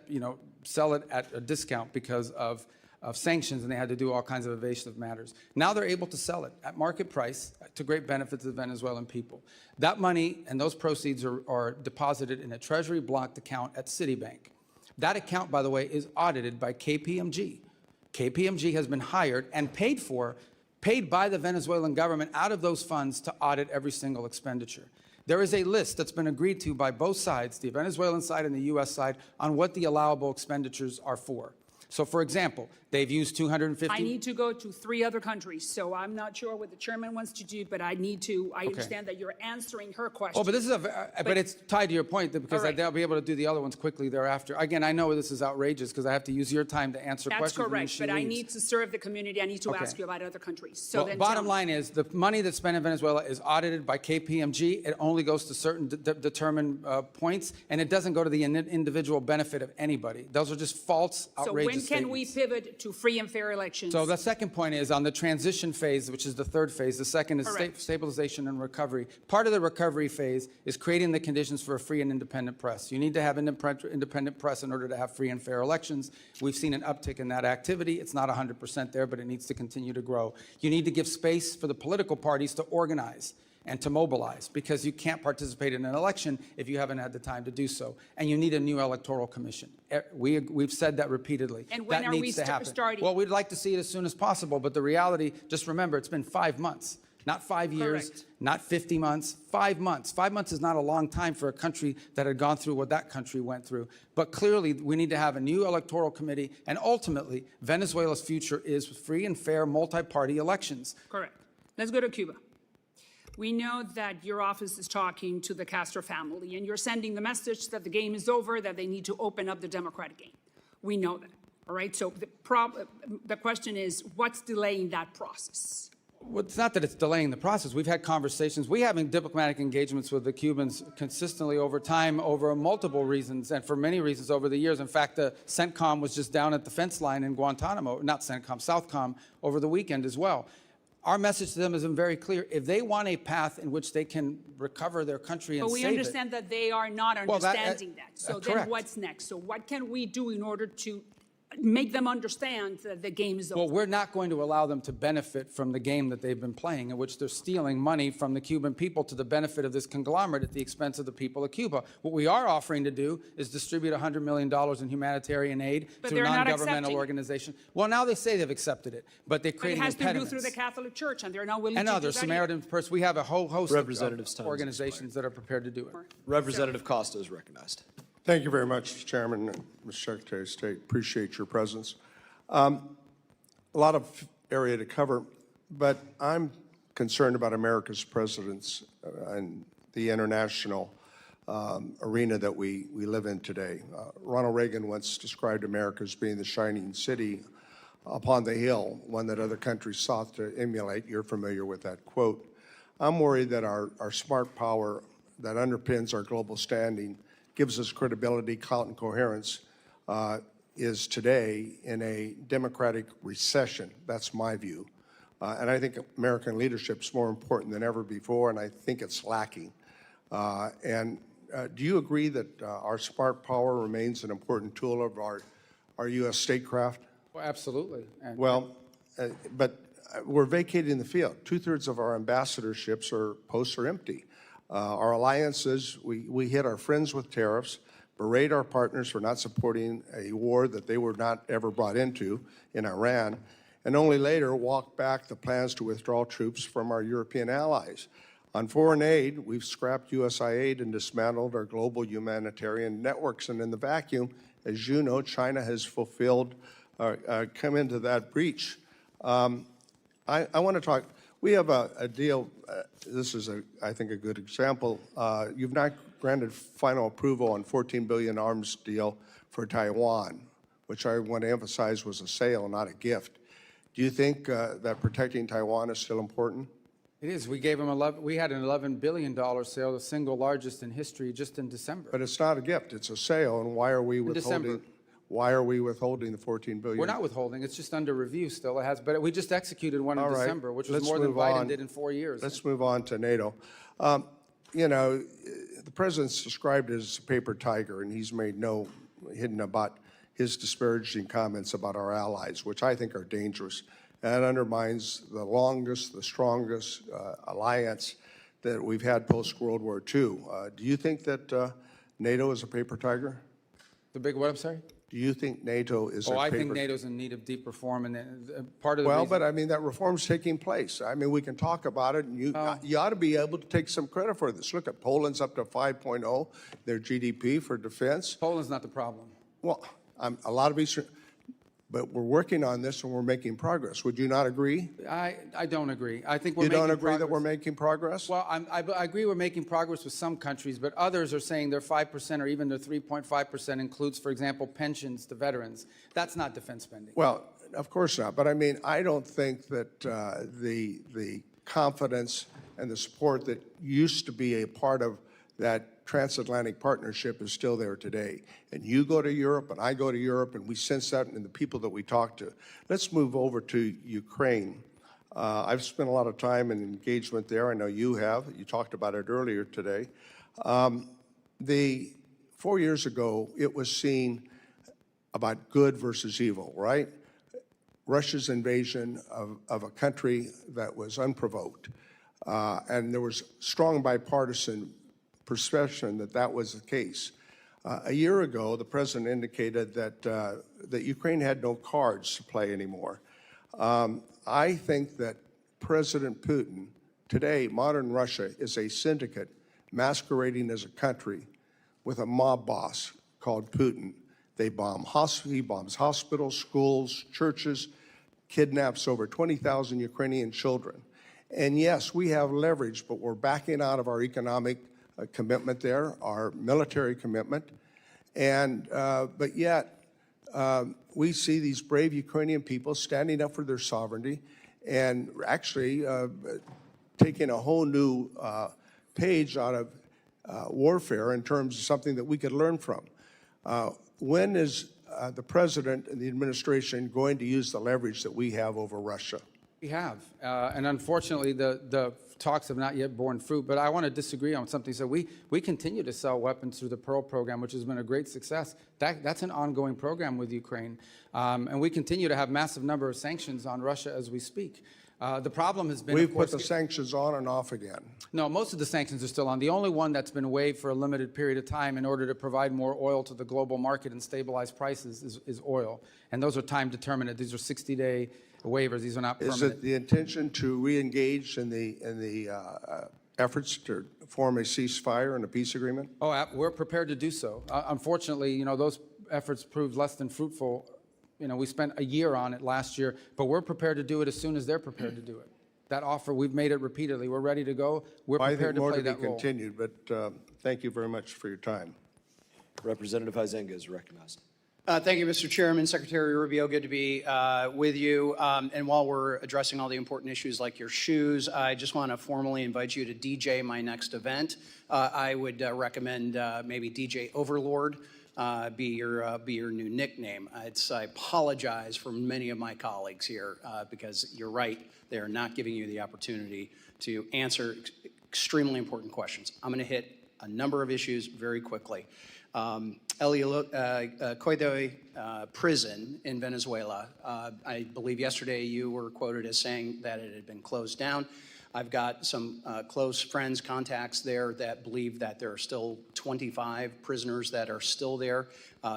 sell it at a discount because of sanctions, and they had to do all kinds of evasive matters. Now they're able to sell it at market price to great benefit to the Venezuelan people. That money and those proceeds are deposited in a treasury blocked account at Citibank. That account, by the way, is audited by KPMG. KPMG has been hired and paid by the Venezuelan government out of those funds to audit every single expenditure. There is a list that's been agreed to by both sides, the Venezuelan side and the U.S. side, on what the allowable expenditures are for. So, for example, they've used 250... I need to go to 3 other countries, so I'm not sure what the chairman wants to do, but I need to, I understand that you're answering her question. Oh, but this is but it's tied to your point because right. they'll be able to do the other ones quickly thereafter. Again, I know this is outrageous because I have to use your time to answer That's questions. correct, but I need to serve the community. I need to ask you about other countries. So Well, then bottom tell me. line is the money that's spent in Venezuela is audited by KPMG. It only goes to certain determined points, and it doesn't go to the individual benefit of anybody. Those are just false, outrageous So when can we statements. pivot to free and fair elections? So the second point is on the transition phase, which is the third phase. The second is Correct. stabilization and recovery. Part of the recovery phase is creating the conditions for a free and independent press. You need to have independent press in order to have free and fair elections. We've seen an uptick in that activity. It's not 100% there, but it needs to continue to grow. You need to give space for the political parties to organize and to mobilize, because you can't participate in an election if you haven't had the time to do so. And you need a new electoral commission. We've said that repeatedly. And when that are needs we to happen. starting? Well, we'd like to see it as soon as possible, but the reality, just remember, it's been 5 months, not 5 years, Correct. not 50 months, 5 months. 5 months is not a long time for a country that had gone through what that country went through. But clearly, we need to have a new electoral committee, and ultimately, Venezuela's future is free and fair multi-party elections. Correct. Let's go to Cuba. We know that your office is talking to the Castro family, and you're sending the message that the game is over, that they need to open up the democratic game. We know that, all right? So the question is, what's delaying that process? Well, it's not that it's delaying the process. We've had conversations. We're having diplomatic engagements with the Cubans consistently over time, over multiple reasons, and for many reasons over the years. In fact, the CENTCOM was just down at the fence line in Guantanamo, not CENTCOM, SOUTHCOM, over the weekend as well. Our message to them has been very clear. If they want a path in which they can recover their country and But we save understand that they are not understanding that. So then correct. what's next? So what can we do in order to make them understand that the game is over? Well, we're not going to allow them to benefit from the game that they've been playing, in which they're stealing money from the Cuban people to the benefit of this conglomerate at the expense of the people of Cuba. What we are offering to do is distribute $100 million in humanitarian aid But through they're not non-governmental accepting it. organizations. Well, now they say they've accepted it, but they're But it creating has to go impediments. through the Catholic Church, and they're not willing And to do others, that Samaritan Purse. We have a whole host Representative's of time is organizations that are prepared to do it. Representative Costa is recognized. Thank you very much, Mr. Chairman, and Mr. Secretary of State. Appreciate your presence. A lot of area to cover, but I'm concerned about America's presence and the international arena that we live in today. Ronald Reagan once described America as being the shining city upon the hill, one that other countries sought to emulate. You're familiar with that quote. I'm worried that our smart power that underpins our global standing, gives us credibility, clout, and coherence, is today in a democratic recession. That's my view. And I think American leadership is more important than ever before, and I think it's lacking. Do you agree that our smart power remains an important tool of our U.S. statecraft? Well, absolutely. But we're vacating the field. 2/3 of our ambassadorships or posts are empty. Our alliances, we hit our friends with tariffs, berate our partners for not supporting a war that they were not ever brought into in Iran, and only later walk back the plans to withdraw troops from our European allies. On foreign aid, we've scrapped USAID and dismantled our global humanitarian networks. And in the vacuum, as you know, China has come into that breach. I want to talk, we have a deal, this is, I think, a good example. You've not granted final approval on $14 billion arms deal for Taiwan, which I want to emphasize was a sale, not a gift. Do you think that protecting Taiwan is still important? It is. We gave them we had an $11 billion sale, the single largest in history, just in December. But it's not a gift, it's a sale, and why are we December. withholding the $14 billion? We're not withholding. It's just under review still. It has, but we just executed one in All right. December, which was Let's more than move Biden on. did in 4 years. Let's move on to NATO. You know, the president's described as a paper tiger, and he's made no hidden about his disparaging comments about our allies, which I think are dangerous. That undermines the longest, the strongest alliance that we've had post-World War II. Do you think that NATO is a paper tiger? The big what, I'm sorry? Do you think NATO is a paper I think NATO's in need of deep reform, and part of the Well, reason, but I mean, that reform's taking place. I mean, we can talk about it, and you ought to be able to take some credit for this. Look at Poland's up to 5.0, their GDP for defense. Poland's not the problem. Well, a lot of Eastern, but we're working on this and we're making progress. Would you not agree? I don't agree. I think we're You making don't agree that progress. we're making progress? Well, I agree we're making progress with some countries, but others are saying their 5% or even their 3.5% includes, for example, pensions to veterans. That's not defense spending. Well, of course not. But I mean, I don't think that the confidence and the support that used to be a part of that transatlantic partnership is still there today. And you go to Europe and I go to Europe and we sense that in the people that we talk to. Let's move over to Ukraine. I've spent a lot of time and engagement there. I know you have. You talked about it earlier today. 4 years ago, it was seen about good versus evil, right? Russia's invasion of a country that was unprovoked. And there was strong bipartisan perception that that was the case. A year ago, the president indicated that Ukraine had no cards to play anymore. I think that President Putin, today, modern Russia is a syndicate masquerading as a country with a mob boss called Putin. He bombs hospitals, schools, churches, kidnaps over 20,000 Ukrainian children. And yes, we have leverage, but we're backing out of our economic commitment there, our military commitment. And, but yet, we see these brave Ukrainian people standing up for their sovereignty and actually taking a whole new page out of warfare in terms of something that we could learn from. When is the president and the administration going to use the leverage that we have over Russia? We have, and unfortunately, the talks have not yet borne fruit. But I want to disagree on something. So we continue to sell weapons through the Pearl program, which has been a great success. That's an ongoing program with Ukraine, and we continue to have massive number of sanctions on Russia as we speak. The problem has been, We've put the sanctions on and off again. No, most of the sanctions are still on. The only one that's been waived for a limited period of time in order to provide more oil to the global market and stabilize prices is oil. And those are time determinate. These are 60-day waivers. These are not permanent. Is it the intention to re-engage in the efforts to form a ceasefire and a peace agreement? Oh, we're prepared to do so. Unfortunately, you know, those efforts proved less than fruitful. You know, we spent a year on it last year, but we're prepared to do it as soon as they're prepared to do it. That offer, we've made it repeatedly. We're ready to go. We're prepared to play that role. I think more to be continued, but thank you very much for your time. Representative Huizenga is recognized. Thank you, Mr. Chairman. Secretary Rubio, good to be with you. And while we're addressing all the important issues like your shoes, I just want to formally invite you to DJ my next event. I would recommend maybe DJ Overlord be your new nickname. I apologize for many of my colleagues here because you're right, they are not giving you the opportunity to answer extremely important questions. I'm going to hit a number of issues very quickly. Coidoy prison in Venezuela. I believe yesterday you were quoted as saying that it had been closed down. I've got some close friends, contacts there that believe that there are still 25 prisoners that are still there.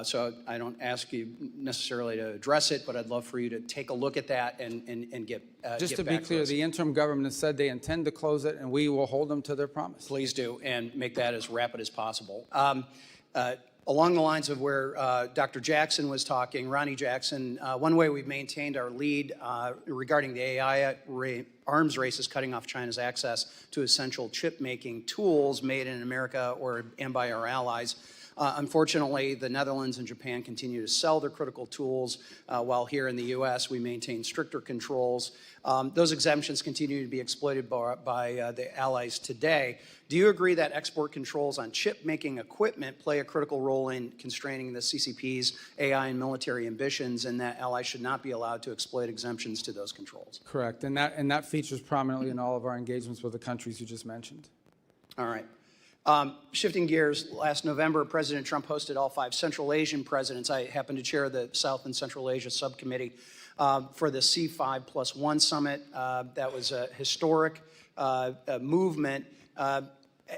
So I don't ask you necessarily to address it, but I'd love for you to take a look at that and get Just get to be back clear, us. the interim government has said they intend to close it, and we will hold them to their promise. Please do, and make that as rapid as possible. Along the lines of where Dr. Jackson was talking, Ronnie Jackson, one way we've maintained our lead regarding the AI arms race is cutting off China's access to essential chip-making tools made in America and by our allies. Unfortunately, the Netherlands and Japan continue to sell their critical tools, while here in the U.S. we maintain stricter controls. Those exemptions continue to be exploited by the allies today. Do you agree that export controls on chip-making equipment play a critical role in constraining the CCP's AI and military ambitions, and that allies should not be allowed to exploit exemptions to those controls? Correct, and that features prominently in all of our engagements with the countries you just mentioned. All right. Shifting gears, last November, President Trump hosted all 5 Central Asian presidents. I happen to chair the South and Central Asia Subcommittee for the C5+1 summit. That was a historic movement.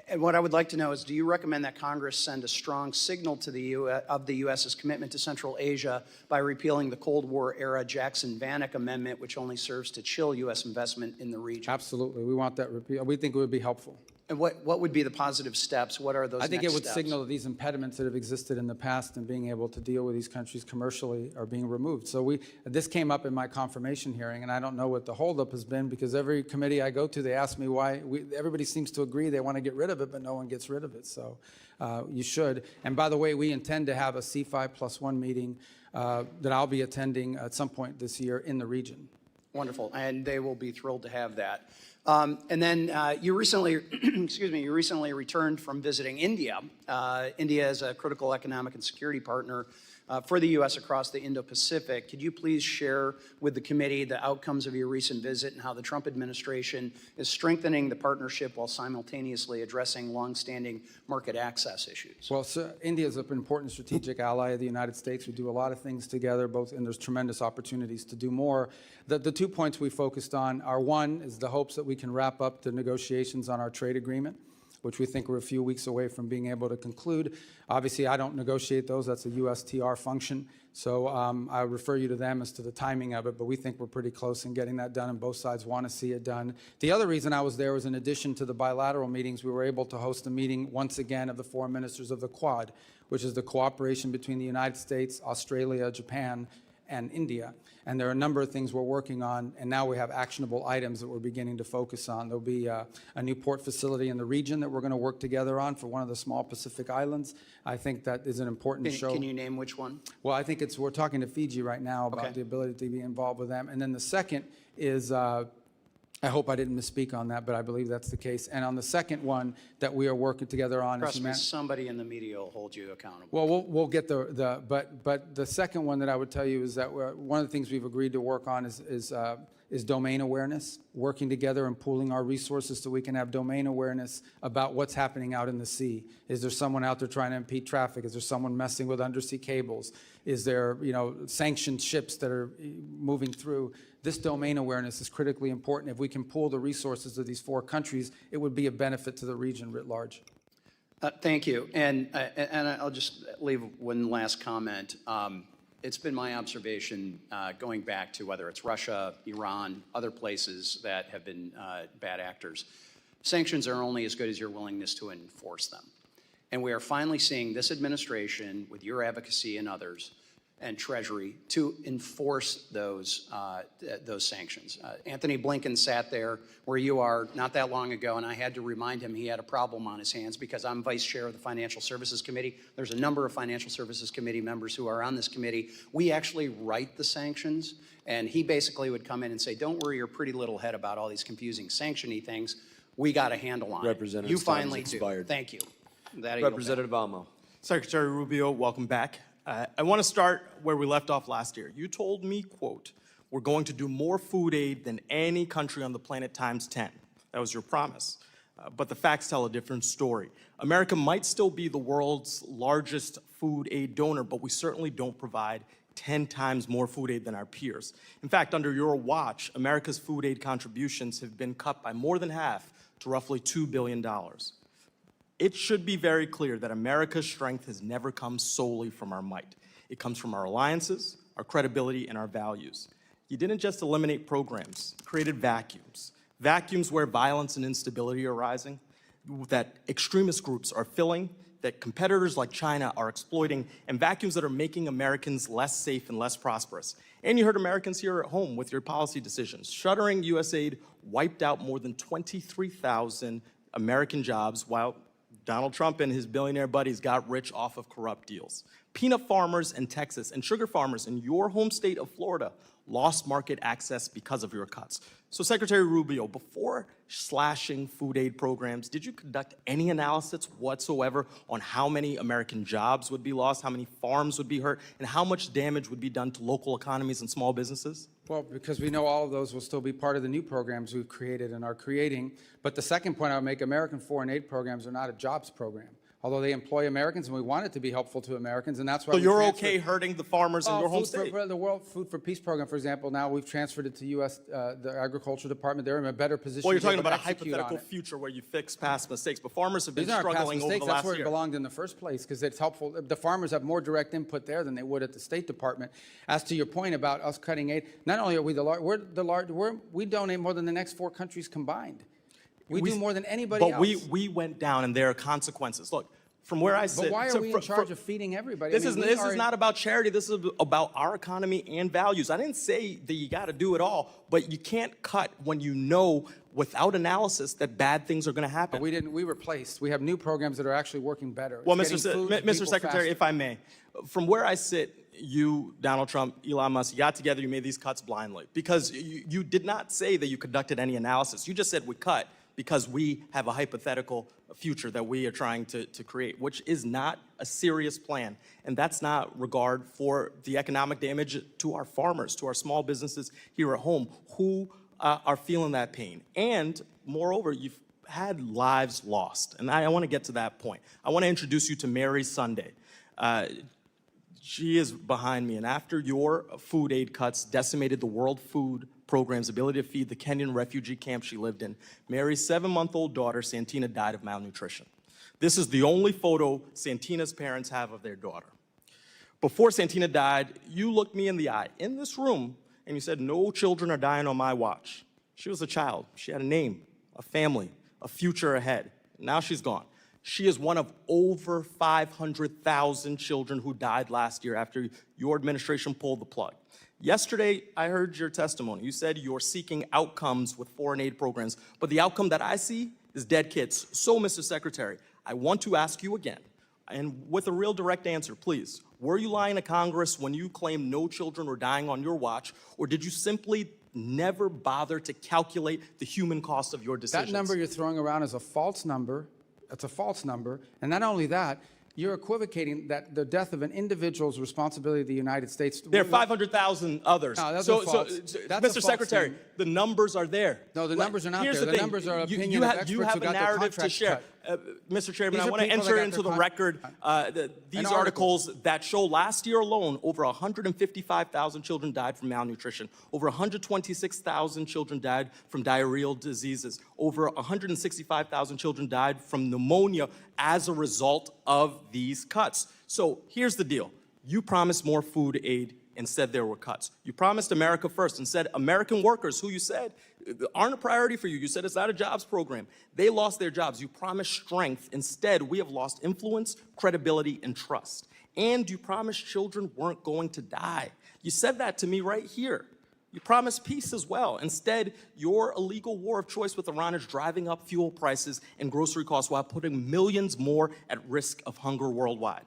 And what I would like to know is, do you recommend that Congress send a strong signal to the U.S.'s commitment to Central Asia by repealing the Cold War-era Jackson-Vanik Amendment, which only serves to chill U.S. investment in the region? Absolutely. We want that repeal. We think it would be helpful. And what would be the positive steps? What are those I think next it would steps? signal that these impediments that have existed in the past and being able to deal with these countries commercially are being removed. So this came up in my confirmation hearing, and I don't know what the holdup has been, because every committee I go to, they ask me why. Everybody seems to agree they want to get rid of it, but no one gets rid of it. So you should. And by the way, we intend to have a C5+1 meeting that I'll be attending at some point this year in the region. Wonderful, and they will be thrilled to have that. And then you recently, you recently returned from visiting India. India is a critical economic and security partner for the U.S. across the Indo-Pacific. Could you please share with the committee the outcomes of your recent visit and how the Trump administration is strengthening the partnership while simultaneously addressing longstanding market access issues? Well, so India is an important strategic ally of the United States. We do a lot of things together, and there's tremendous opportunities to do more. The 2 points we focused on are, one, is the hopes that we can wrap up the negotiations on our trade agreement, which we think we're a few weeks away from being able to conclude. Obviously, I don't negotiate those. That's a USTR function. So I refer you to them as to the timing of it, but we think we're pretty close in getting that done, and both sides want to see it done. The other reason I was there was, in addition to the bilateral meetings, we were able to host a meeting once again of the foreign ministers of the Quad, which is the cooperation between the United States, Australia, Japan, and India. And there are a number of things we're working on, and now we have actionable items that we're beginning to focus on. There'll be a new port facility in the region that we're going to work together on for one of the small Pacific islands. I think that is an important show. Can you name which one? Well, I think we're talking to Fiji right now about the ability to be involved with them. And then the second is, I hope I didn't misspeak on that, but I believe that's the case. And on the second one that we are working together on Trust me, somebody in the media will hold you accountable. Well, we'll get but the second one that I would tell you is that one of the things we've agreed to work on is domain awareness, working together and pooling our resources so we can have domain awareness about what's happening out in the sea. Is there someone out there trying to impede traffic? Is there someone messing with undersea cables? Is there, sanctioned ships that are moving through? This domain awareness is critically important. If we can pool the resources of these 4 countries, it would be a benefit to the region writ large. Thank you. And I'll just leave one last comment. It's been my observation, going back to whether it's Russia, Iran, other places that have been bad actors, sanctions are only as good as your willingness to enforce them. And we are finally seeing this administration, with your advocacy and others, and Treasury, to enforce those sanctions. Anthony Blinken sat there where you are not that long ago, and I had to remind him he had a problem on his hands because I'm vice chair of the Financial Services Committee. There's a number of Financial Services Committee members who are on this committee. We actually write the sanctions, and he basically would come in and say, don't worry your pretty little head about all these confusing sanctiony things. We got a handle on it. You finally do. Thank you. Representative Amo. Secretary Rubio, welcome back. I want to start where we left off last year. You told me, quote, we're going to do more food aid than any country on the planet times 10. That was your promise. But the facts tell a different story. America might still be the world's largest food aid donor, but we certainly don't provide 10 times more food aid than our peers. In fact, under your watch, America's food aid contributions have been cut by more than half to roughly $2 billion. It should be very clear that America's strength has never come solely from our might. It comes from our alliances, our credibility, and our values. You didn't just eliminate programs, you created vacuums. Vacuums where violence and instability are rising, that extremist groups are filling, that competitors like China are exploiting, and vacuums that are making Americans less safe and less prosperous. And you hurt Americans here at home with your policy decisions. Shuttering USAID wiped out more than 23,000 American jobs while Donald Trump and his billionaire buddies got rich off of corrupt deals. Peanut farmers in Texas and sugar farmers in your home state of Florida lost market access because of your cuts. So Secretary Rubio, before slashing food aid programs, did you conduct any analysis whatsoever on how many American jobs would be lost, how many farms would be hurt, and how much damage would be done to local economies and small businesses? Well, because we know all of those will still be part of the new programs we've created and are creating. But the second point I would make, American foreign aid programs are not a jobs program. Although they employ Americans, and we want it to be helpful to Americans, and that's why So we you're transferred- okay hurting the farmers in your home state? The World Food for Peace program, for example, now we've transferred it to U.S. The Agriculture Department. They're in a better position. Well, you're to be talking able about a to execute hypothetical on it. future where you fix past mistakes, but farmers have been These aren't past struggling over mistakes. the That's last where it year. belonged in the first place, because it's helpful. The farmers have more direct input there than they would at the State Department. As to your point about us cutting aid, not only are we we donate more than the next 4 countries combined. We do more than anybody but else. we went down, and there are consequences. Look, from where I sit. But why are so we in charge of feeding everybody? This I mean, is not about charity. This is about our economy and values. I didn't say that you got to do it all, but you can't cut when you know without analysis that bad things are going to happen. But we didn't. We replaced. We have new programs that are actually working better. Well, It's getting food to Mr. people Secretary, faster. if I may, from where I sit, you, Donald Trump, Elon Musk, you got together, you made these cuts blindly because you did not say that you conducted any analysis. You just said we cut because we have a hypothetical future that we are trying to create, which is not a serious plan. And that's not regard for the economic damage to our farmers, to our small businesses here at home who are feeling that pain. And moreover, you've had lives lost. And I want to get to that point. I want to introduce you to Mary Sunday. She is behind me. And after your food aid cuts decimated the World Food Program's ability to feed the Kenyan refugee camp she lived in, Mary's 7-month-old daughter, Santina, died of malnutrition. This is the only photo Santina's parents have of their daughter. Before Santina died, you looked me in the eye in this room and you said, "No children are dying on my watch." She was a child. She had a name, a family, a future ahead. Now she's gone. She is one of over 500,000 children who died last year after your administration pulled the plug. Yesterday, I heard your testimony. You said you're seeking outcomes with foreign aid programs, but the outcome that I see is dead kids. So, Mr. Secretary, I want to ask you again, and with a real direct answer, please. Were you lying to Congress when you claimed no children were dying on your watch, or did you simply never bother to calculate the human cost of your decisions? That number you're throwing around is a false number. That's a false number. And not only that, you're equivocating that the death of an individual's responsibility of the United States. There are 500,000 others. No, those are false. That's a Mr. false Secretary, statement. the numbers are there. No, the numbers are not Here's there. The thing. numbers are opinion you of have, experts you who have got a their narrative to contracts share. cut. Mr. Chairman, These I are want to people that enter got into their the record these article. articles that show last year alone, over 155,000 children died from malnutrition. Over 126,000 children died from diarrheal diseases. Over 165,000 children died from pneumonia as a result of these cuts. So here's the deal. You promised more food aid, instead there were cuts. You promised America first, and said American workers, who you said aren't a priority for you. You said it's not a jobs program. They lost their jobs. You promised strength. Instead, we have lost influence, credibility, and trust. And you promised children weren't going to die. You said that to me right here. You promised peace as well. Instead, your illegal war of choice with Iran is driving up fuel prices and grocery costs while putting millions more at risk of hunger worldwide.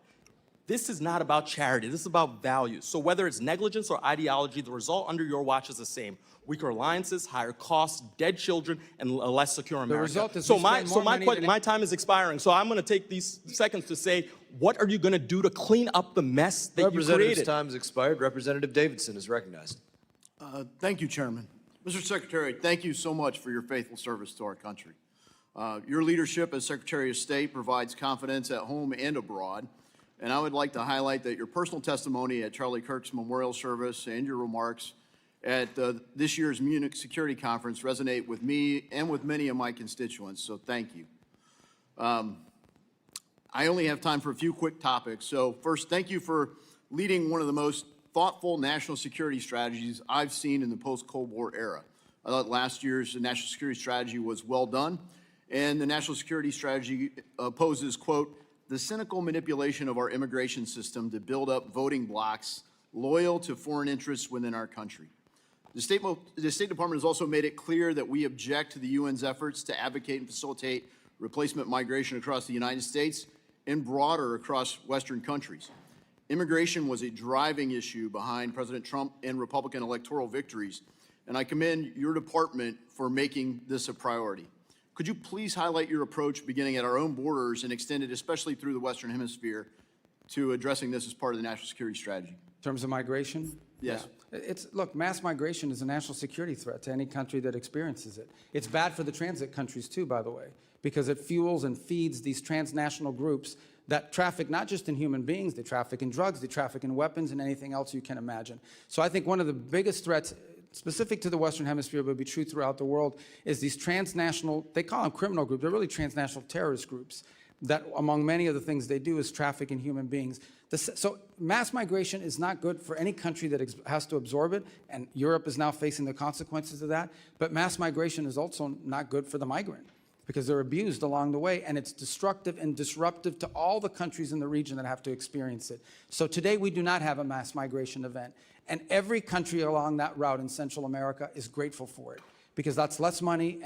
This is not about charity. This is about values. So whether it's negligence or ideology, the result under your watch is the same. Weaker alliances, higher costs, dead children, and a less secure America. result is so we spend more money than- my time is expiring. So I'm going to take these seconds to say, what are you going to do to clean up the mess that you Representative's created? time has expired. Representative Davidson is recognized. Thank you, Chairman. Mr. Secretary, thank you so much for your faithful service to our country. Your leadership as Secretary of State provides confidence at home and abroad. And I would like to highlight that your personal testimony at Charlie Kirk's memorial service and your remarks at this year's Munich Security Conference resonate with me and with many of my constituents, so thank you. I only have time for a few quick topics. So first, thank you for leading one of the most thoughtful national security strategies I've seen in the post-Cold War era. I thought last year's national security strategy was well done, and the national security strategy poses, quote, the cynical manipulation of our immigration system to build up voting blocs loyal to foreign interests within our country. The State Department has also made it clear that we object to the UN's efforts to advocate and facilitate replacement migration across the United States, and broader across Western countries. Immigration was a driving issue behind President Trump and Republican electoral victories, and I commend your department for making this a priority. Could you please highlight your approach beginning at our own borders and extended especially through the Western Hemisphere to addressing this as part of the national security strategy? In terms of migration? Yes. Yeah. Look, mass migration is a national security threat to any country that experiences it. It's bad for the transit countries too, by the way, because it fuels and feeds these transnational groups that traffic not just in human beings, they traffic in drugs, they traffic in weapons and anything else you can imagine. So I think one of the biggest threats specific to the Western Hemisphere, but be true throughout the world, is these transnational, they call them criminal groups, they're really transnational terrorist groups, that among many of the things they do is traffic in human beings. So mass migration is not good for any country that has to absorb it, and Europe is now facing the consequences of that, but mass migration is also not good for the migrant, because they're abused along the way, and it's destructive and disruptive to all the countries in the region that have to experience it. So today we do not have a mass migration event, and every country along that route in Central America is grateful for it, because that's less money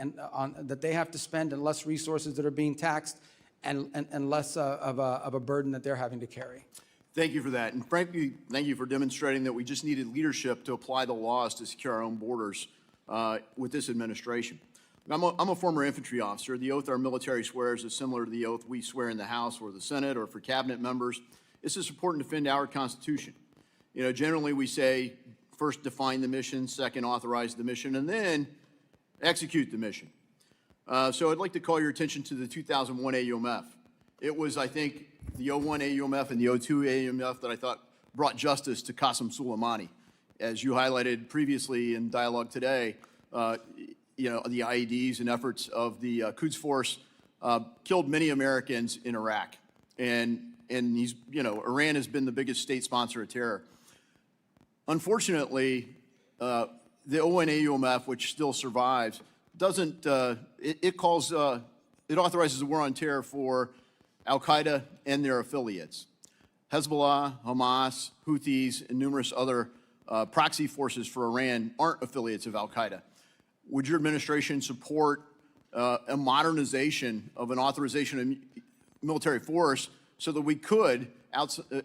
that they have to spend and less resources that are being taxed and less of a burden that they're having to carry. Thank you for that. And frankly, thank you for demonstrating that we just needed leadership to apply the laws to secure our own borders with this administration. I'm a former infantry officer. The oath our military swears is similar to the oath we swear in the House or the Senate or for cabinet members. It's to support and defend our Constitution. You know, generally we say, first define the mission, second authorize the mission, and then execute the mission. So I'd like to call your attention to the 2001 AUMF. It was, I think, the 01 AUMF and the 02 AUMF that I thought brought justice to Qasem Soleimani. As you highlighted previously in dialogue today, you know, the IEDs and efforts of the Quds Force killed many Americans in Iraq. And he's, you know, Iran has been the biggest state sponsor of terror. Unfortunately, the 01 AUMF, which still survives, doesn't, it authorizes a war on terror for Al-Qaeda and their affiliates. Hezbollah, Hamas, Houthis, and numerous other proxy forces for Iran aren't affiliates of Al-Qaeda. Would your administration support a modernization of an authorization of military force so that we could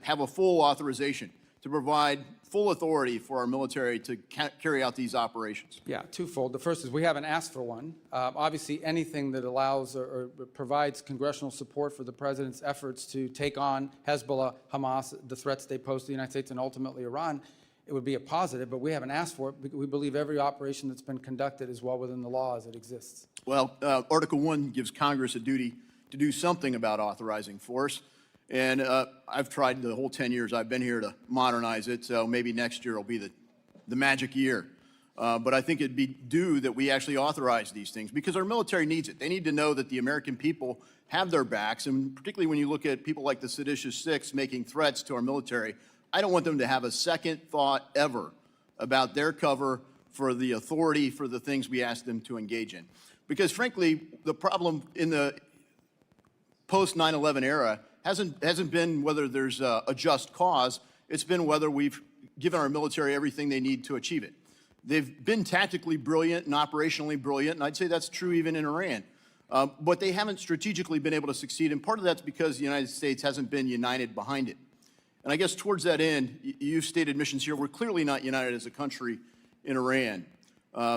have a full authorization to provide full authority for our military to carry out these operations? Yeah, twofold. The first is we haven't asked for one. Obviously, anything that allows or provides congressional support for the president's efforts to take on Hezbollah, Hamas, the threats they pose to the United States and ultimately Iran, it would be a positive, but we haven't asked for it. We believe every operation that's been conducted is well within the law as it exists. Well, Article 1 gives Congress a duty to do something about authorizing force. And I've tried the whole 10 years I've been here to modernize it, so maybe next year will be the magic year. But I think it'd be due that we actually authorize these things because our military needs it. They need to know that the American people have their backs, and particularly when you look at people like the seditious six making threats to our military, I don't want them to have a second thought ever about their cover for the authority for the things we ask them to engage in. Because frankly, the problem in the post 9/11 era hasn't been whether there's a just cause, it's been whether we've given our military everything they need to achieve it. They've been tactically brilliant and operationally brilliant, and I'd say that's true even in Iran. But they haven't strategically been able to succeed, and part of that's because the United States hasn't been united behind it. And I guess towards that end, you've stated missions here, we're clearly not united as a country in Iran.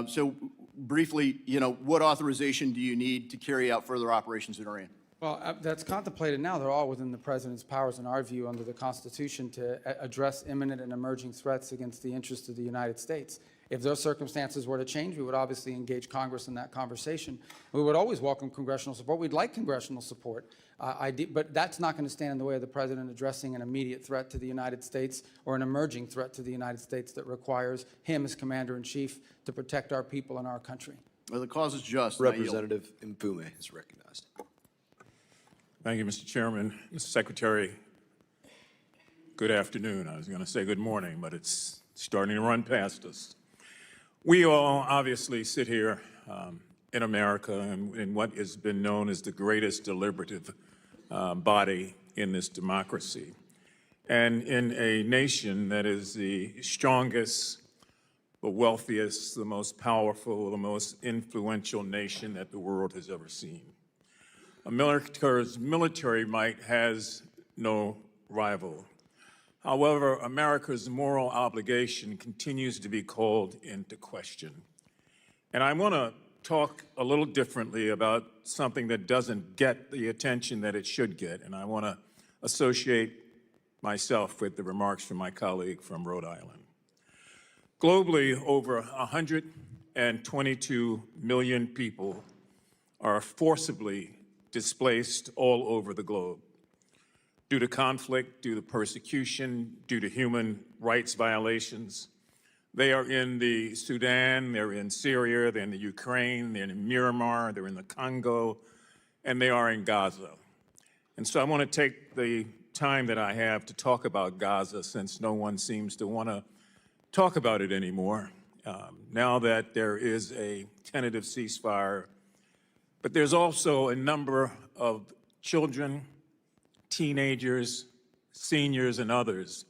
So briefly, you know, what authorization do you need to carry out further operations in Iran? Well, that's contemplated now. They're all within the president's powers, in our view, under the Constitution to address imminent and emerging threats against the interests of the United States. If those circumstances were to change, we would obviously engage Congress in that conversation. We would always welcome congressional support. We'd like congressional support, but that's not going to stand in the way of the president addressing an immediate threat to the United States or an emerging threat to the United States that requires him as commander-in-chief to protect our people and our country. Well, the cause is just. Representative Mfume is recognized. Thank you, Mr. Chairman. Mr. Secretary, good afternoon. I was going to say good morning, but it's starting to run past us. We all obviously sit here in America in what has been known as the greatest deliberative body in this democracy, and in a nation that is the strongest, the wealthiest, the most powerful, the most influential nation that the world has ever seen. America's military might has no rival. However, America's moral obligation continues to be called into question. And I want to talk a little differently about something that doesn't get the attention that it should get, and I want to associate myself with the remarks from my colleague from Rhode Island. Globally, over 122 million people are forcibly displaced all over the globe due to conflict, due to persecution, due to human rights violations. They are in the Sudan, they're in Syria, they're in the Ukraine, they're in Myanmar, they're in the Congo, and they are in Gaza. And so I want to take the time that I have to talk about Gaza, since no one seems to want to talk about it anymore, now that there is a tentative ceasefire. But there's also a number of children, teenagers, seniors, and others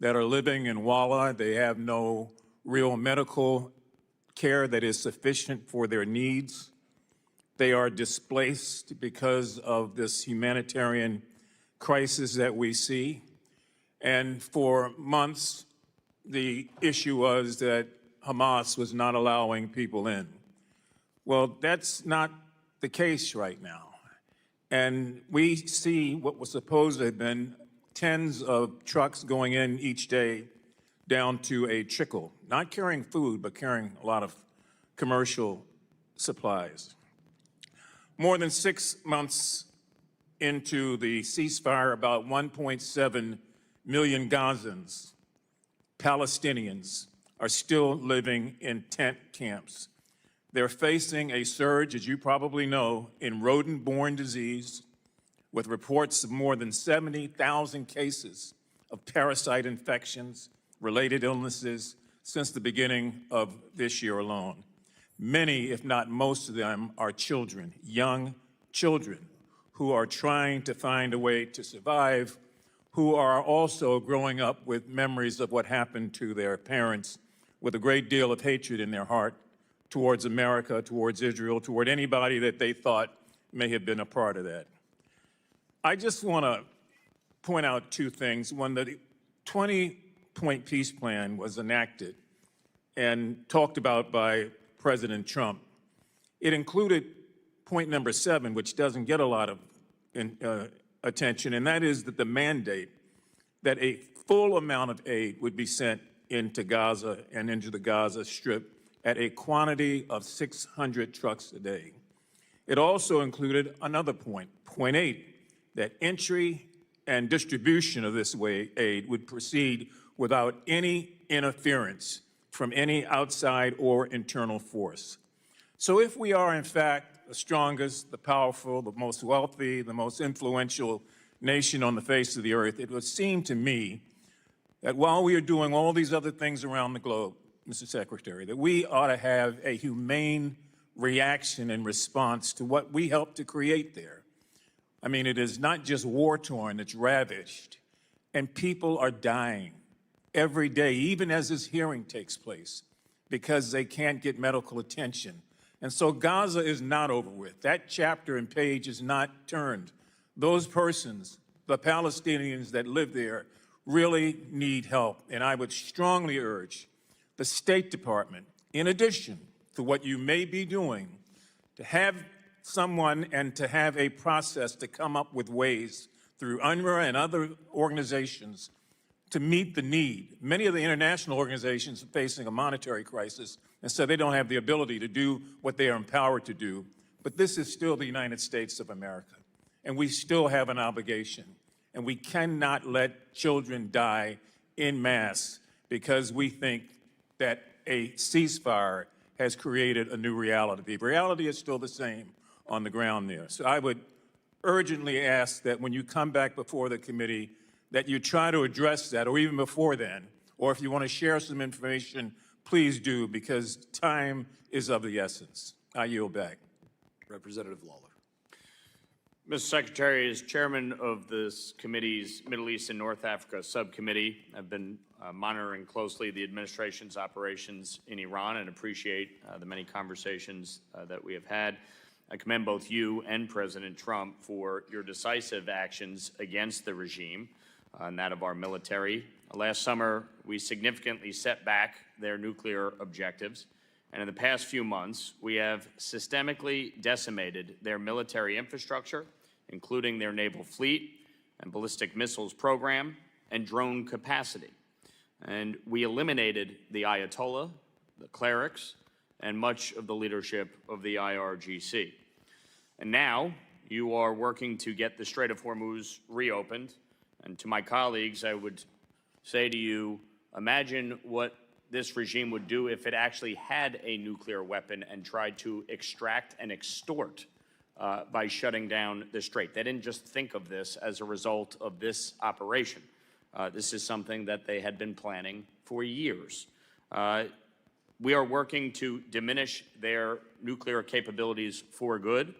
that are living in Walla. They have no real medical care that is sufficient for their needs. They are displaced because of this humanitarian crisis that we see. And for months, the issue was that Hamas was not allowing people in. Well, that's not the case right now. And we see what was supposed to have been tens of trucks going in each day down to a trickle, not carrying food, but carrying a lot of commercial supplies. More than 6 months into the ceasefire, about 1.7 million Gazans, Palestinians, are still living in tent camps. They're facing a surge, as you probably know, in rodent-borne disease, with reports of more than 70,000 cases of parasite infections, related illnesses, since the beginning of this year alone. Many, if not most of them, are children, young children, who are trying to find a way to survive, who are also growing up with memories of what happened to their parents, with a great deal of hatred in their heart towards America, towards Israel, toward anybody that they thought may have been a part of that. I just want to point out two things. When the 20-point peace plan was enacted and talked about by President Trump, it included point number 7, which doesn't get a lot of attention, and that is that the mandate that a full amount of aid would be sent into Gaza and into the Gaza Strip at a quantity of 600 trucks a day. It also included another point, point 8, that entry and distribution of this aid would proceed without any interference from any outside or internal force. So if we are, in fact, the strongest, the powerful, the most wealthy, the most influential nation on the face of the earth, it would seem to me that while we are doing all these other things around the globe, Mr. Secretary, that we ought to have a humane reaction and response to what we helped to create there. I mean, it is not just war-torn, it's ravaged, and people are dying every day, even as this hearing takes place, because they can't get medical attention. And so Gaza is not over with. That chapter and page is not turned. Those persons, the Palestinians that live there, really need help. And I would strongly urge the State Department, in addition to what you may be doing, to have someone and to have a process to come up with ways through UNRWA and other organizations to meet the need. Many of the international organizations are facing a monetary crisis, and so they don't have the ability to do what they are empowered to do. But this is still the United States of America, and we still have an obligation. And we cannot let children die en masse because we think that a ceasefire has created a new reality. The reality is still the same on the ground there. So I would urgently ask that when you come back before the committee, that you try to address that, or even before then, or if you want to share some information, please do, because time is of the essence. I yield back. Representative Lawler. Mr. Secretary, as chairman of this committee's Middle East and North Africa subcommittee, I've been monitoring closely the administration's operations in Iran and appreciate the many conversations that we have had. I commend both you and President Trump for your decisive actions against the regime and that of our military. Last summer, we significantly set back their nuclear objectives, and in the past few months, we have systemically decimated their military infrastructure, including their naval fleet and ballistic missiles program and drone capacity. And we eliminated the Ayatollah, the clerics, and much of the leadership of the IRGC. And now you are working to get the Strait of Hormuz reopened. And to my colleagues, I would say to you, imagine what this regime would do if it actually had a nuclear weapon and tried to extract and extort by shutting down the Strait. They didn't just think of this as a result of this operation. This is something that they had been planning for years. We are working to diminish their nuclear capabilities for good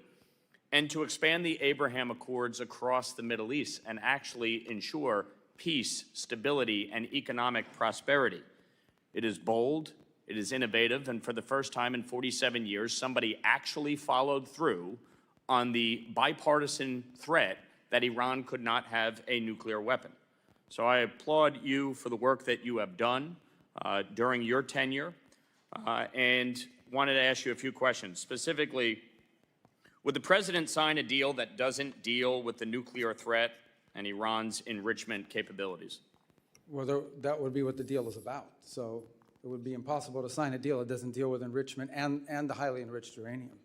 and to expand the Abraham Accords across the Middle East and actually ensure peace, stability, and economic prosperity. It is bold, it is innovative, and for the first time in 47 years, somebody actually followed through on the bipartisan threat that Iran could not have a nuclear weapon. So I applaud you for the work that you have done during your tenure, and wanted to ask you a few questions. Specifically, would the president sign a deal that doesn't deal with the nuclear threat and Iran's enrichment capabilities? Well, that would be what the deal is about. So it would be impossible to sign a deal that doesn't deal with enrichment and the highly enriched uranium.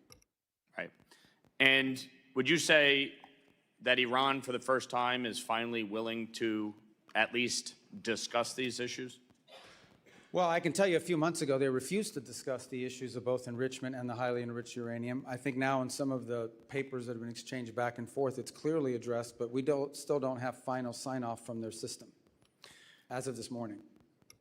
Right. And would you say that Iran, for the first time, is finally willing to at least discuss these issues? Well, I can tell you a few months ago, they refused to discuss the issues of both enrichment and the highly enriched uranium. I think now in some of the papers that have been exchanged back and forth, it's clearly addressed, but we still don't have final sign-off from their system as of this morning.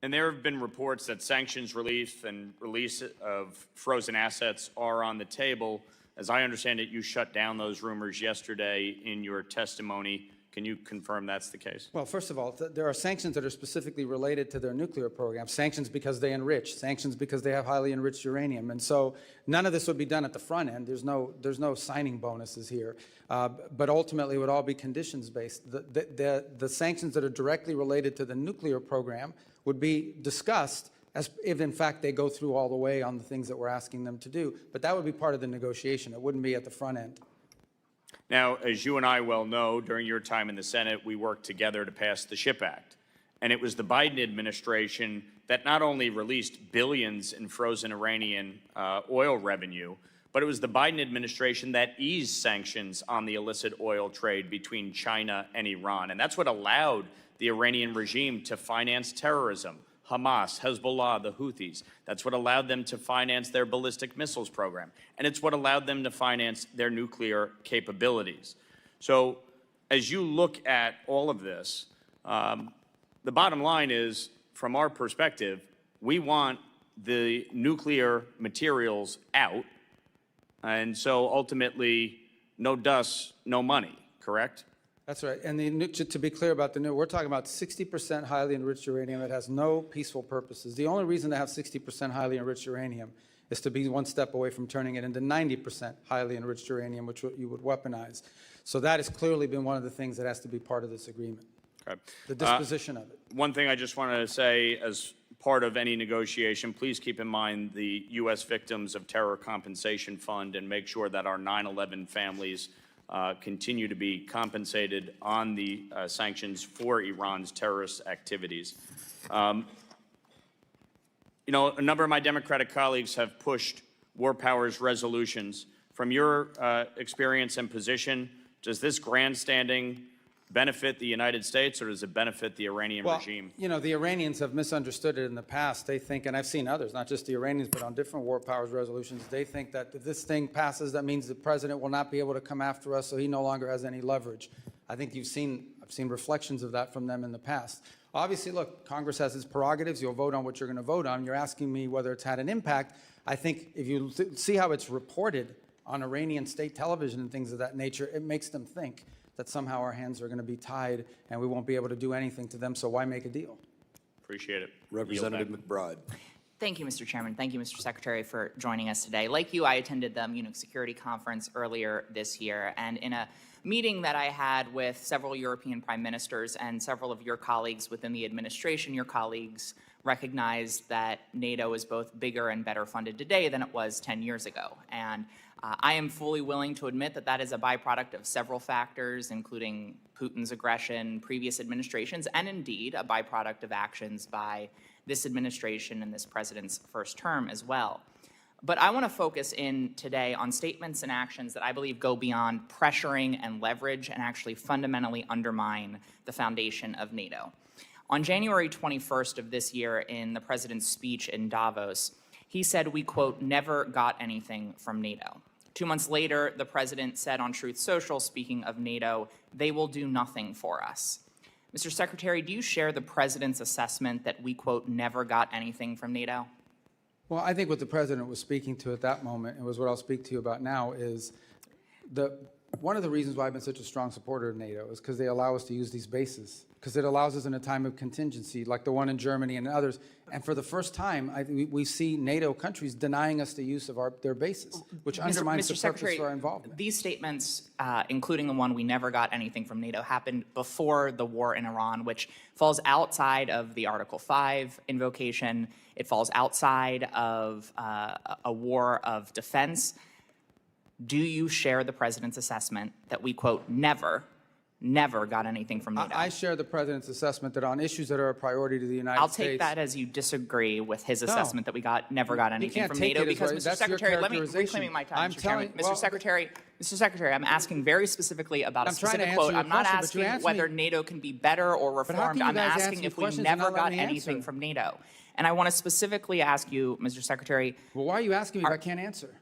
And there have been reports that sanctions relief and release of frozen assets are on the table. As I understand it, you shut down those rumors yesterday in your testimony. Can you confirm that's the case? Well, first of all, there are sanctions that are specifically related to their nuclear program. Sanctions because they enrich, sanctions because they have highly enriched uranium. And so none of this would be done at the front end. There's no signing bonuses here. But ultimately, it would all be conditions-based. The sanctions that are directly related to the nuclear program would be discussed as if, in fact, they go through all the way on the things that we're asking them to do. But that would be part of the negotiation. It wouldn't be at the front end. Now, as you and I well know, during your time in the Senate, we worked together to pass the SHIP Act. And it was the Biden administration that not only released billions in frozen Iranian oil revenue, but it was the Biden administration that eased sanctions on the illicit oil trade between China and Iran. And that's what allowed the Iranian regime to finance terrorism. Hamas, Hezbollah, the Houthis. That's what allowed them to finance their ballistic missiles program. And it's what allowed them to finance their nuclear capabilities. So as you look at all of this, the bottom line is, from our perspective, we want the nuclear materials out. And so ultimately, no dust, no money, correct? That's right. And to be clear about we're talking about 60% highly enriched uranium that has no peaceful purposes. The only reason to have 60% highly enriched uranium is to be one step away from turning it into 90% highly enriched uranium, which you would weaponize. So that has clearly been one of the things that has to be part of this agreement, Okay. the disposition of it. One thing I just wanted to say as part of any negotiation, please keep in mind the U.S. Victims of Terror Compensation Fund and make sure that our 9/11 families continue to be compensated on the sanctions for Iran's terrorist activities. You know, a number of my Democratic colleagues have pushed war powers resolutions. From your experience and position, does this grandstanding benefit the United States or does it benefit the Iranian regime? You know, the Iranians have misunderstood it in the past. They think, and I've seen others, not just the Iranians, but on different war powers resolutions, they think that if this thing passes, that means the president will not be able to come after us, so he no longer has any leverage. I think I've seen reflections of that from them in the past. Obviously, look, Congress has its prerogatives. You'll vote on what you're going to vote on. You're asking me whether it's had an impact. I think if you see how it's reported on Iranian state television and things of that nature, it makes them think that somehow our hands are going to be tied and we won't be able to do anything to them, so why make a deal? Appreciate it. Representative McBride. Thank you, Mr. Chairman. Thank you, Mr. Secretary, for joining us today. Like you, I attended the Munich Security Conference earlier this year, and in a meeting that I had with several European prime ministers and several of your colleagues within the administration, your colleagues recognized that NATO is both bigger and better funded today than it was 10 years ago. And I am fully willing to admit that that is a byproduct of several factors, including Putin's aggression, previous administrations, and indeed a byproduct of actions by this administration and this president's first term as well. But I want to focus in today on statements and actions that I believe go beyond pressuring and leverage and actually fundamentally undermine the foundation of NATO. On January 21st of this year, in the president's speech in Davos, he said, we, quote, never got anything from NATO. 2 months later, the president said on Truth Social, speaking of NATO, they will do nothing for us. Mr. Secretary, do you share the president's assessment that we, quote, never got anything from NATO? Well, I think what the president was speaking to at that moment, and was what I'll speak to you about now, is one of the reasons why I've been such a strong supporter of NATO is because they allow us to use these bases, because it allows us in a time of contingency, like the one in Germany and others. And for the first time, we see NATO countries denying us the use of their bases, which undermines the purpose of our involvement. These statements, including the one we never got anything from NATO, happened before the war in Iran, which falls outside of the Article 5 invocation. It falls outside of a war of defense. Do you share the president's assessment that we, quote, never got anything from NATO? I share the president's assessment that on issues that are a priority to the United States. I'll take that as you disagree with his assessment that we never got anything from NATO, because, Mr. Secretary, let me reclaiming my time, Mr. Chairman. Mr. Secretary, I'm asking very specifically about a specific quote. I'm not asking whether NATO can be better or reformed. I'm asking if we never got anything from NATO. And I want to specifically ask you, Mr. Secretary. Well, why are you asking me if I can't answer?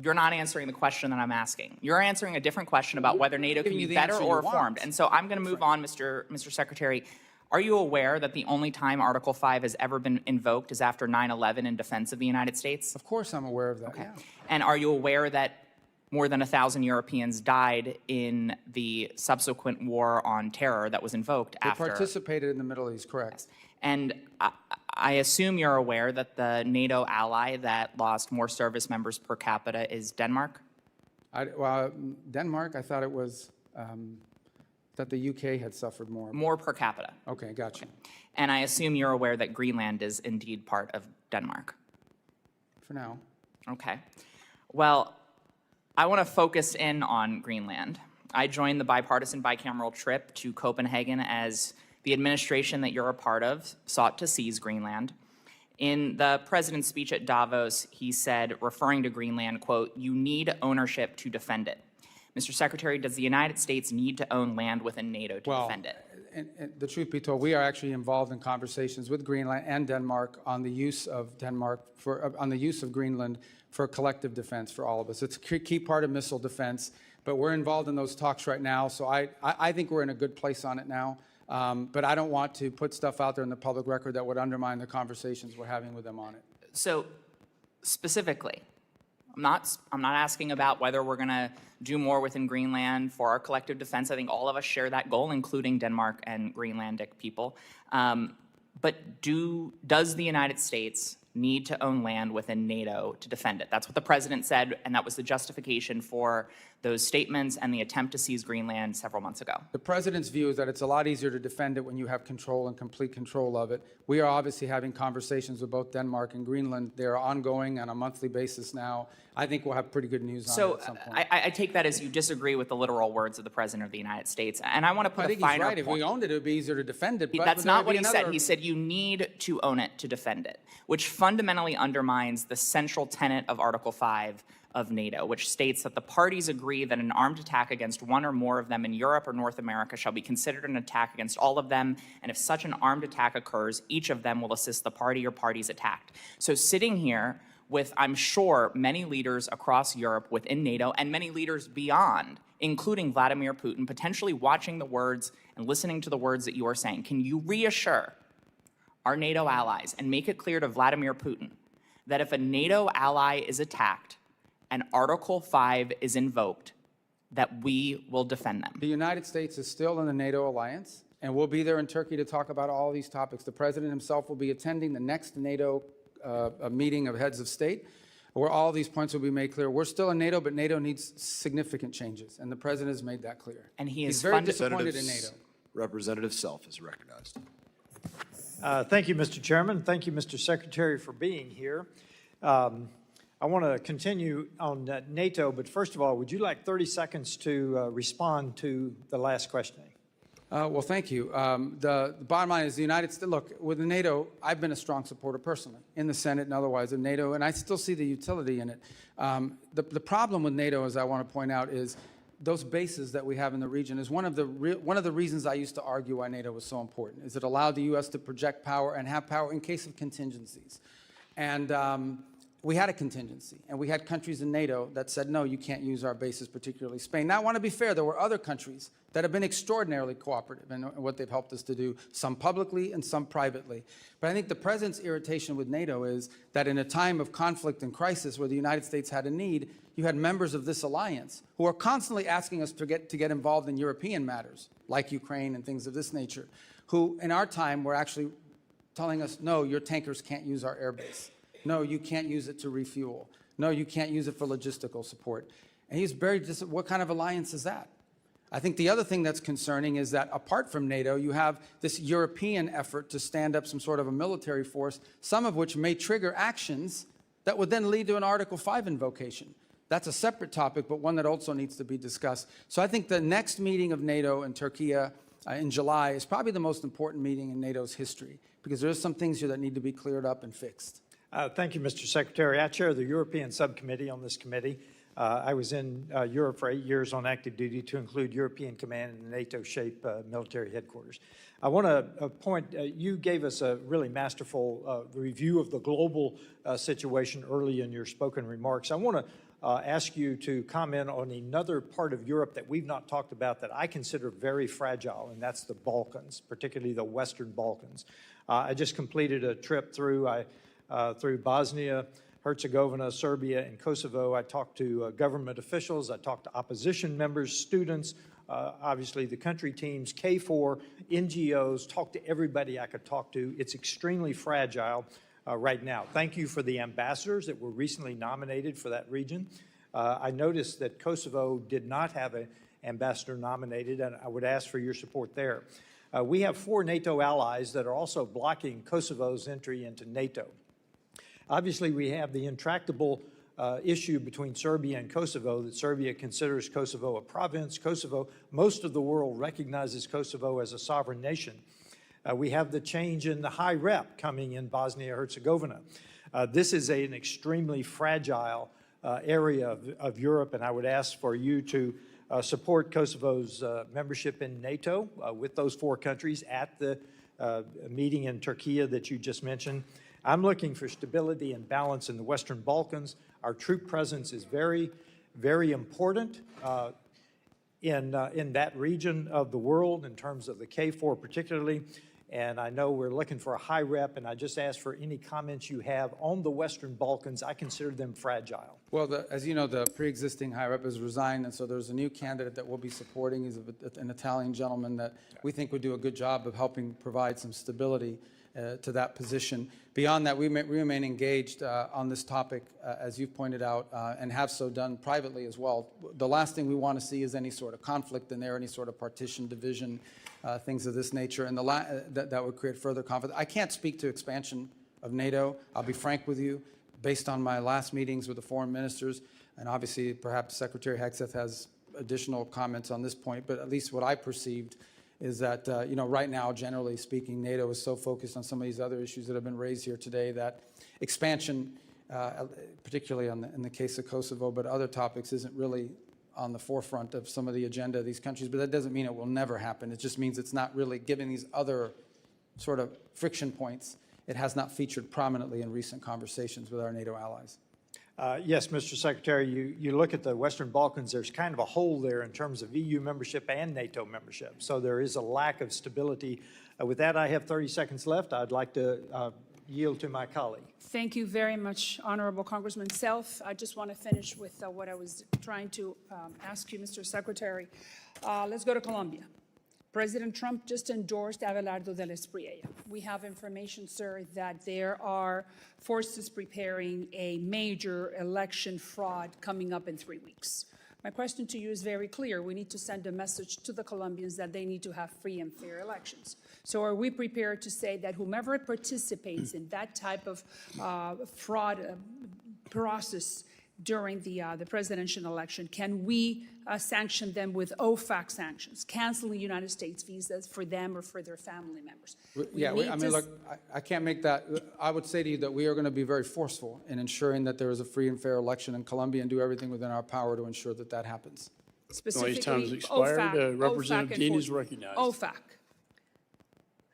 You're not answering the question that I'm asking. You're answering a different question about whether NATO can be better or reformed. And so I'm going to move on, Mr. Secretary. Are you aware that the only time Article 5 has ever been invoked is after 9/11 in defense of the United States? Of course I'm aware of that, yeah. And are you aware that more than 1,000 Europeans died in the subsequent war on terror that was invoked after? They participated in the Middle East, correct. And I assume you're aware that the NATO ally that lost more service members per capita is Denmark? Denmark, I thought it was that the UK had suffered more. More per capita. Okay, gotcha. And I assume you're aware that Greenland is indeed part of Denmark? For now. Okay. Well, I want to focus in on Greenland. I joined the bipartisan bicameral trip to Copenhagen as the administration that you're a part of sought to seize Greenland. In the president's speech at Davos, he said, referring to Greenland, quote, you need ownership to defend it. Mr. Secretary, does the United States need to own land within NATO to defend it? And the truth be told, we are actually involved in conversations with Greenland and Denmark on the use of Greenland for collective defense for all of us. It's a key part of missile defense, but we're involved in those talks right now, so I think we're in a good place on it now. But I don't want to put stuff out there in the public record that would undermine the conversations we're having with them on it. So, specifically, I'm not asking about whether we're going to do more within Greenland for our collective defense. I think all of us share that goal, including Denmark and Greenlandic people. But does the United States need to own land within NATO to defend it? That's what the president said, and that was the justification for those statements and the attempt to seize Greenland several months ago. The president's view is that it's a lot easier to defend it when you have control and complete control of it. We are obviously having conversations with both Denmark and Greenland. They are ongoing on a monthly basis now. I think we'll have pretty good news on it at some point. I take that as you disagree with the literal words of the President of the United States. And I want to put a finer point. I think he's right. If we owned it, it would be easier to defend it. But that's not what he said. He said you need to own it to defend it, which fundamentally undermines the central tenet of Article 5 of NATO, which states that the parties agree that an armed attack against one or more of them in Europe or North America shall be considered an attack against all of them, and if such an armed attack occurs, each of them will assist the party or parties attacked. So sitting here with, I'm sure, many leaders across Europe within NATO and many leaders beyond, including Vladimir Putin, potentially watching the words and listening to the words that you are saying, can you reassure our NATO allies and make it clear to Vladimir Putin that if a NATO ally is attacked and Article 5 is invoked, that we will defend them? The United States is still in the NATO alliance, and we'll be there in Turkey to talk about all these topics. The president himself will be attending the next NATO a meeting of heads of state where all these points will be made clear. We're still in NATO, but NATO needs significant changes, and the president has made that clear. And he He's is very disappointed in NATO. Representative Self is recognized. Thank you, Mr. Chairman. Thank you, Mr. Secretary, for being here. I want to continue on NATO, but first of all, would you like 30 seconds to respond to the last questioning? Well, thank you. The bottom line is the United States, look, with NATO, I've been a strong supporter personally in the Senate and otherwise of NATO, and I still see the utility in it. The problem with NATO, as I want to point out, is those bases that we have in the region is one of the reasons I used to argue why NATO was so important, is it allowed the U.S. to project power and have power in case of contingencies. And we had a contingency, and we had countries in NATO that said, no, you can't use our bases, particularly Spain. Now, I want to be fair. There were other countries that have been extraordinarily cooperative in what they've helped us to do, some publicly and some privately. But I think the president's irritation with NATO is that in a time of conflict and crisis where the United States had a need, you had members of this alliance who are constantly asking us to get involved in European matters, like Ukraine and things of this nature, who in our time were actually telling us, no, your tankers can't use our airbase. No, you can't use it to refuel. No, you can't use it for logistical support. And he's very what kind of alliance is that? I think the other thing that's concerning is that apart from NATO, you have this European effort to stand up some sort of a military force, some of which may trigger actions that would then lead to an Article 5 invocation. That's a separate topic, but one that also needs to be discussed. So I think the next meeting of NATO in Turkey in July is probably the most important meeting in NATO's history, because there are some things here that need to be cleared up and fixed. Thank you, Mr. Secretary. I chair the European subcommittee on this committee. I was in Europe for 8 years on active duty to include European Command and NATO-shaped military headquarters. I want to point, you gave us a really masterful review of the global situation early in your spoken remarks. I want to ask you to comment on another part of Europe that we've not talked about that I consider very fragile, and that's the Balkans, particularly the Western Balkans. I just completed a trip through Bosnia, Herzegovina, Serbia, and Kosovo. I talked to government officials. I talked to opposition members, students, obviously the country teams, KFOR, NGOs, talked to everybody I could talk to. It's extremely fragile right now. Thank you for the ambassadors that were recently nominated for that region. I noticed that Kosovo did not have an ambassador nominated, and I would ask for your support there. We have 4 NATO allies that are also blocking Kosovo's entry into NATO. Obviously, we have the intractable issue between Serbia and Kosovo, that Serbia considers Kosovo a province. Most of the world recognizes Kosovo as a sovereign nation. We have the change in the high rep coming in Bosnia-Herzegovina. This is an extremely fragile area of Europe, and I would ask for you to support Kosovo's membership in NATO with those 4 countries at the meeting in Turkey that you just mentioned. I'm looking for stability and balance in the Western Balkans. Our troop presence is very, very important in that region of the world in terms of the KFOR particularly. And I know we're looking for a high rep, and I just ask for any comments you have on the Western Balkans. I consider them fragile. Well, as you know, the pre-existing high rep has resigned, and so there's a new candidate that we'll be supporting. He's an Italian gentleman that we think would do a good job of helping provide some stability to that position. Beyond that, we remain engaged on this topic, as you've pointed out, and have so done privately as well. The last thing we want to see is any sort of conflict in there, any sort of partition, division, things of this nature, and that would create further conflict. I can't speak to expansion of NATO. I'll be frank with you. Based on my last meetings with the foreign ministers, and obviously perhaps Secretary Hegseth has additional comments on this point, but at least what I perceived is that, right now, generally speaking, NATO is so focused on some of these other issues that have been raised here today that expansion, particularly in the case of Kosovo, but other topics, isn't really on the forefront of some of the agenda of these countries. But that doesn't mean it will never happen. It just means it's not really, given these other sort of friction points, it has not featured prominently in recent conversations with our NATO allies. Yes, Mr. Secretary, you look at the Western Balkans, there's kind of a hole there in terms of EU membership and NATO membership. So there is a lack of stability. With that, I have 30 seconds left. I'd like to yield to my colleague. Thank you very much, Honorable Congressman Self. I just want to finish with what I was trying to ask you, Mr. Secretary. Let's go to Colombia. President Trump just endorsed Abelardo de la Espriella. We have information, sir, that there are forces preparing a major election fraud coming up in 3 weeks. My question to you is very clear. We need to send a message to the Colombians that they need to have free and fair elections. So are we prepared to say that whomever participates in that type of fraud process during the presidential election, can we sanction them with OFAC sanctions, canceling United States visas for them or for their family members? I mean, look, I can't make that. I would say to you that we are going to be very forceful in ensuring that there is a free and fair election in Colombia and do everything within our power to ensure that that happens. Specifically, time's expired. OFAC, Representative Dean is OFAC recognized. OFAC.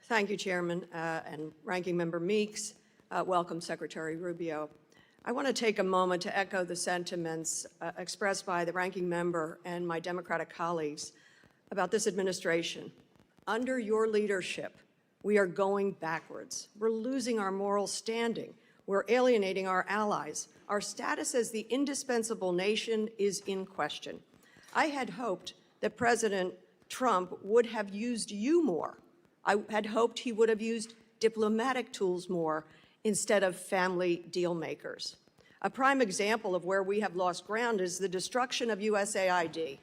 Thank you, Chairman, and Ranking Member Meeks. Welcome, Secretary Rubio. I want to take a moment to echo the sentiments expressed by the Ranking Member and my Democratic colleagues about this administration. Under your leadership, we are going backwards. We're losing our moral standing. We're alienating our allies. Our status as the indispensable nation is in question. I had hoped that President Trump would have used you more. I had hoped he would have used diplomatic tools more instead of family deal makers. A prime example of where we have lost ground is the destruction of USAID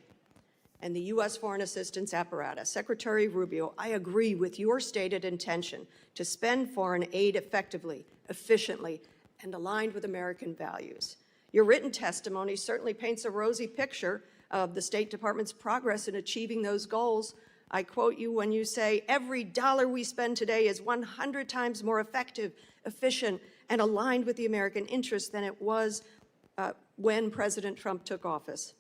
and the U.S. foreign assistance apparatus. Secretary Rubio, I agree with your stated intention to spend foreign aid effectively, efficiently, and aligned with American values. Your written testimony certainly paints a rosy picture of the State Department's progress in achieving those goals. I quote you when you say, every dollar we spend today is 100 times more effective, efficient, and aligned with the American interest than it was when President Trump took office.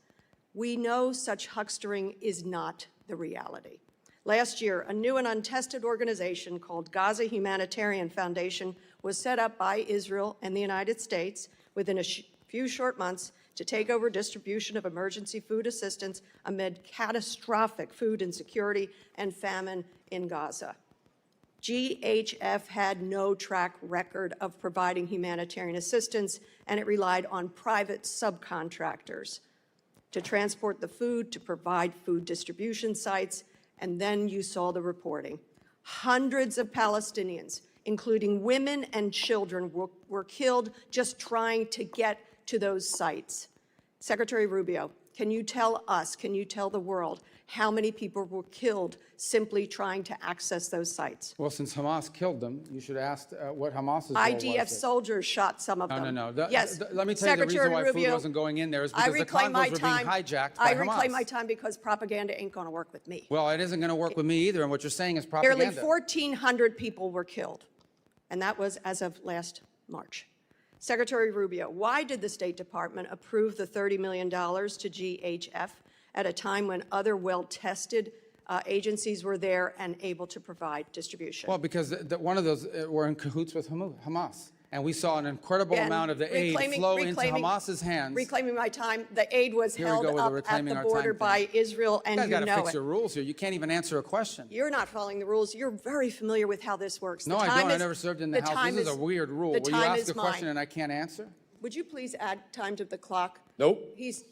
We know such huckstering is not the reality. Last year, a new and untested organization called Gaza Humanitarian Foundation was set up by Israel and the United States within a few short months to take over distribution of emergency food assistance amid catastrophic food insecurity and famine in Gaza. GHF had no track record of providing humanitarian assistance, and it relied on private subcontractors to transport the food, to provide food distribution sites, and then you saw the reporting. Hundreds of Palestinians, including women and children, were killed just trying to get to those sites. Secretary Rubio, can you tell us, can you tell the world how many people were killed simply trying to access those sites? Well, since Hamas killed them, you should ask what Hamas's role was. IDF soldiers shot some of them. No. Yes. Let me tell you the reason why Rubio, food wasn't going in there is because the reclaim my convoys were being time. hijacked by Hamas. I reclaim my time because propaganda ain't going to work with me. Well, it isn't going to work with me either, and what you're saying is propaganda. Nearly 1,400 people were killed, and that was as of last March. Secretary Rubio, why did the State Department approve the $30 million to GHF at a time when other well-tested agencies were there and able to provide distribution? Well, because one of those were in cahoots with Hamas. And we saw an incredible amount of the aid flow into Hamas's hands. Reclaiming my time, the aid was held up at the border by Israel, and you know it. You guys got to fix your rules here. You can't even answer a question. You're not following the rules. You're very familiar with how this works. No, I don't. I never served in the House. This is a weird rule where you ask a question and I can't answer. Would you please add time to the clock? Nope. He's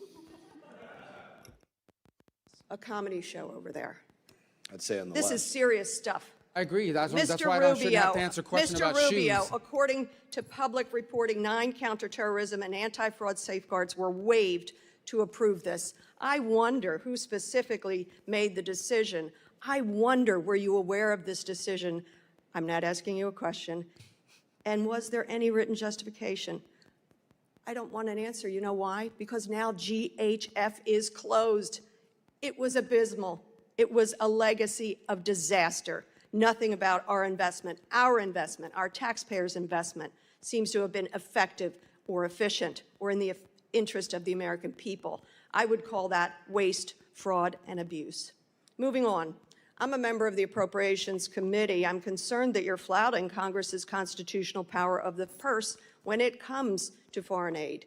a comedy show over there. I'd say on the left. This is serious stuff. I agree. That's why Mr. I shouldn't have to answer questions about shoes. Mr. Rubio, according to public reporting, 9 counterterrorism and anti-fraud safeguards were waived to approve this. I wonder who specifically made the decision. I wonder, were you aware of this decision? I'm not asking you a question. And was there any written justification? I don't want an answer. You know why? Because now GHF is closed. It was abysmal. It was a legacy of disaster. Nothing about our investment, our taxpayers' investment seems to have been effective or efficient or in the interest of the American people. I would call that waste, fraud, and abuse. Moving on, I'm a member of the Appropriations Committee. I'm concerned that you're flouting Congress's constitutional power of the purse when it comes to foreign aid.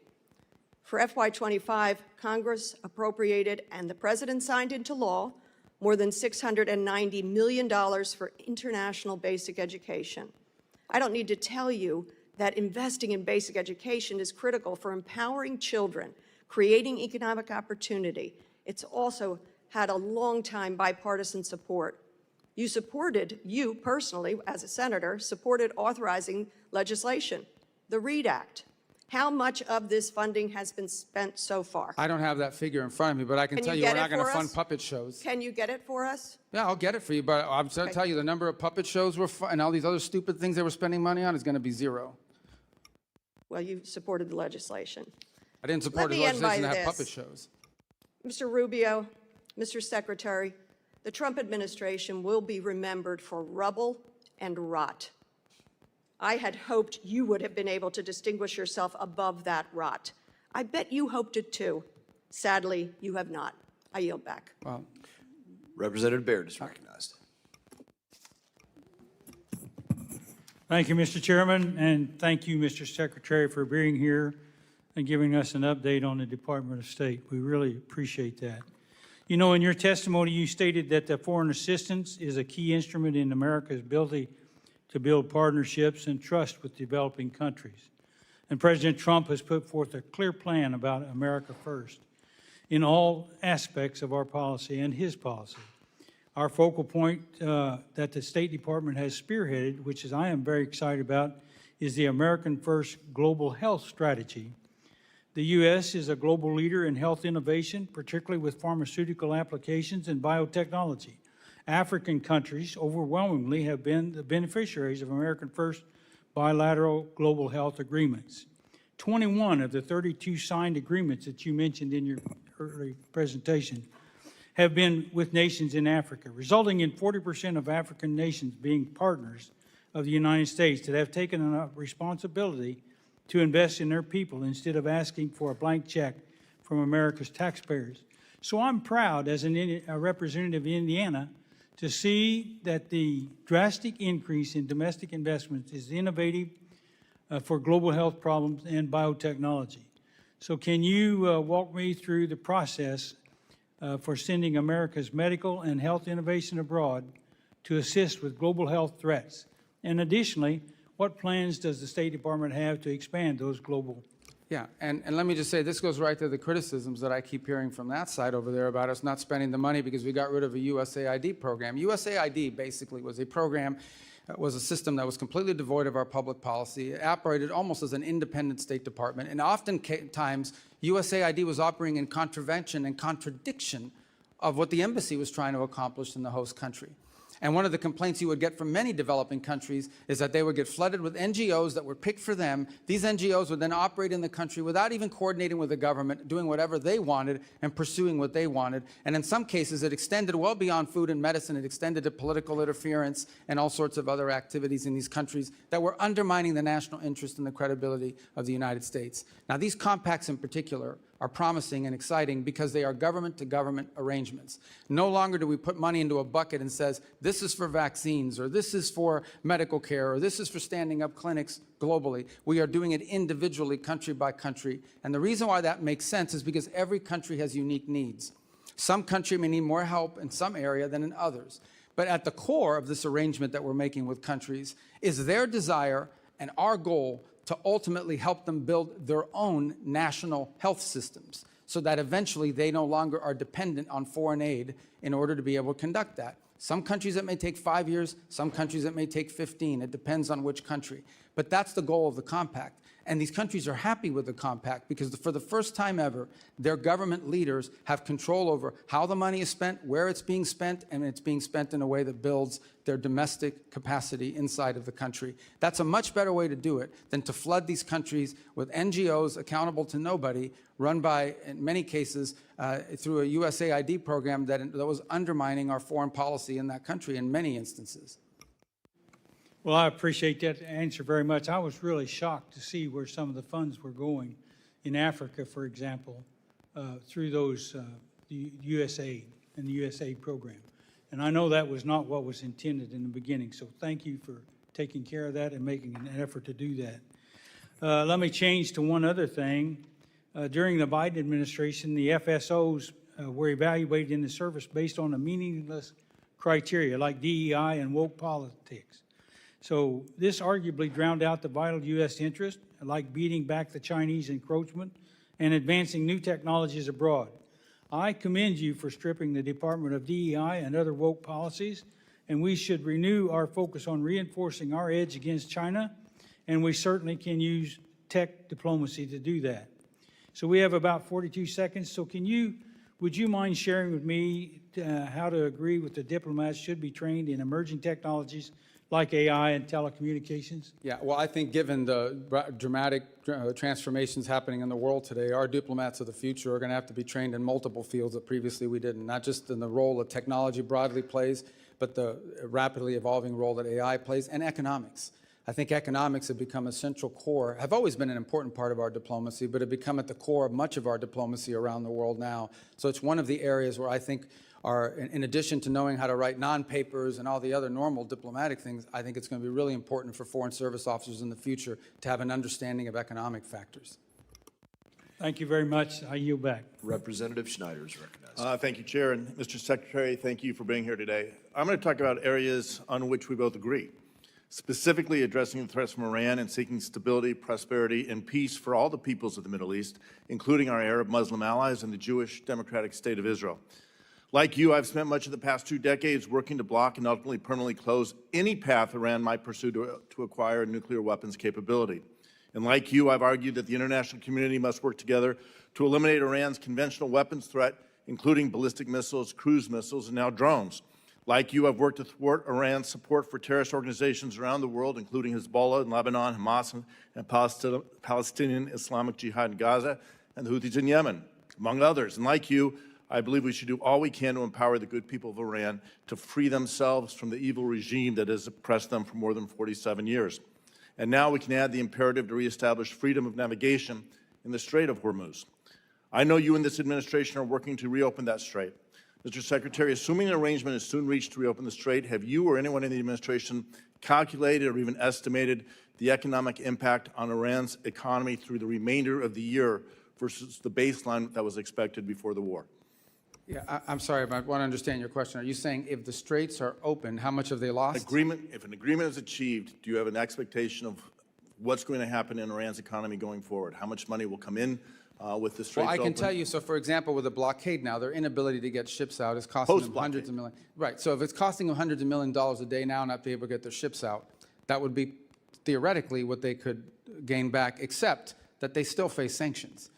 For FY25, Congress appropriated and the President signed into law more than $690 million for international basic education. I don't need to tell you that investing in basic education is critical for empowering children, creating economic opportunity. It's also had a long-time bipartisan support. You personally, as a senator, supported authorizing legislation, the READ Act. How much of this funding has been spent so far? I don't have that figure in front of me, but I can tell you we're not going to fund puppet shows. Can you get it for us? Yeah, I'll get it for you, but I'm going to tell you the number of puppet shows and all these other stupid things they were spending money on is going to be zero. Well, you supported the legislation. I didn't support the legislation to have puppet shows. Mr. Rubio, Mr. Secretary, the Trump administration will be remembered for rubble and rot. I had hoped you would have been able to distinguish yourself above that rot. I bet you hoped it too. Sadly, you have not. I yield back. Well, Representative Baird is recognized. Thank you, Mr. Chairman, and thank you, Mr. Secretary, for being here and giving us an update on the Department of State. We really appreciate that. You know, in your testimony, you stated that the foreign assistance is a key instrument in America's ability to build partnerships and trust with developing countries. And President Trump has put forth a clear plan about America first in all aspects of our policy and his policy. Our focal point that the State Department has spearheaded, which is I am very excited about, is the American First Global Health Strategy. The U.S. is a global leader in health innovation, particularly with pharmaceutical applications and biotechnology. African countries overwhelmingly have been the beneficiaries of American First bilateral global health agreements. 21 of the 32 signed agreements that you mentioned in your early presentation have been with nations in Africa, resulting in 40% of African nations being partners of the United States that have taken a responsibility to invest in their people instead of asking for a blank check from America's taxpayers. So I'm proud as a representative of Indiana to see that the drastic increase in domestic investments is innovative for global health problems and biotechnology. So can you walk me through the process for sending America's medical and health innovation abroad to assist with global health threats? And additionally, what plans does the State Department have to expand those global? Yeah, and let me just say, this goes right to the criticisms that I keep hearing from that side over there about us not spending the money because we got rid of a USAID program. USAID basically was a program, was a system that was completely devoid of our public policy. It operated almost as an independent State Department, and oftentimes USAID was operating in contravention and contradiction of what the embassy was trying to accomplish in the host country. And one of the complaints you would get from many developing countries is that they would get flooded with NGOs that were picked for them. These NGOs would then operate in the country without even coordinating with the government, doing whatever they wanted and pursuing what they wanted. And in some cases, it extended well beyond food and medicine. It extended to political interference and all sorts of other activities in these countries that were undermining the national interest and the credibility of the United States. Now, these compacts in particular are promising and exciting because they are government-to-government arrangements. No longer do we put money into a bucket and says, this is for vaccines, or this is for medical care, or this is for standing up clinics globally. We are doing it individually, country by country. And the reason why that makes sense is because every country has unique needs. Some country may need more help in some area than in others. But at the core of this arrangement that we're making with countries is their desire and our goal to ultimately help them build their own national health systems so that eventually they no longer are dependent on foreign aid in order to be able to conduct that. Some countries it may take 5 years, some countries it may take 15. It depends on which country. But that's the goal of the compact. And these countries are happy with the compact because for the first time ever, their government leaders have control over how the money is spent, where it's being spent, and it's being spent in a way that builds their domestic capacity inside of the country. That's a much better way to do it than to flood these countries with NGOs accountable to nobody, run by, in many cases, through a USAID program that was undermining our foreign policy in that country in many instances. Well, I appreciate that answer very much. I was really shocked to see where some of the funds were going in Africa, for example, through those the USAID and the USAID program. And I know that was not what was intended in the beginning. So thank you for taking care of that and making an effort to do that. Let me change to one other thing. During the Biden administration, the FSOs were evaluated in the service based on a meaningless criteria like DEI and woke politics. So this arguably drowned out the vital U.S. interest, like beating back the Chinese encroachment and advancing new technologies abroad. I commend you for stripping the Department of DEI and other woke policies and we should renew our focus on reinforcing our edge against China, and we certainly can use tech diplomacy to do that. So we have about 42 seconds, so would you mind sharing with me how to agree with the diplomats should be trained in emerging technologies like AI and telecommunications? Yeah, well, I think given the dramatic transformations happening in the world today, our diplomats of the future are going to have to be trained in multiple fields that previously we didn't, not just in the role that technology broadly plays, but the rapidly evolving role that AI plays, and economics. I think economics have become a central core, have always been an important part of our diplomacy, but have become at the core of much of our diplomacy around the world now. So it's one of the areas where I think in addition to knowing how to write non-papers and all the other normal diplomatic things, I think it's going to be really important for Foreign Service officers in the future to have an understanding of economic factors. Thank you very much. I yield back. Representative Schneider is recognized. Thank you, Chair. And Mr. Secretary, thank you for being here today. I'm going to talk about areas on which we both agree, specifically addressing the threats from Iran and seeking stability, prosperity, and peace for all the peoples of the Middle East, including our Arab Muslim allies and the Jewish Democratic State of Israel. Like you, I've spent much of the past 2 decades working to block and ultimately permanently close any path Iran might pursue to acquire a nuclear weapons capability. And like you, I've argued that the international community must work together to eliminate Iran's conventional weapons threat, including ballistic missiles, cruise missiles, and now drones. Like you, I've worked to thwart Iran's support for terrorist organizations around the world, including Hezbollah in Lebanon, Hamas and Palestinian Islamic Jihad in Gaza, and the Houthis in Yemen, among others. And like you, I believe we should do all we can to empower the good people of Iran to free themselves from the evil regime that has oppressed them for more than 47 years. And now we can add the imperative to reestablish freedom of navigation in the Strait of Hormuz. I know you and this administration are working to reopen that strait. Mr. Secretary, assuming an arrangement is soon reached to reopen the strait, have you or anyone in the administration calculated or even estimated the economic impact on Iran's economy through the remainder of the year versus the baseline that was expected before the war? Yeah, I'm sorry, but I want to understand your question. Are you saying if the straits are open, how much have they lost? If an agreement is achieved, do you have an expectation of what's going to happen in Iran's economy going forward? How much money will come in with the straits Well, I can open? tell you, so for example, with the blockade now, their inability to get ships out is costing them hundreds of millions. Right, so if it's costing them hundreds of millions of dollars a day now not to be able to get their ships out, that would be theoretically what they could gain back, except that they still face sanctions.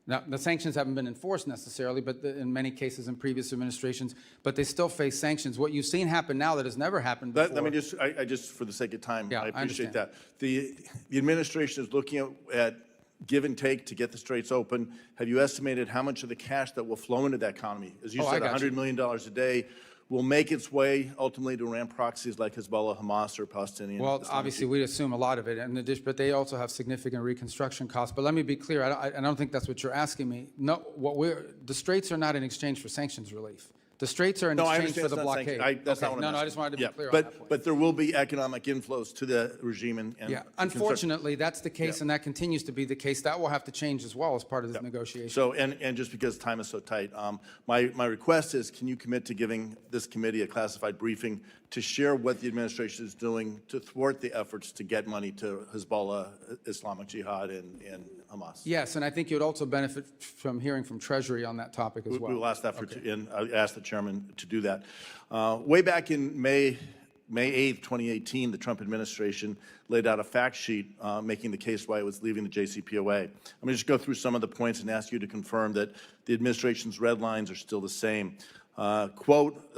Now, the sanctions haven't been enforced necessarily, but in many cases in previous administrations, but they still face sanctions. What you've seen happen now that has never happened before. Let me just, I just, for the sake of time, Yeah, I appreciate understand. that. The administration is looking at give and take to get the straits open. Have you estimated how much of the cash that will flow into that economy? As you said, $100 million a day will make its way ultimately to Iran proxies like Hezbollah, Hamas, or Palestinian. Well, Islamic obviously, we assume a lot of it, but they also have significant reconstruction costs. But let me be clear, I don't think that's what you're asking me. No, the straits are not in exchange for sanctions relief. The straits are in exchange for the blockade. That's not what I'm asking. I just wanted to be clear on but, that point. But there will be economic inflows to the regime and Yeah, unfortunately, that's the case, and that continues to be the case. That will have to change as well as part of this negotiation. So, and just because time is so tight, my request is, can you commit to giving this committee a classified briefing to share what the administration is doing to thwart the efforts to get money to Hezbollah, Islamic Jihad, and Hamas? Yes, and I think you'd also benefit from hearing from Treasury on that topic as well. We will ask that and I asked the chairman to do that. Way back in May 8th, 2018, the Trump administration laid out a fact sheet making the case why it was leaving the JCPOA. I'm going to just go through some of the points and ask you to confirm that the administration's red lines are still the same. Quote,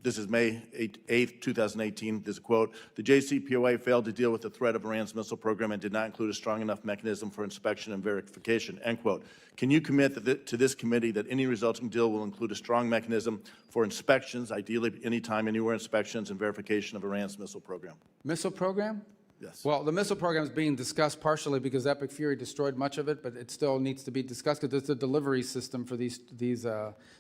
this is May 8th, 2018, this is a quote, the JCPOA failed to deal with the threat of Iran's missile program and did not include a strong enough mechanism for inspection and verification, end quote. Can you commit to this committee that any resulting deal will include a strong mechanism for inspections, ideally anytime, anywhere inspections and verification of Iran's missile program? Missile program? Yes. Well, the missile program is being discussed partially because Epic Fury destroyed much of it, but it still needs to be discussed because it's a delivery system for these.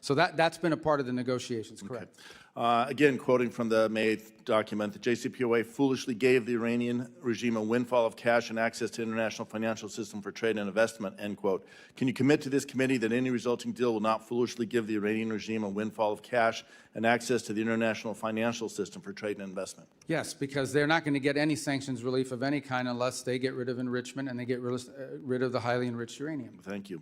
So that's been a part of the negotiations, correct? Again, quoting from the May 8th document, the JCPOA foolishly gave the Iranian regime a windfall of cash and access to international financial system for trade and investment, end quote. Can you commit to this committee that any resulting deal will not foolishly give the Iranian regime a windfall of cash and access to the international financial system for trade and investment? Yes, because they're not going to get any sanctions relief of any kind unless they get rid of enrichment and they get rid of the highly enriched uranium. Thank you.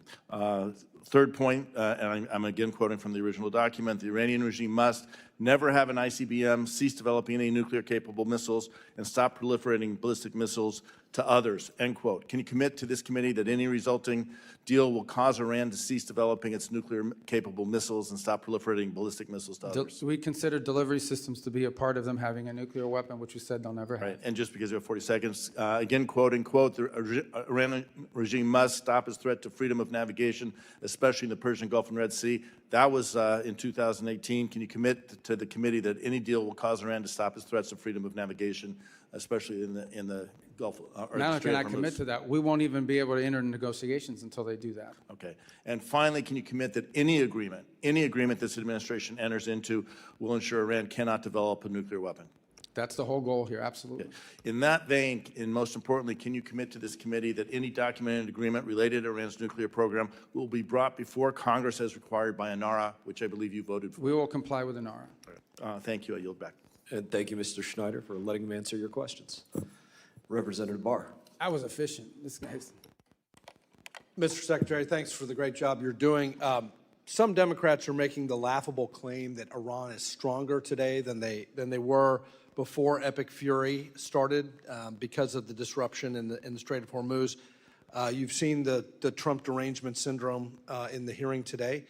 Third point, and I'm again quoting from the original document, the Iranian regime must never have an ICBM, cease developing any nuclear-capable missiles, and stop proliferating ballistic missiles to others, end quote. Can you commit to this committee that any resulting deal will cause Iran to cease developing its nuclear-capable missiles and stop proliferating ballistic missiles to others? We consider delivery systems to be a part of them having a nuclear weapon, which we said they'll never have. Right, and just because you have 40 seconds, again, quoting, quote, the Iranian regime must stop its threat to freedom of navigation, especially in the Persian Gulf and Red Sea. That was in 2018. Can you commit to the committee that any deal will cause Iran to stop its threats to freedom of navigation, especially in the Gulf? Or Not only Strait can I of Hormuz? commit to that, we won't even be able to enter negotiations until they do that. Okay. And finally, can you commit that any agreement this administration enters into will ensure Iran cannot develop a nuclear weapon? That's the whole goal here, absolutely. In that vein, and most importantly, can you commit to this committee that any documented agreement related to Iran's nuclear program will be brought before Congress as required by ANARA, which I believe you voted for? We will comply with ANARA. Thank you. I yield back. And thank you, Mr. Schneider, for letting me answer your questions. Representative Barr. I was efficient. This guy's. Mr. Secretary, thanks for the great job you're doing. Some Democrats are making the laughable claim that Iran is stronger today than they were before Epic Fury started because of the disruption in the Strait of Hormuz. You've seen the Trump derangement syndrome in the hearing today.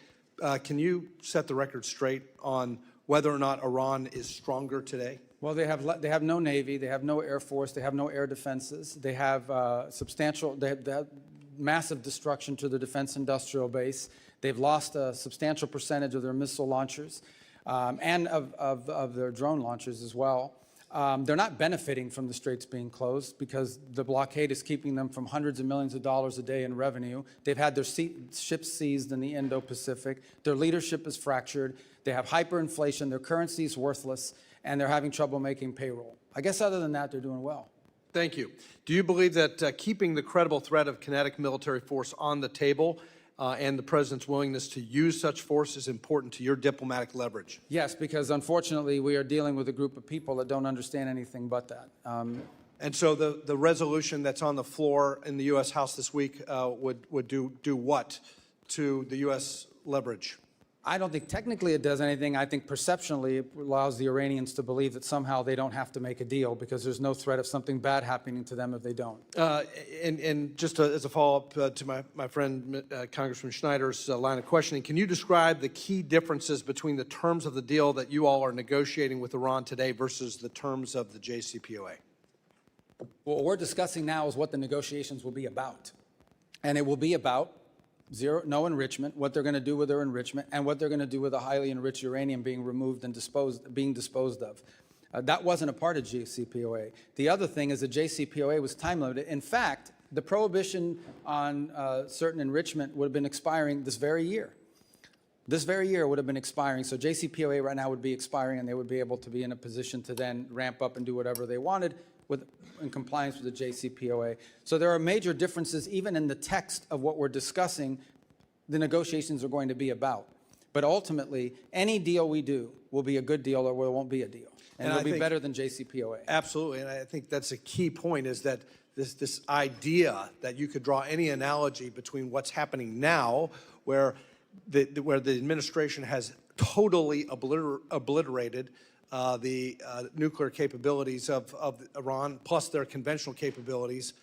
Can you set the record straight on whether or not Iran is stronger today? Well, they have no Navy, they have no Air Force, they have no air defenses, they have they have massive destruction to the defense industrial base. They've lost a substantial percentage of their missile launchers and of their drone launchers as well. They're not benefiting from the straits being closed because the blockade is keeping them from hundreds of millions of dollars a day in revenue. They've had their ships seized in the Indo-Pacific. Their leadership is fractured. They have hyperinflation. Their currency is worthless, and they're having trouble making payroll. I guess other than that, they're doing well. Thank you. Do you believe that keeping the credible threat of kinetic military force on the table and the president's willingness to use such force is important to your diplomatic leverage? Yes, because unfortunately, we are dealing with a group of people that don't understand anything but that. And so the resolution that's on the floor in the U.S. House this week would do what to the U.S. leverage? I don't think technically it does anything. I think perceptionally it allows the Iranians to believe that somehow they don't have to make a deal because there's no threat of something bad happening to them if they don't. And just as a follow-up to my friend Congressman Schneider's line of questioning, can you describe the key differences between the terms of the deal that you all are negotiating with Iran today versus the terms of the JCPOA? What we're discussing now is what the negotiations will be about. And it will be about no enrichment, what they're going to do with their enrichment, and what they're going to do with the highly enriched uranium being removed and being disposed of. That wasn't a part of JCPOA. The other thing is the JCPOA was time limited. In fact, the prohibition on certain enrichment would have been expiring this very year. This very year would have been expiring. So JCPOA right now would be expiring, and they would be able to be in a position to then ramp up and do whatever they wanted in compliance with the JCPOA. So there are major differences even in the text of what we're discussing the negotiations are going to be about. But ultimately, any deal we do will be a good deal or it won't be a deal. And it'll be better than JCPOA. Absolutely, and I think that's a key point is that this idea that you could draw any analogy between what's happening now where the administration has totally obliterated the nuclear capabilities of Iran, plus their conventional capabilities.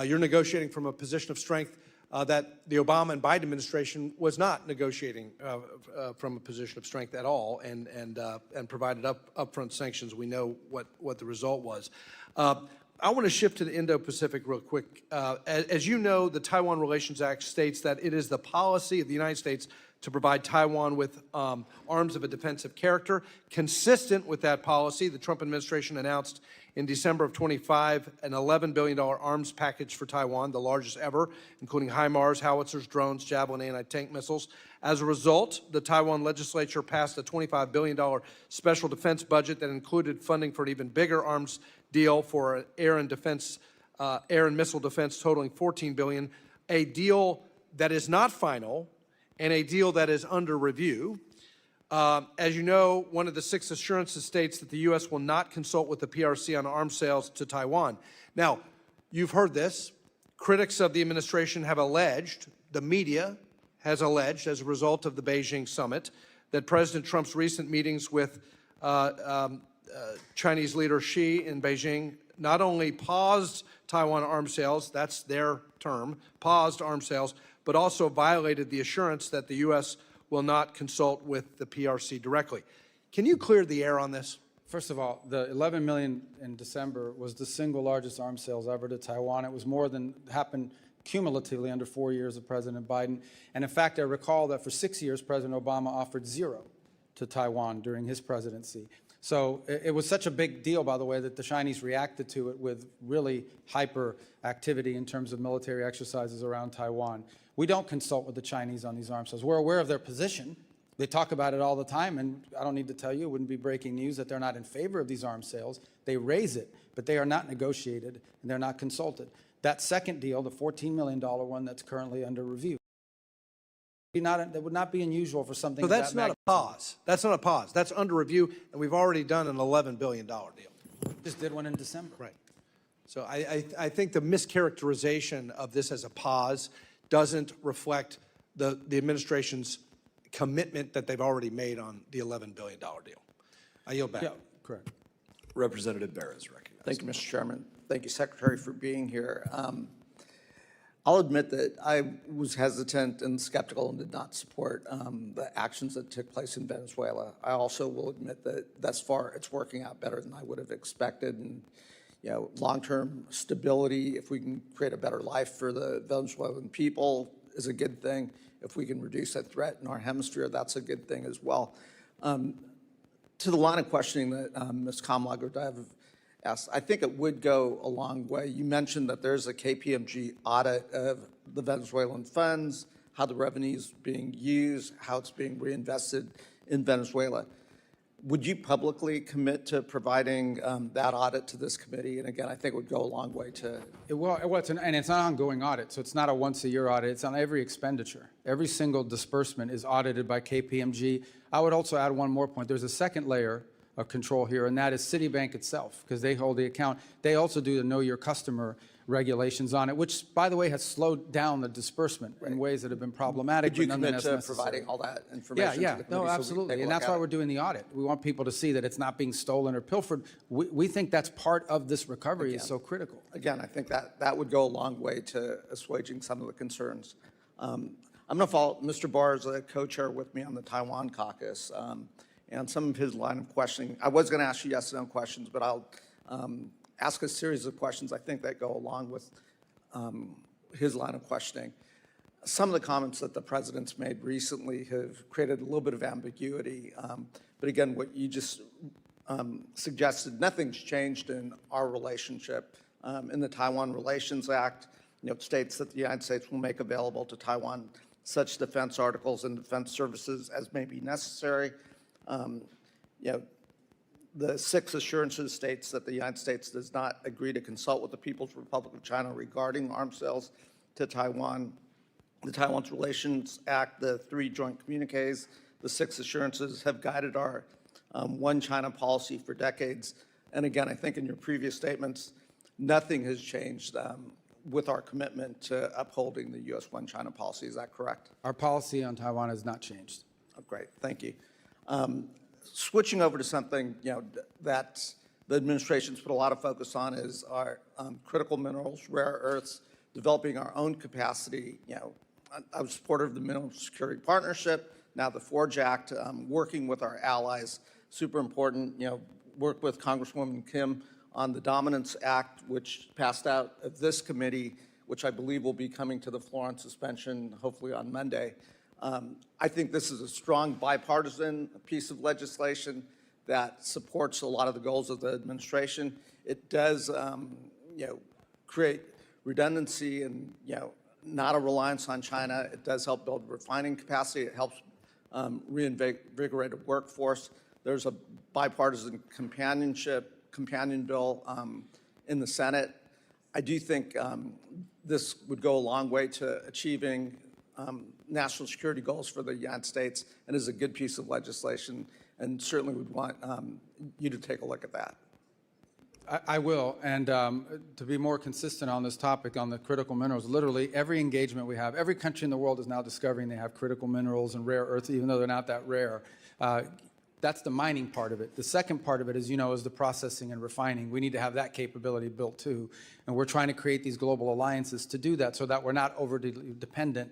You're negotiating from a position of strength that the Obama and Biden administration was not negotiating from a position of strength at all, and provided upfront sanctions. We know what the result was. I want to shift to the Indo-Pacific real quick. As you know, the Taiwan Relations Act states that it is the policy of the United States to provide Taiwan with arms of a defensive character. Consistent with that policy, the Trump administration announced in December of 25 an $11 billion arms package for Taiwan, the largest ever, including HIMARS, howitzers, drones, Javelin anti-tank missiles. As a result, the Taiwan legislature passed a $25 billion special defense budget that included funding for an even bigger arms deal for air and missile defense totaling $14 billion, a deal that is not final, and a deal that is under review. As you know, one of the 6 assurances states that the U.S. will not consult with the PRC on arms sales to Taiwan. Now, you've heard this. Critics of the administration have alleged, the media has alleged, as a result of the Beijing summit, that President Trump's recent meetings with Chinese leader Xi in Beijing not only paused Taiwan arms sales, that's their term, paused arms sales, but also violated the assurance that the U.S. will not consult with the PRC directly. Can you clear the air on this? First of all, the 11 million in December was the single largest arms sales ever to Taiwan. It was more than happened cumulatively under 4 years of President Biden. And in fact, I recall that for 6 years, President Obama offered zero to Taiwan during his presidency. So it was such a big deal, by the way, that the Chinese reacted to it with really hyper activity in terms of military exercises around Taiwan. We don't consult with the Chinese on these arms sales. We're aware of their position. They talk about it all the time, and I don't need to tell you, it wouldn't be breaking news that they're not in favor of these arms sales. They raise it, but they are not negotiated, and they're not consulted. That second deal, the $14 million one that's currently under review, that would not be unusual for something So that's not a pause. That's not a pause. That's under review, and we've already done an $11 billion deal. Just did one in December. Right. So I think the mischaracterization of this as a pause doesn't reflect the administration's commitment that they've already made on the $11 billion deal. I yield back. Yeah, correct. Representative Barra is recognized. Thank you, Mr. Chairman. Thank you, Secretary, for being here. I'll admit that I was hesitant and skeptical and did not support the actions that took place in Venezuela. I also will admit that thus far it's working out better than I would have expected. And long-term stability, if we can create a better life for the Venezuelan people, is a good thing. If we can reduce that threat in our hemisphere, that's a good thing as well. To the line of questioning that Ms. Kamala-Gordeev asked, I think it would go a long way. You mentioned that there's a KPMG audit of the Venezuelan funds, how the revenue is being used, how it's being reinvested in Venezuela. Would you publicly commit to providing that audit to this committee? And again, I think it would go a long way to... And it's an ongoing audit, so it's not a once-a-year audit. It's on every expenditure. Every single disbursement is audited by KPMG. I would also add one more point. There's a second layer of control here, and that is Citibank itself, because they hold the account. They also do the Know Your Customer regulations on it, which, by the way, has slowed down the disbursement in ways that have been problematic. Would you but commit nonetheless to necessary. providing all that information to the committee? No, absolutely. And that's why we're doing the audit. We want people to see that it's not being stolen or pilfered. We think that's part of this recovery is so critical. Again, I think that would go a long way to assuaging some of the concerns. I'm going to follow. Mr. Barr is a co-chair with me on the Taiwan caucus, and some of his line of questioning. I was going to ask you yes and no questions, but I'll ask a series of questions I think that go along with his line of questioning. Some of the comments that the president's made recently have created a little bit of ambiguity. But again, what you just suggested, nothing's changed in our relationship. In the Taiwan Relations Act, it states that the United States will make available to Taiwan such defense articles and defense services as may be necessary. The 6 assurances states that the United States does not agree to consult with the People's Republic of China regarding arms sales to Taiwan. The Taiwan's Relations Act, the 3 joint communiques, the 6 assurances have guided our one China policy for decades. And again, I think in your previous statements, nothing has changed with our commitment to upholding the U.S. one China policy. Is that correct? Our policy on Taiwan has not changed. Oh, great, thank you. Switching over to something that the administration's put a lot of focus on is our critical minerals, rare earths, developing our own capacity. I was supportive of the Mineral Security Partnership, now the FORGE Act, working with our allies, super important. Work with Congresswoman Kim on the Dominance Act, which passed out of this committee, which I believe will be coming to the floor on suspension, hopefully on Monday. I think this is a strong bipartisan piece of legislation that supports a lot of the goals of the administration. It does, create redundancy and, not a reliance on China. It does help build refining capacity. It helps reinvigorate a workforce. There's a bipartisan companion bill in the Senate. I do think this would go a long way to achieving national security goals for the United States and is a good piece of legislation, and certainly would want you to take a look at that. I will, and to be more consistent on this topic, on the critical minerals, literally every engagement we have, every country in the world is now discovering they have critical minerals and rare earths, even though they're not that rare. That's the mining part of it. The second part of it, as you know, is the processing and refining. We need to have that capability built too. And we're trying to create these global alliances to do that so that we're not overly dependent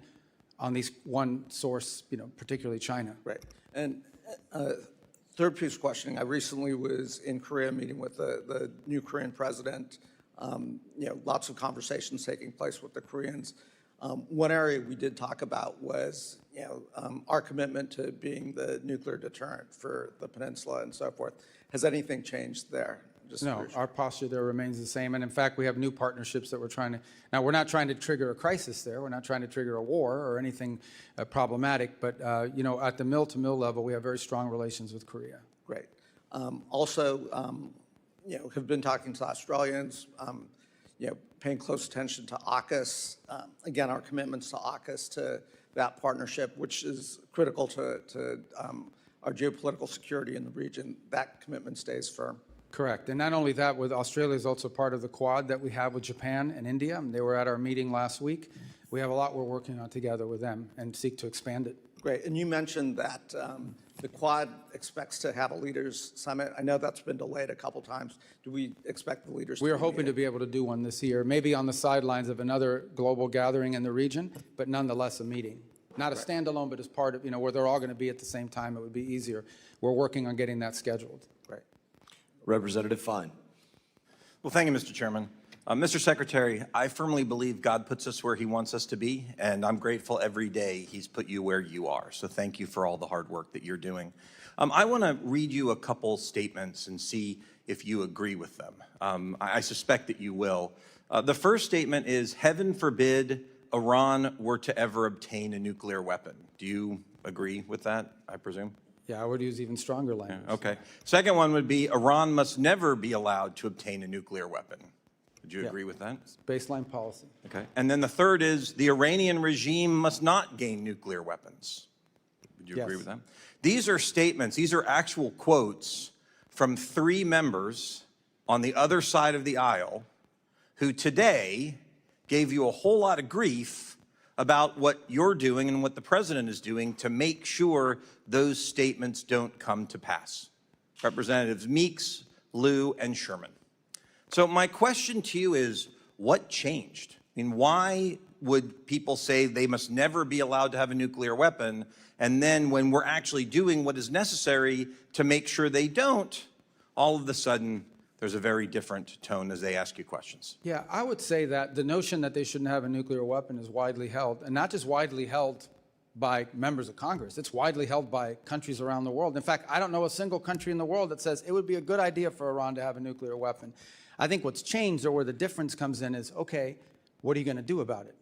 on these one source, particularly China. Right. And third piece of questioning, I recently was in Korea meeting with the new Korean president. Lots of conversations taking place with the Koreans. One area we did talk about was, our commitment to being the nuclear deterrent for the peninsula and so forth. Has anything changed there? No, our posture there remains the same. And in fact, we have new partnerships that we're trying to, now we're not trying to trigger a crisis there. We're not trying to trigger a war or anything problematic. But, at the mill-to-mill level, we have very strong relations with Korea. Great. Also, have been talking to Australians, paying close attention to AUKUS. Again, our commitments to AUKUS, to that partnership, which is critical to our geopolitical security in the region, that commitment stays firm. Correct. And not only that, with Australia is also part of the Quad that we have with Japan and India. They were at our meeting last week. We have a lot we're working on together with them and seek to expand it. Great. And you mentioned that the Quad expects to have a leaders summit. I know that's been delayed a couple times. Do we expect the leaders We are hoping to be able to do one this year, maybe on the sidelines of another global gathering in the region, but nonetheless a meeting. Not a standalone, but as part of, where they're all going to be at the same time, it would be easier. We're working on getting that scheduled. Great. Representative Fine. Well, thank you, Mr. Chairman. Mr. Secretary, I firmly believe God puts us where he wants us to be, and I'm grateful every day he's put you where you are. So thank you for all the hard work that you're doing. I want to read you a couple statements and see if you agree with them. I suspect that you will. The first statement is, heaven forbid Iran were to ever obtain a nuclear weapon. Do you agree with that, I presume? Yeah, I would use even stronger language. Yeah, okay. Second one would be, Iran must never be allowed to obtain a nuclear weapon. Would you agree with that? Baseline policy. Okay. And then the third is, the Iranian regime must not gain nuclear weapons. Would you agree with that? These are statements, these are actual quotes from 3 members on the other side of the aisle who today gave you a whole lot of grief about what you're doing and what the president is doing to make sure those statements don't come to pass. Representatives Meeks, Liu, and Sherman. So my question to you is, what changed? I mean, why would people say they must never be allowed to have a nuclear weapon, and then when we're actually doing what is necessary to make sure they don't, all of a sudden there's a very different tone as they ask you questions? Yeah, I would say that the notion that they shouldn't have a nuclear weapon is widely held, and not just widely held by members of Congress. It's widely held by countries around the world. In fact, I don't know a single country in the world that says it would be a good idea for Iran to have a nuclear weapon. I think what's changed, or where the difference comes in, is, okay, what are you going to do about it?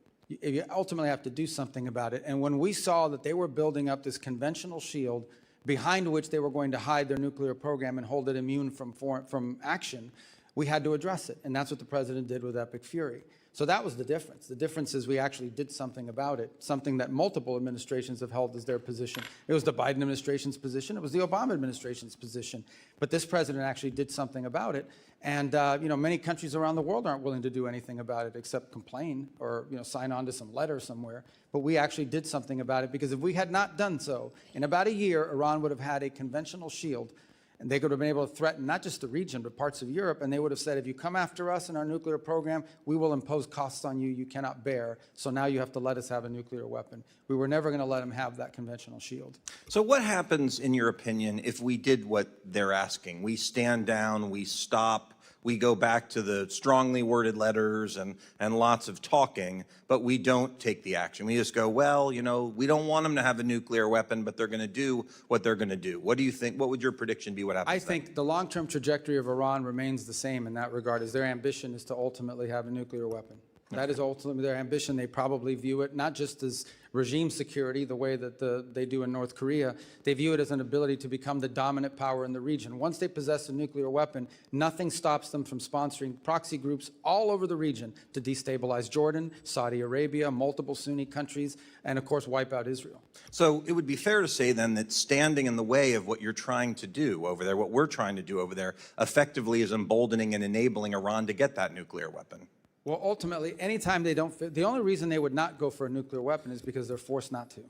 You ultimately have to do something about it. And when we saw that they were building up this conventional shield behind which they were going to hide their nuclear program and hold it immune from action, we had to address it. And that's what the president did with Epic Fury. So that was the difference. The difference is we actually did something about it, something that multiple administrations have held as their position. It was the Biden administration's position. It was the Obama administration's position. But this president actually did something about it. And, many countries around the world aren't willing to do anything about it except complain or, sign on to some letter somewhere. But we actually did something about it, because if we had not done so, in about a year, Iran would have had a conventional shield. And they could have been able to threaten not just the region, but parts of Europe. And they would have said, if you come after us in our nuclear program, we will impose costs on you you cannot bear. So now you have to let us have a nuclear weapon. We were never going to let them have that conventional shield. So what happens, in your opinion, if we did what they're asking? We stand down, we stop, we go back to the strongly worded letters and lots of talking, but we don't take the action. We just go, well, we don't want them to have a nuclear weapon, but they're going to do what they're going to do. What do you think? What would your prediction be? What happens? I think the long-term trajectory of Iran remains the same in that regard, as their ambition is to ultimately have a nuclear weapon. That is ultimately their ambition. They probably view it not just as regime security, the way that they do in North Korea. They view it as an ability to become the dominant power in the region. Once they possess a nuclear weapon, nothing stops them from sponsoring proxy groups all over the region to destabilize Jordan, Saudi Arabia, multiple Sunni countries, and of course wipe out Israel. So it would be fair to say then that standing in the way of what you're trying to do over there, what we're trying to do over there, effectively is emboldening and enabling Iran to get that nuclear weapon. Well, ultimately, anytime they don't fit, the only reason they would not go for a nuclear weapon is because they're forced not to.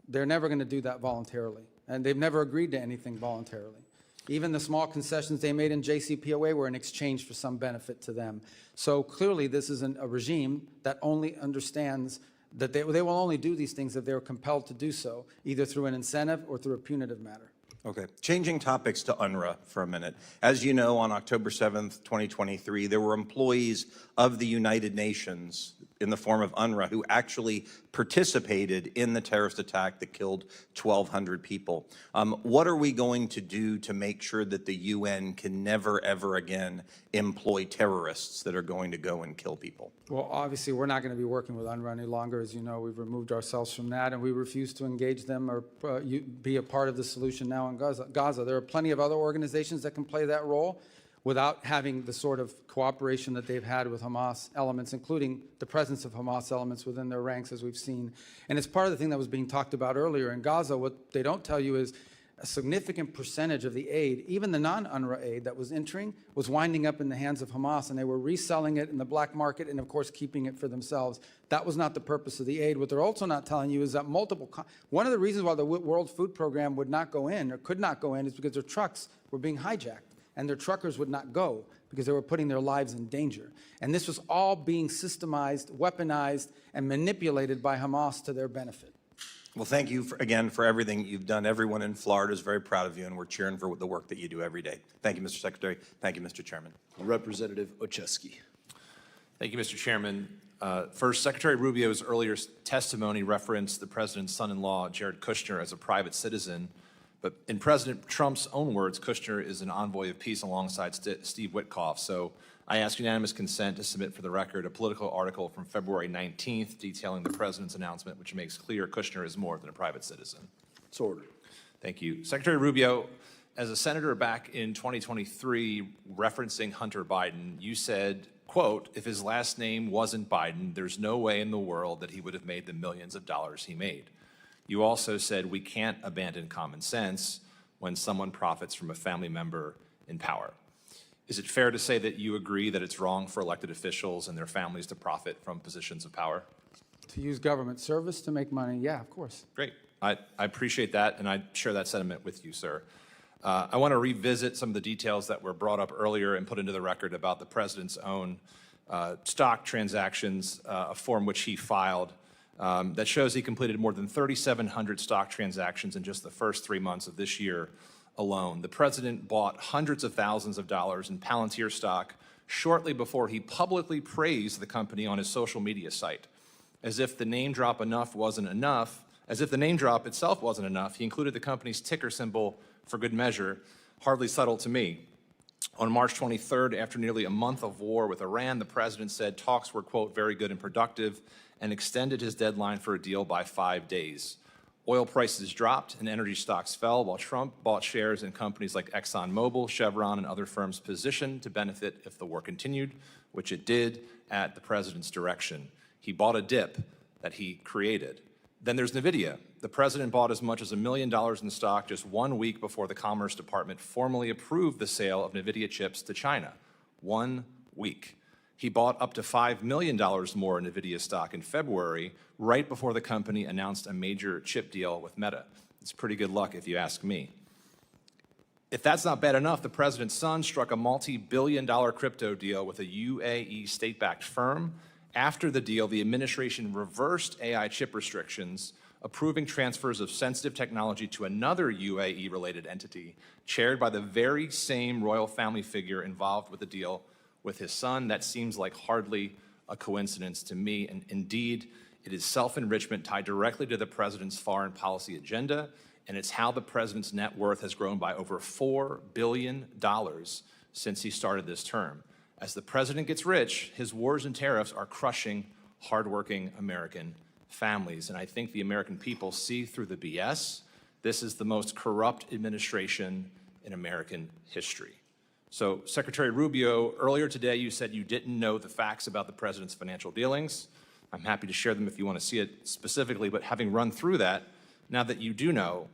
They're never going to do that voluntarily. and they've never agreed to anything voluntarily. Even the small concessions they made in JCPOA were in exchange for some benefit to them. So clearly, this is a regime that only understands that they will only do these things if they're compelled to do so, either through an incentive or through a punitive matter. Okay, changing topics to UNRWA for a minute. As you know, on October 7th, 2023, there were employees of the United Nations in the form of UNRWA who actually participated in the terrorist attack that killed 1,200 people. What are we going to do to make sure that the UN can never, ever again employ terrorists that are going to go and kill people? Well, obviously, we're not going to be working with UNRWA any longer. As you know, we've removed ourselves from that, and we refuse to engage them or be a part of the solution now in Gaza. There are plenty of other organizations that can play that role without having the sort of cooperation that they've had with Hamas elements, including the presence of Hamas elements within their ranks, as we've seen. And it's part of the thing that was being talked about earlier. In Gaza, what they don't tell you is a significant percentage of the aid, even the non-UNRWA aid that was entering, was winding up in the hands of Hamas, and they were reselling it in the black market and, of course, keeping it for themselves. That was not the purpose of the aid. What they're also not telling you is that one of the reasons why the World Food Program would not go in or could not go in is because their trucks were being hijacked, and their truckers would not go because they were putting their lives in danger. And this was all being systemized, weaponized, and manipulated by Hamas to their benefit. Well, thank you again for everything you've done. Everyone in Florida is very proud of you, and we're cheering for the work that you do every day. Thank you, Mr. Secretary. Thank you, Mr. Chairman. Representative Oczewski. Thank you, Mr. Chairman. First, Secretary Rubio's earlier testimony referenced the president's son-in-law, Jared Kushner, as a private citizen. But in President Trump's own words, Kushner is an envoy of peace alongside Steve Witkoff. So I ask unanimous consent to submit for the record a political article from February 19th detailing the president's announcement, which makes clear Kushner is more than a private citizen. It's ordered. Thank you. Secretary Rubio, as a senator back in 2023, referencing Hunter Biden, you said, quote, if his last name wasn't Biden, there's no way in the world that he would have made the millions of dollars he made. You also said we can't abandon common sense when someone profits from a family member in power. Is it fair to say that you agree that it's wrong for elected officials and their families to profit from positions of power? To use government service to make money, yeah, of course. Great. I appreciate that, and I share that sentiment with you, sir. I want to revisit some of the details that were brought up earlier and put into the record about the president's own stock transactions, a form which he filed that shows he completed more than 3,700 stock transactions in just the first 3 months of this year alone. The president bought hundreds of thousands of dollars in Palantir stock shortly before he publicly praised the company on his social media site. As if the name drop itself wasn't enough, he included the company's ticker symbol for good measure, hardly subtle to me. On March 23rd, after nearly a month of war with Iran, the president said talks were, quote, very good and productive, and extended his deadline for a deal by 5 days. Oil prices dropped and energy stocks fell while Trump bought shares in companies like ExxonMobil, Chevron, and other firms positioned to benefit if the war continued, which it did at the president's direction. He bought a dip that he created. Then there's NVIDIA. The president bought as much as $1 million in stock just 1 week before the Commerce Department formally approved the sale of NVIDIA chips to China. 1 week. He bought up to $5 million more in NVIDIA stock in February, right before the company announced a major chip deal with Meta. It's pretty good luck if you ask me. If that's not bad enough, the president's son struck a multi-billion-dollar crypto deal with a UAE state-backed firm. After the deal, the administration reversed AI chip restrictions, approving transfers of sensitive technology to another UAE-related entity, chaired by the very same royal family figure involved with the deal with his son. That seems like hardly a coincidence to me, and indeed, it is self-enrichment tied directly to the president's foreign policy agenda, and it's how the president's net worth has grown by over $4 billion since he started this term. As the president gets rich, his wars and tariffs are crushing hardworking American families, and I think the American people see through the BS. This is the most corrupt administration in American history. So, Secretary Rubio, earlier today you said you didn't know the facts about the president's financial dealings. I'm happy to share them if you want to see it specifically, but having run through that, now that you do know,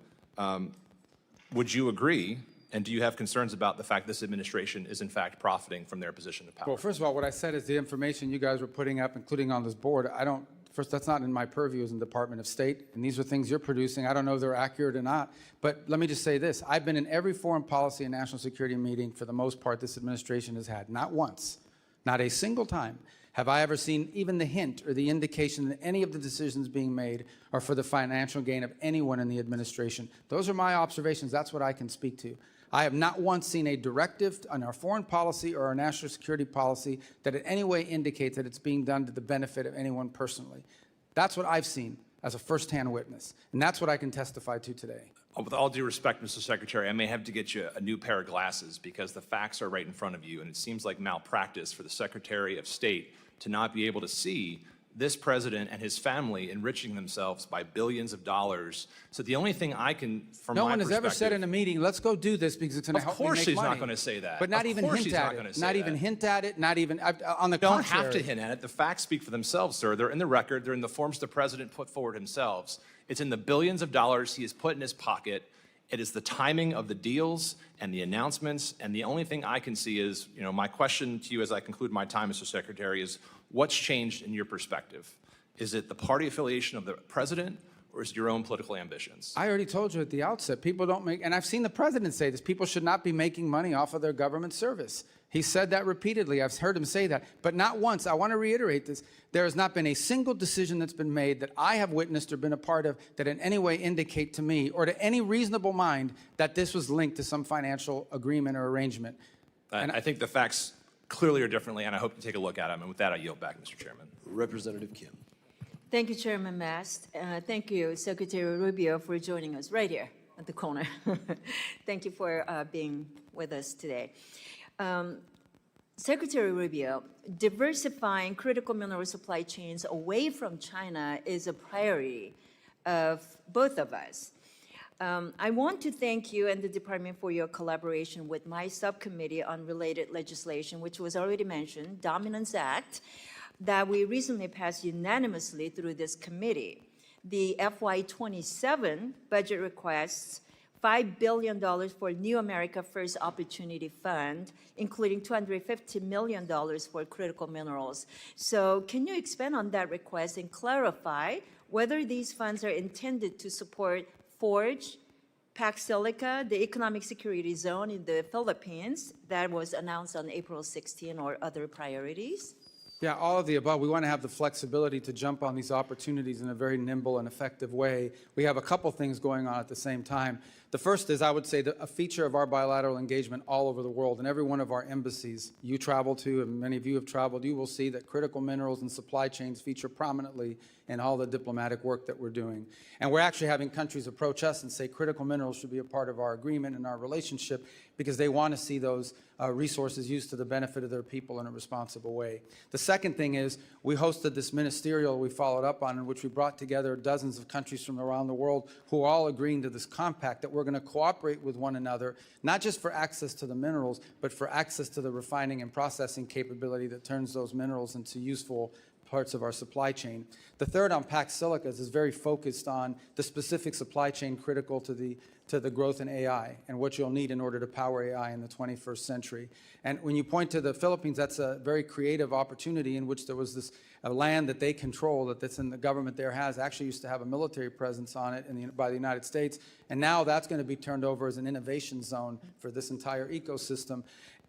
would you agree, and do you have concerns about the fact this administration is in fact profiting from their position of power? Well, first of all, what I said is the information you guys were putting up, including on this board, I don't first, that's not in my purview as in Department of State, and these are things you're producing. I don't know if they're accurate or not, but let me just say this. I've been in every foreign policy and national security meeting for the most part this administration has had. Not once, not a single time have I ever seen even the hint or the indication that any of the decisions being made are for the financial gain of anyone in the administration. Those are my observations. That's what I can speak to. I have not once seen a directive on our foreign policy or our national security policy that in any way indicates that it's being done to the benefit of anyone personally. That's what I've seen as a firsthand witness, and that's what I can testify to today. With all due respect, Mr. Secretary, I may have to get you a new pair of glasses because the facts are right in front of you, and it seems like malpractice for the Secretary of State to not be able to see this president and his family enriching themselves by billions of dollars. So the only thing I can, from my perspective— No one has ever said in a meeting, let's go do this because it's going to help me make money. Of course he's not going to say that. But not Of even course hint he's at not it. gonna say Not that. even hint at it, not even, on the You don't contrary. have to hint at it. The facts speak for themselves, sir. They're in the record. They're in the forms the president put forward himself. It's in the billions of dollars he has put in his pocket. It is the timing of the deals and the announcements. And the only thing I can see is, my question to you as I conclude my time, Mr. Secretary, is what's changed in your perspective? Is it the party affiliation of the president, or is it your own political ambitions? I already told you at the outset, people don't make, and I've seen the president say this, people should not be making money off of their government service. He said that repeatedly. I've heard him say that, but not once. I want to reiterate this. There has not been a single decision that's been made that I have witnessed or been a part of that in any way indicate to me or to any reasonable mind that this was linked to some financial agreement or arrangement. And I think the facts clearly are differently, and I hope you take a look at them. And with that, I yield back, Mr. Chairman. Representative Kim. Thank you, Chairman Mast. Thank you, Secretary Rubio, for joining us right here at the corner. Thank you for being with us today. Secretary Rubio, diversifying critical mineral supply chains away from China is a priority of both of us. I want to thank you and the Department for your collaboration with my subcommittee on related legislation, which was already mentioned, Dominance Act, that we recently passed unanimously through this committee. The FY27 budget requests $5 billion for New America First Opportunity Fund, including $250 million for critical minerals. So can you expand on that request and clarify whether these funds are intended to support Forge, Pax Silica, the economic security zone in the Philippines that was announced on April 16, or other priorities? Yeah, all of the above. We want to have the flexibility to jump on these opportunities in a very nimble and effective way. We have a couple things going on at the same time. The first is, I would say, a feature of our bilateral engagement all over the world. In every one of our embassies you travel to, and many of you have traveled, you will see that critical minerals and supply chains feature prominently in all the diplomatic work that we're doing. And we're actually having countries approach us and say critical minerals should be a part of our agreement and our relationship because they want to see those resources used to the benefit of their people in a responsible way. The second thing is we hosted this ministerial we followed up on in which we brought together dozens of countries from around the world who are all agreeing to this compact that we're going to cooperate with one another, not just for access to the minerals, but for access to the refining and processing capability that turns those minerals into useful parts of our supply chain. The third on Pax Silica is very focused on the specific supply chain critical to the growth in AI and what you'll need in order to power AI in the 21st century. And when you point to the Philippines, that's a very creative opportunity in which there was this land that they control, that's in the government there has, actually used to have a military presence on it by the United States. And now that's going to be turned over as an innovation zone for this entire ecosystem.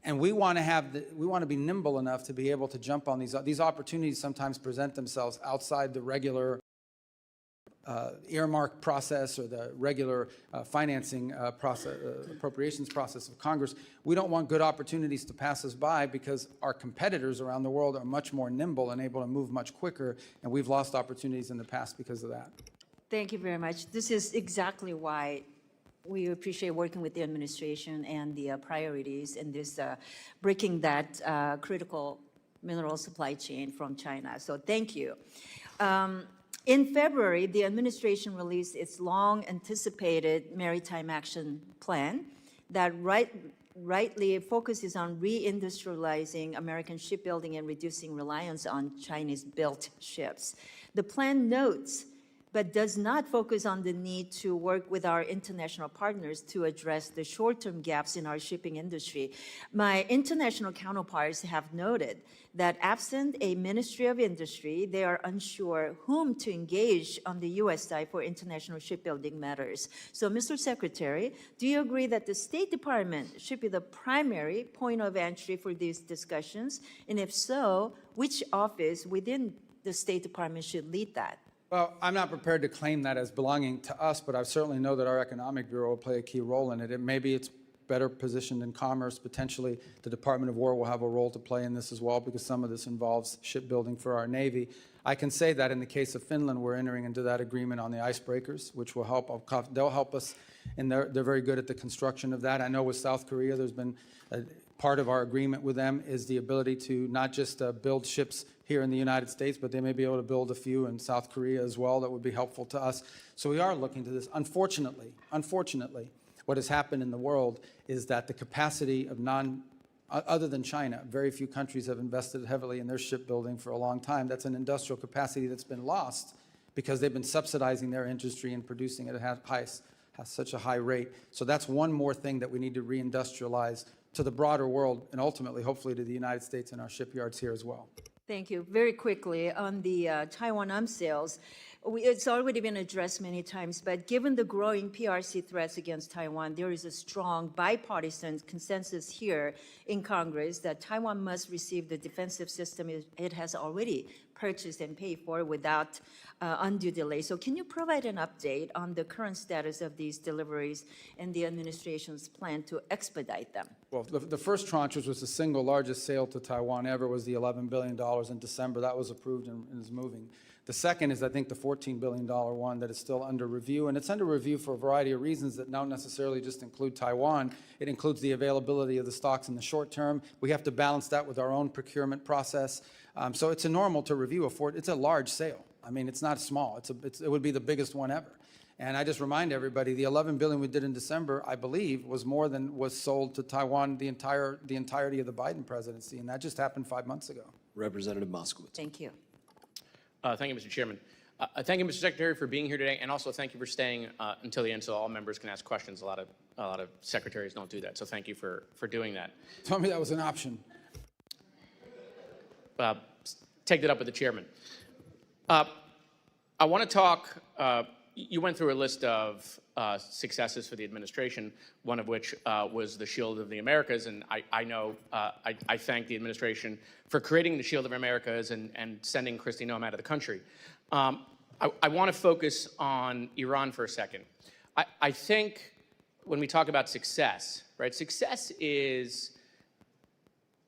And we want to be nimble enough to be able to jump on these opportunities. Sometimes present themselves outside the regular earmark process or the regular financing process, appropriations process of Congress. We don't want good opportunities to pass us by because our competitors around the world are much more nimble and able to move much quicker, and we've lost opportunities in the past because of that. Thank you very much. This is exactly why we appreciate working with the administration and the priorities in this breaking that critical mineral supply chain from China. So thank you. In February, the administration released its long-anticipated Maritime Action Plan that rightly focuses on reindustrializing American shipbuilding and reducing reliance on Chinese-built ships. The plan notes but does not focus on the need to work with our international partners to address the short-term gaps in our shipping industry. My international counterparts have noted that absent a Ministry of Industry, they are unsure whom to engage on the U.S. side for international shipbuilding matters. So, Mr. Secretary, do you agree that the State Department should be the primary point of entry for these discussions? And if so, which office within the State Department should lead that? Well, I'm not prepared to claim that as belonging to us, but I certainly know that our Economic Bureau will play a key role in it. Maybe it's better positioned in commerce. Potentially, the Department of War will have a role to play in this as well, because some of this involves shipbuilding for our Navy. I can say that in the case of Finland, we're entering into that agreement on the icebreakers, which will help. They'll help us, and they're very good at the construction of that. I know with South Korea, there's been part of our agreement with them is the ability to not just build ships here in the United States, but they may be able to build a few in South Korea as well that would be helpful to us. So we are looking to this. Unfortunately, what has happened in the world is that the capacity of other than China, very few countries have invested heavily in their shipbuilding for a long time. That's an industrial capacity that's been lost because they've been subsidizing their industry and producing it at such a high rate. So that's one more thing that we need to reindustrialize to the broader world and ultimately, hopefully, to the United States and our shipyards here as well. Thank you. Very quickly, on the Taiwan arms sales, it's already been addressed many times, but given the growing PRC threats against Taiwan, there is a strong bipartisan consensus here in Congress that Taiwan must receive the defensive system it has already purchased and paid for without undue delay. So can you provide an update on the current status of these deliveries and the administration's plan to expedite them? Well, the first tranche, which was the single largest sale to Taiwan ever, was the $11 billion in December. That was approved and is moving. The second is, I think, the $14 billion one that is still under review. And it's under review for a variety of reasons that don't necessarily just include Taiwan. It includes the availability of the stocks in the short term. We have to balance that with our own procurement process. So it's a normal to review it's a large sale. I mean, it's not small. It would be the biggest one ever. And I just remind everybody, the $11 billion we did in December, I believe, was more than was sold to Taiwan the entirety of the Biden presidency, and that just happened 5 months ago. Representative Moskowitz. Thank you. Thank you, Mr. Chairman. Thank you, Mr. Secretary, for being here today, and also thank you for staying until the end so all members can ask questions. A lot of secretaries don't do that, so thank you for doing that. Tell me that was an option. Take that up with the chairman. I want to talk. You went through a list of successes for the administration, one of which was the Shield of the Americas, and I know I thank the administration for creating the Shield of Americas and sending Kristi Noem out of the country. I want to focus on Iran for a second. I think when we talk about success, right, success is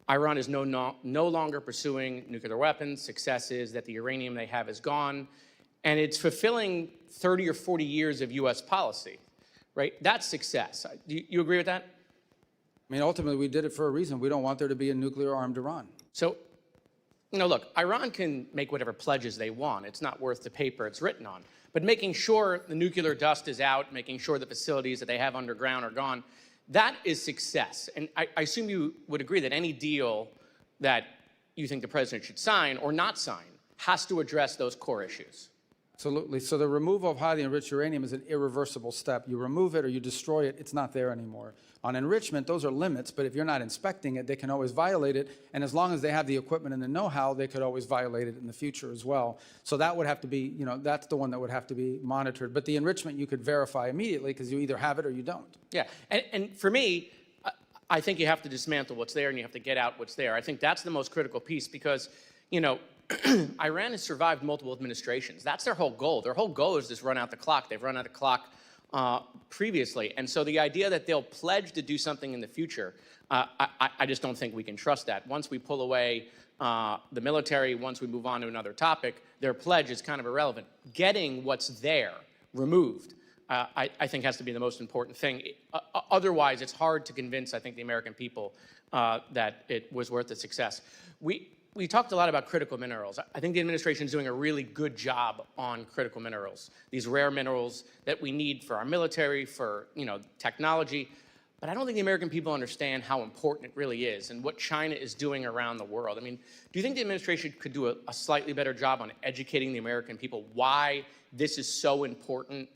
Iran is no longer pursuing nuclear weapons. Success is that the uranium they have is gone. And it's fulfilling 30 or 40 years of U.S. policy, right? That's success. Do you agree with that? I mean, ultimately, we did it for a reason. We don't want there to be a nuclear-armed Iran. So, look, Iran can make whatever pledges they want. It's not worth the paper it's written on. But making sure the nuclear dust is out, making sure the facilities that they have underground are gone, that is success. And I assume you would agree that any deal that you think the president should sign or not sign has to address those core issues. Absolutely. So the removal of highly enriched uranium is an irreversible step. You remove it or you destroy it, it's not there anymore. On enrichment, those are limits, but if you're not inspecting it, they can always violate it. And as long as they have the equipment and the know-how, they could always violate it in the future as well. So that would have to be, that's the one that would have to be monitored. But the enrichment you could verify immediately because you either have it or you don't. Yeah, and for me, I think you have to dismantle what's there and you have to get out what's there. I think that's the most critical piece because, Iran has survived multiple administrations. That's their whole goal. Their whole goal is just run out the clock. They've run out the clock previously. And so the idea that they'll pledge to do something in the future, I just don't think we can trust that. Once we pull away the military, once we move on to another topic, their pledge is kind of irrelevant. Getting what's there removed, I think has to be the most important thing. Otherwise, it's hard to convince, I think, the American people that it was worth the success. We talked a lot about critical minerals. I think the administration is doing a really good job on critical minerals, these rare minerals that we need for our military, for technology. but I don't think the American people understand how important it really is and what China is doing around the world. I mean, do you think the administration could do a slightly better job on educating the American people why this is so important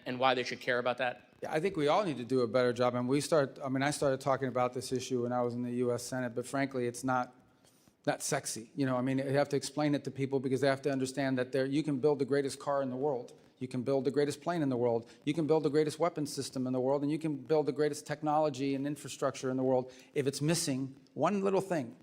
and why they should care about that? Yeah, I think we all need to do a better job. And I started talking about this issue when I was in the U.S. Senate, but frankly, it's not sexy. You know, I mean, you have to explain it to people because they have to understand that you can build the greatest car in the world. You can build the greatest plane in the world. You can build the greatest weapons system in the world, and you can build the greatest technology and infrastructure in the world. If it's missing one little thing,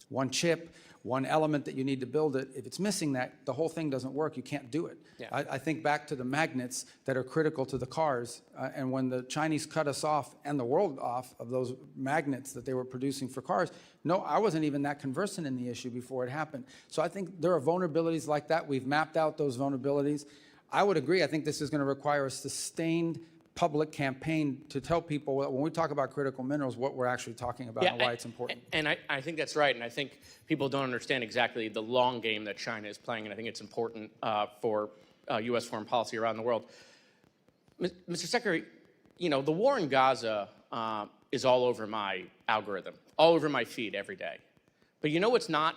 one chip, one element that you need to build it, if it's missing that, the whole thing doesn't work. You can't do it. Yeah. I think back to the magnets that are critical to the cars, and when the Chinese cut us off and the world off of those magnets that they were producing for cars, no, I wasn't even that conversant in the issue before it happened. So I think there are vulnerabilities like that. We've mapped out those vulnerabilities. I would agree. I think this is going to require a sustained public campaign to tell people when we talk about critical minerals, what we're actually talking about and why it's important. And I think that's right. And I think people don't understand exactly the long game that China is playing. And I think it's important for U.S. foreign policy around the world. Mr. Secretary, you know, the war in Gaza is all over my algorithm, all over my feed every day. But you know what's not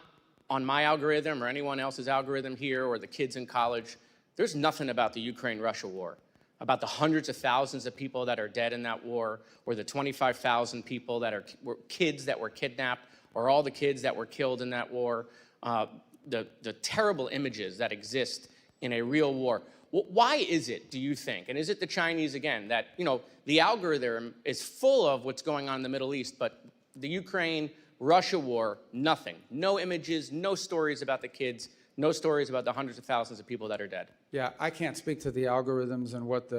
on my algorithm or anyone else's algorithm here or the kids in college? There's nothing about the Ukraine-Russia war, about the hundreds of thousands of people that are dead in that war, or the 25,000 people that were kids that were kidnapped, or all the kids that were killed in that war, the terrible images that exist in a real war. Why is it, do you think, and is it the Chinese again, that, you know, the algorithm is full of what's going on in the Middle East, but the Ukraine-Russia war, nothing. No images, no stories about the kids, no stories about the hundreds of thousands of people that are dead. Yeah, I can't speak to the algorithms and what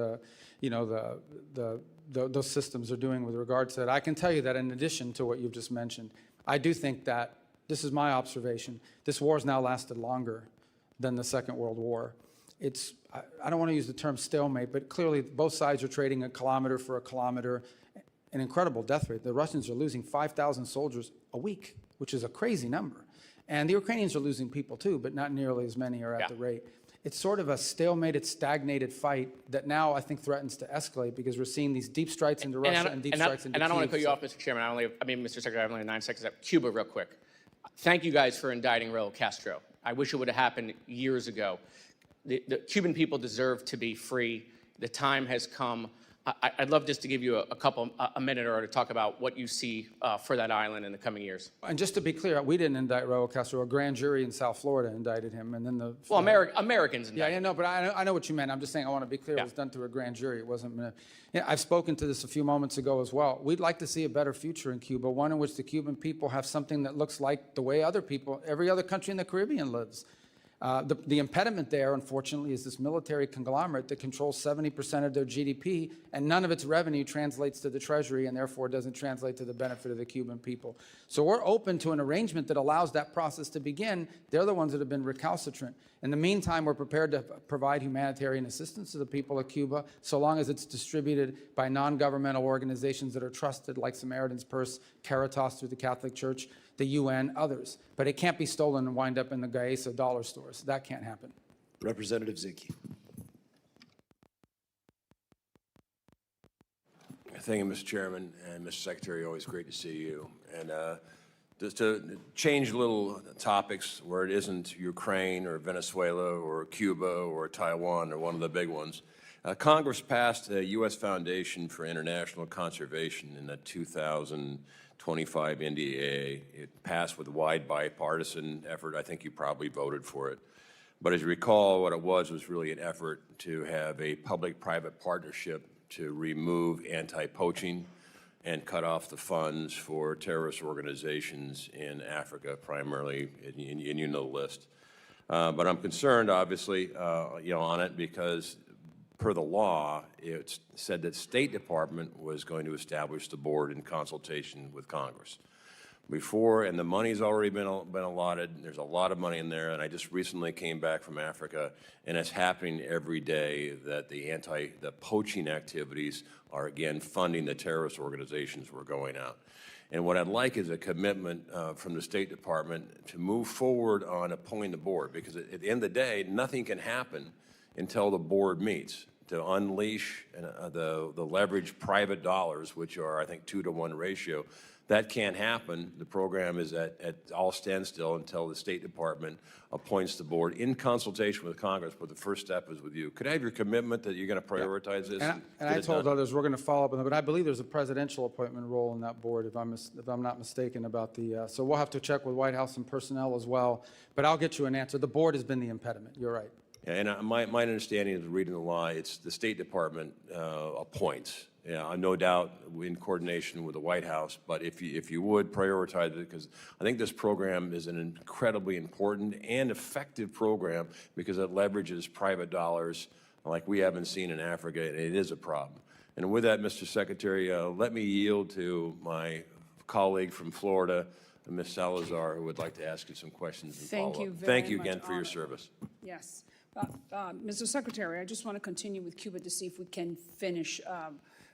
those systems are doing with regards to that. I can tell you that in addition to what you've just mentioned, I do think that, this is my observation, this war has now lasted longer than the Second World War. I don't want to use the term stalemate, but clearly both sides are trading a kilometer for a kilometer, an incredible death rate. The Russians are losing 5,000 soldiers a week, which is a crazy number. And the Ukrainians are losing people too, but not nearly as many are at the rate. It's sort of a stalemated, stagnated fight that now I think threatens to escalate because we're seeing these deep strikes into Russia and deep strikes into And I don't want to cut Kyiv. you off, Mr. Chairman. Mr. Secretary, I have only 9 seconds left. Cuba, real quick. Thank you guys for indicting Raul Castro. I wish it would have happened years ago. The Cuban people deserve to be free. The time has come. I'd love just to give you a minute or to talk about what you see for that island in the coming years. And just to be clear, we didn't indict Raul Castro. A grand jury in South Florida indicted him, and then Americans indicted. Yeah, no, but I know what you meant. I'm just saying I want to be clear. It was done through a grand jury. It wasn't. I've spoken to this a few moments ago as well. We'd like to see a better future in Cuba, one in which the Cuban people have something that looks like the way every other country in the Caribbean lives. The impediment there, unfortunately, is this military conglomerate that controls 70% of their GDP, and none of its revenue translates to the Treasury and therefore doesn't translate to the benefit of the Cuban people. So we're open to an arrangement that allows that process to begin. They're the ones that have been recalcitrant. In the meantime, we're prepared to provide humanitarian assistance to the people of Cuba so long as it's distributed by non-governmental organizations that are trusted, like Samaritan's Purse, Caritas through the Catholic Church, the UN, others. But it can't be stolen and wind up in the Gaesa dollar stores. That can't happen. Representative Secy. Thank you, Mr. Chairman, and Mr. Secretary, always great to see you. And just to change little topics where it isn't Ukraine or Venezuela or Cuba or Taiwan or one of the big ones, Congress passed a U.S. Foundation for International Conservation in the 2025 NDAA. It passed with a wide bipartisan effort. I think you probably voted for it. But as you recall, what it was really an effort to have a public-private partnership to remove anti-poaching and cut off the funds for terrorist organizations in Africa, primarily, and you know the list. But I'm concerned, obviously, on it because per the law, it said that State Department was going to establish the board in consultation with Congress. Before, and the money's already been allotted. There's a lot of money in there, and I just recently came back from Africa, and it's happening every day that the poaching activities are again funding the terrorist organizations who are going out. And what I'd like is a commitment from the State Department to move forward on appointing the board, because at the end of the day, nothing can happen until the board meets. to unleash the leveraged private dollars, which are, I think, 2-to-1 ratio. That can't happen. The program is at all standstill until the State Department appoints the board in consultation with Congress, but the first step is with you. Could I have your commitment that you're going to prioritize this? And get I it told done? others we're going to follow up on that, but I believe there's a presidential appointment role in that board, if I'm not mistaken about the, so we'll have to check with White House and personnel as well, but I'll get you an answer. The board has been the impediment, you're right. Yeah, and my understanding is, reading the law, it's the State Department appoints. Yeah, no doubt in coordination with the White House, but if you would prioritize it, because I think this program is an incredibly important and effective program because it leverages private dollars like we haven't seen in Africa, and it is a problem. And with that, Mr. Secretary, let me yield to my colleague from Florida, Ms. Salazar, who would like to ask you some questions and follow up. Thank you very Thank you much, again for your Honor. service. Yes. Mr. Secretary, I just want to continue with Cuba to see if we can finish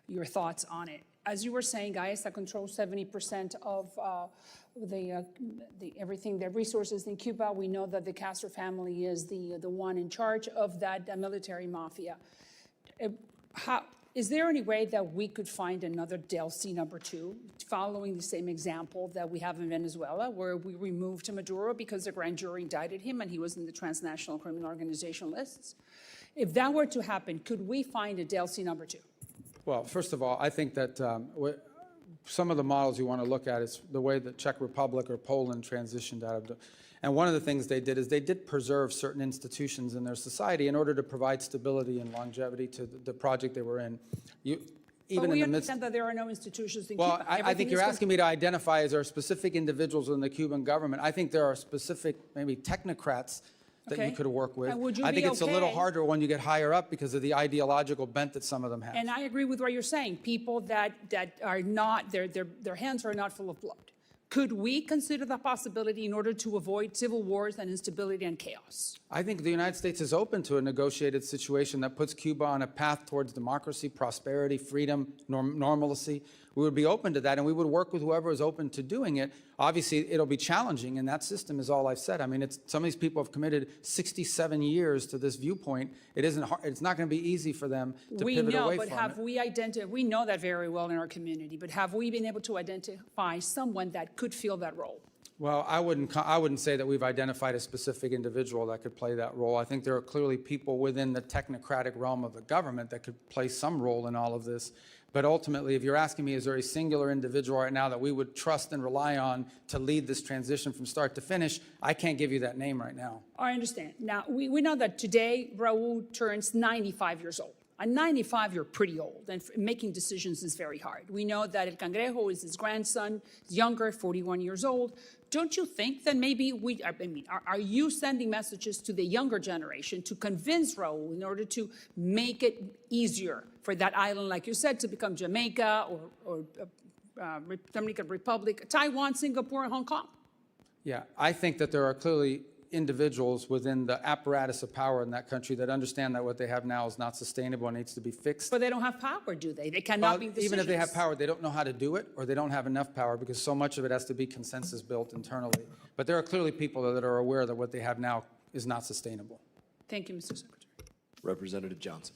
your thoughts on it. As you were saying, ISA controls 70% of everything, the resources in Cuba. We know that the Castro family is the one in charge of that military mafia. Is there any way that we could find another Delcy #2, following the same example that we have in Venezuela, where we removed Maduro because the grand jury indicted him and he was in the transnational criminal organization lists? If that were to happen, could we find a Delcy #2? Well, first of all, I think that some of the models you want to look at is the way the Czech Republic or Poland transitioned out of and one of the things they did is they did preserve certain institutions in their society in order to provide stability and longevity to the project they were in. But we understand that there are no institutions in Well, Cuba. I think you're asking me to identify, is there specific individuals in the Cuban government? I think there are specific, maybe technocrats that Okay. you could work with. And would you I think be it's a little okay- harder when you get higher up because of the ideological bent that some of them have. And I agree with what you're saying. People that are not, their hands are not full of blood. Could we consider the possibility in order to avoid civil wars and instability and chaos? I think the United States is open to a negotiated situation that puts Cuba on a path towards democracy, prosperity, freedom, normalcy. We would be open to that, and we would work with whoever is open to doing it. Obviously, it'll be challenging, and that system is all I've said. I mean, some of these people have committed 67 years to this viewpoint. It isn't hard, it's not going to be easy for them to We pivot know, away but from have it. we identified, we know that very well in our community, but have we been able to identify someone that could fill that role? Well, I wouldn't say that we've identified a specific individual that could play that role. I think there are clearly people within the technocratic realm of the government that could play some role in all of this. But ultimately, if you're asking me, is there a singular individual right now that we would trust and rely on to lead this transition from start to finish, I can't give you that name right now. I understand. Now, we know that today Raul turns 95 years old. At 95, you're pretty old, and making decisions is very hard. We know that El Cangrejo is his grandson, younger, 41 years old. Don't you think that maybe are you sending messages to the younger generation to convince Raul in order to make it easier for that island, like you said, to become Jamaica or Dominican Republic, Taiwan, Singapore, and Hong Kong? Yeah, I think that there are clearly individuals within the apparatus of power in that country that understand that what they have now is not sustainable and needs to be fixed. But they don't have power, do they? They cannot make decisions. Even if they have power, they don't know how to do it, or they don't have enough power, because so much of it has to be consensus built internally. But there are clearly people that are aware that what they have now is not sustainable. Thank you, Mr. Secretary. Representative Johnson.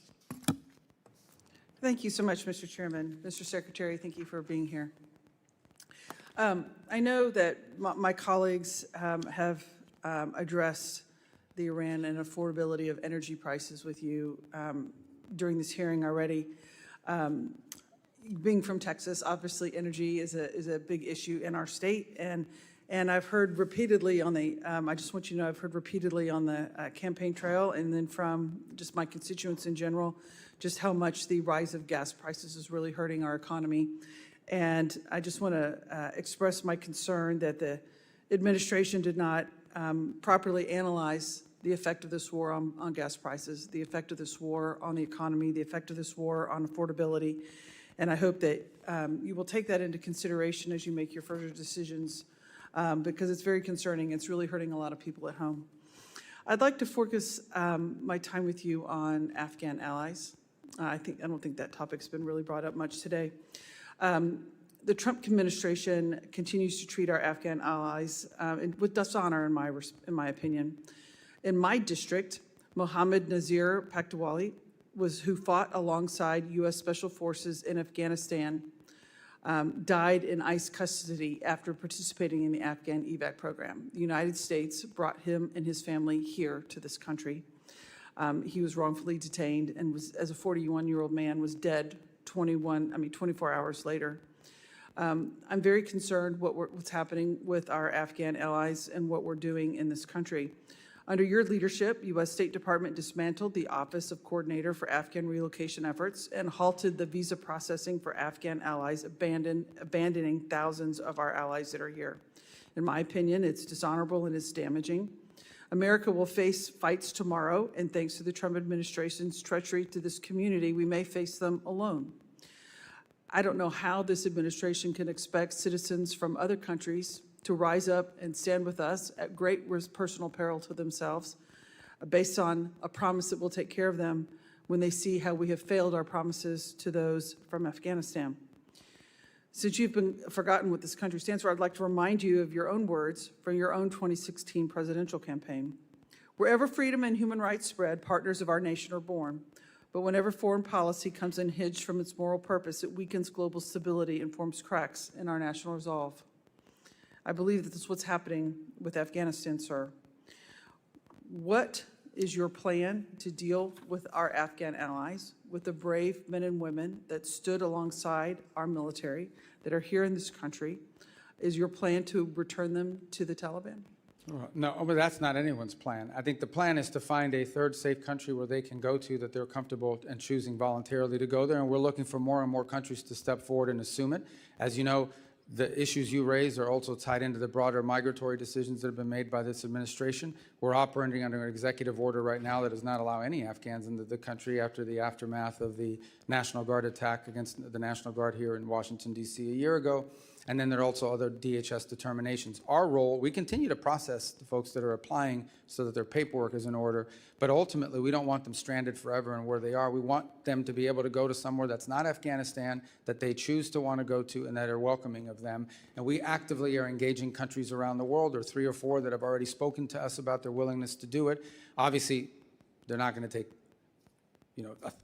Thank you so much, Mr. Chairman. Mr. Secretary, thank you for being here. I know that my colleagues have addressed the Iran and affordability of energy prices with you during this hearing already. Being from Texas, obviously energy is a big issue in our state, and I've heard repeatedly on the, I just want you to know, I've heard repeatedly on the campaign trail and then from just my constituents in general, just how much the rise of gas prices is really hurting our economy. And I just want to express my concern that the administration did not properly analyze the effect of this war on gas prices, the effect of this war on the economy, the effect of this war on affordability. And I hope that you will take that into consideration as you make your further decisions, because it's very concerning. It's really hurting a lot of people at home. I'd like to focus my time with you on Afghan allies. I don't think that topic's been really brought up much today. The Trump administration continues to treat our Afghan allies with dishonor, in my opinion. In my district, Mohammed Nazir Paktawali who fought alongside U.S. Special Forces in Afghanistan, died in ICE custody after participating in the Afghan evac program. The United States brought him and his family here to this country. He was wrongfully detained and was, as a 41-year-old man, was dead 24 hours later. I'm very concerned what's happening with our Afghan allies and what we're doing in this country. Under your leadership, U.S. State Department dismantled the Office of Coordinator for Afghan Relocation Efforts and halted the visa processing for Afghan allies, abandoning thousands of our allies that are here. In my opinion, it's dishonorable and it's damaging. America will face fights tomorrow, and thanks to the Trump administration's treachery to this community, we may face them alone. I don't know how this administration can expect citizens from other countries to rise up and stand with us at great personal peril to themselves, based on a promise that we'll take care of them when they see how we have failed our promises to those from Afghanistan. Since you've been forgotten what this country stands for, I'd like to remind you of your own words from your own 2016 presidential campaign. Wherever freedom and human rights spread, partners of our nation are born. But whenever foreign policy comes unhinged from its moral purpose, it weakens global stability and forms cracks in our national resolve. I believe that this is what's happening with Afghanistan, sir. What is your plan to deal with our Afghan allies, with the brave men and women that stood alongside our military, that are here in this country? Is your plan to return them to the Taliban? No, but that's not anyone's plan. I think the plan is to find a third safe country where they can go to that they're comfortable and choosing voluntarily to go there, and we're looking for more and more countries to step forward and assume it. As you know, the issues you raise are also tied into the broader migratory decisions that have been made by this administration. We're operating under an executive order right now that does not allow any Afghans into the country after the aftermath of the National Guard attack against the National Guard here in Washington, D.C. a year ago. And then there are also other DHS determinations. Our role, we continue to process the folks that are applying so that their paperwork is in order, but ultimately we don't want them stranded forever in where they are. We want them to be able to go to somewhere that's not Afghanistan, that they choose to want to go to and that are welcoming of them. And we actively are engaging countries around the world. There are 3 or 4 that have already spoken to us about their willingness to do it. Obviously, they're not going to take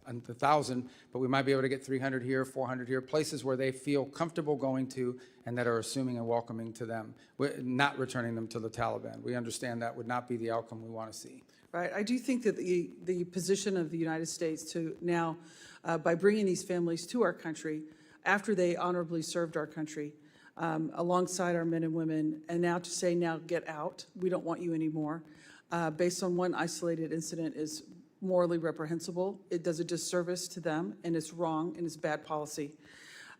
1,000, but we might be able to get 300 here, 400 here, places where they feel comfortable going to and that are assuming and welcoming to them. We're not returning them to the Taliban. We understand that would not be the outcome we want to see. Right. I do think that the position of the United States to now, by bringing these families to our country after they honorably served our country, alongside our men and women, and now to say, now get out, we don't want you anymore, based on one isolated incident is morally reprehensible. It does a disservice to them, and it's wrong, and it's bad policy.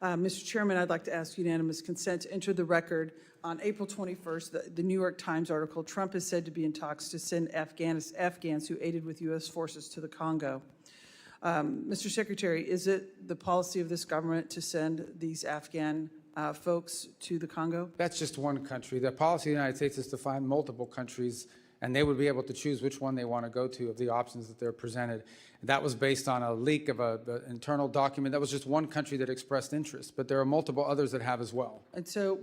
Mr. Chairman, I'd like to ask unanimous consent to enter the record on April 21st, the New York Times article, Trump is said to be in talks to send Afghans who aided with U.S. forces to the Congo. Mr. Secretary, is it the policy of this government to send these Afghan folks to the Congo? That's just one country. The policy of the United States is to find multiple countries, and they would be able to choose which one they want to go to of the options that they're presented. That was based on a leak of an internal document. That was just one country that expressed interest, but there are multiple others that have as well. And so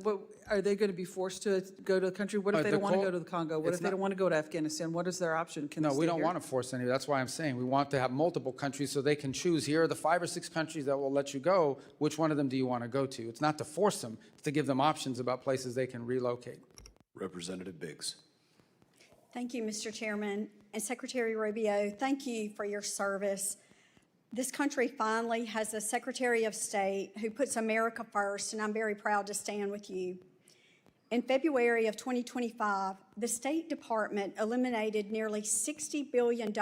are they going to be forced to go to the country? What if they don't want to go to the Congo? What if they don't want to go to Afghanistan? What is their option? Can No, they we stay don't here? want to force any. That's why I'm saying we want to have multiple countries so they can choose. Here are the 5 or 6 countries that will let you go. Which one of them do you want to go to? It's not to force them. It's to give them options about places they can relocate. Representative Biggs. Thank you, Mr. Chairman. And Secretary Rubio, thank you for your service. This country finally has a Secretary of State who puts America first, and I'm very proud to stand with you. In February of 2025, the State Department eliminated nearly $60 billion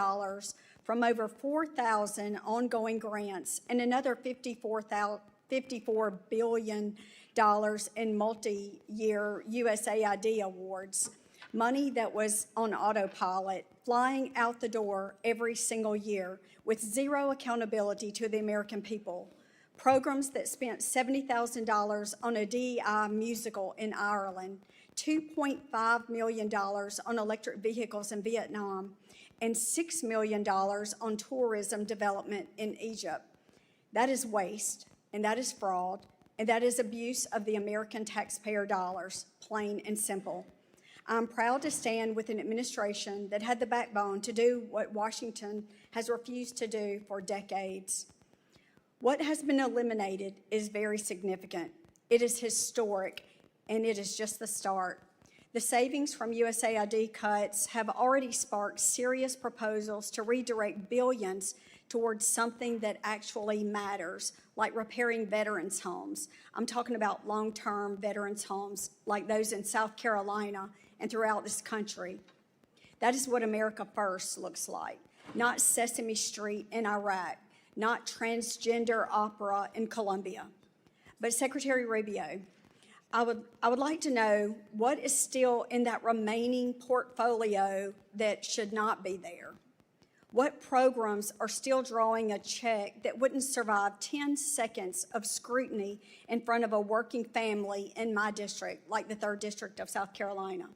from over 4,000 ongoing grants and another $54 billion in multi-year USAID awards. Money that was on autopilot, flying out the door every single year with zero accountability to the American people. Programs that spent $70,000 on a DEI musical in Ireland, $2.5 million on electric vehicles in Vietnam, and $6 million on tourism development in Egypt. That is waste, and that is fraud, and that is abuse of the American taxpayer dollars, plain and simple. I'm proud to stand with an administration that had the backbone to do what Washington has refused to do for decades. What has been eliminated is very significant. It is historic, and it is just the start. The savings from USAID cuts have already sparked serious proposals to redirect billions towards something that actually matters, like repairing veterans' homes. I'm talking about long-term veterans' homes like those in South Carolina and throughout this country. That is what America First looks like, not Sesame Street in Iraq, not transgender opera in Colombia. But Secretary Rubio, I would like to know what is still in that remaining portfolio that should not be there. What programs are still drawing a check that wouldn't survive 10 seconds of scrutiny in front of a working family in my district, like the 3rd District of South Carolina?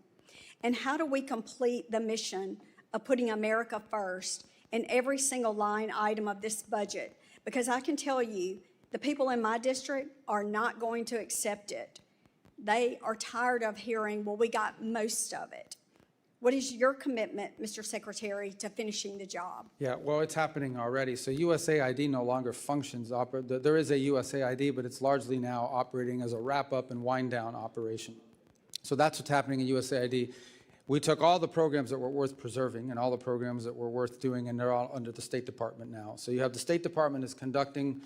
And how do we complete the mission of putting America first in every single line item of this budget? Because I can tell you, the people in my district are not going to accept it. They are tired of hearing, well, we got most of it. What is your commitment, Mr. Secretary, to finishing the job? Yeah, well, it's happening already. So USAID no longer functions. There is a USAID, but it's largely now operating as a wrap-up and wind-down operation. So that's what's happening in USAID. We took all the programs that were worth preserving and all the programs that were worth doing, and they're all under the State Department now. So you have the State Department is conducting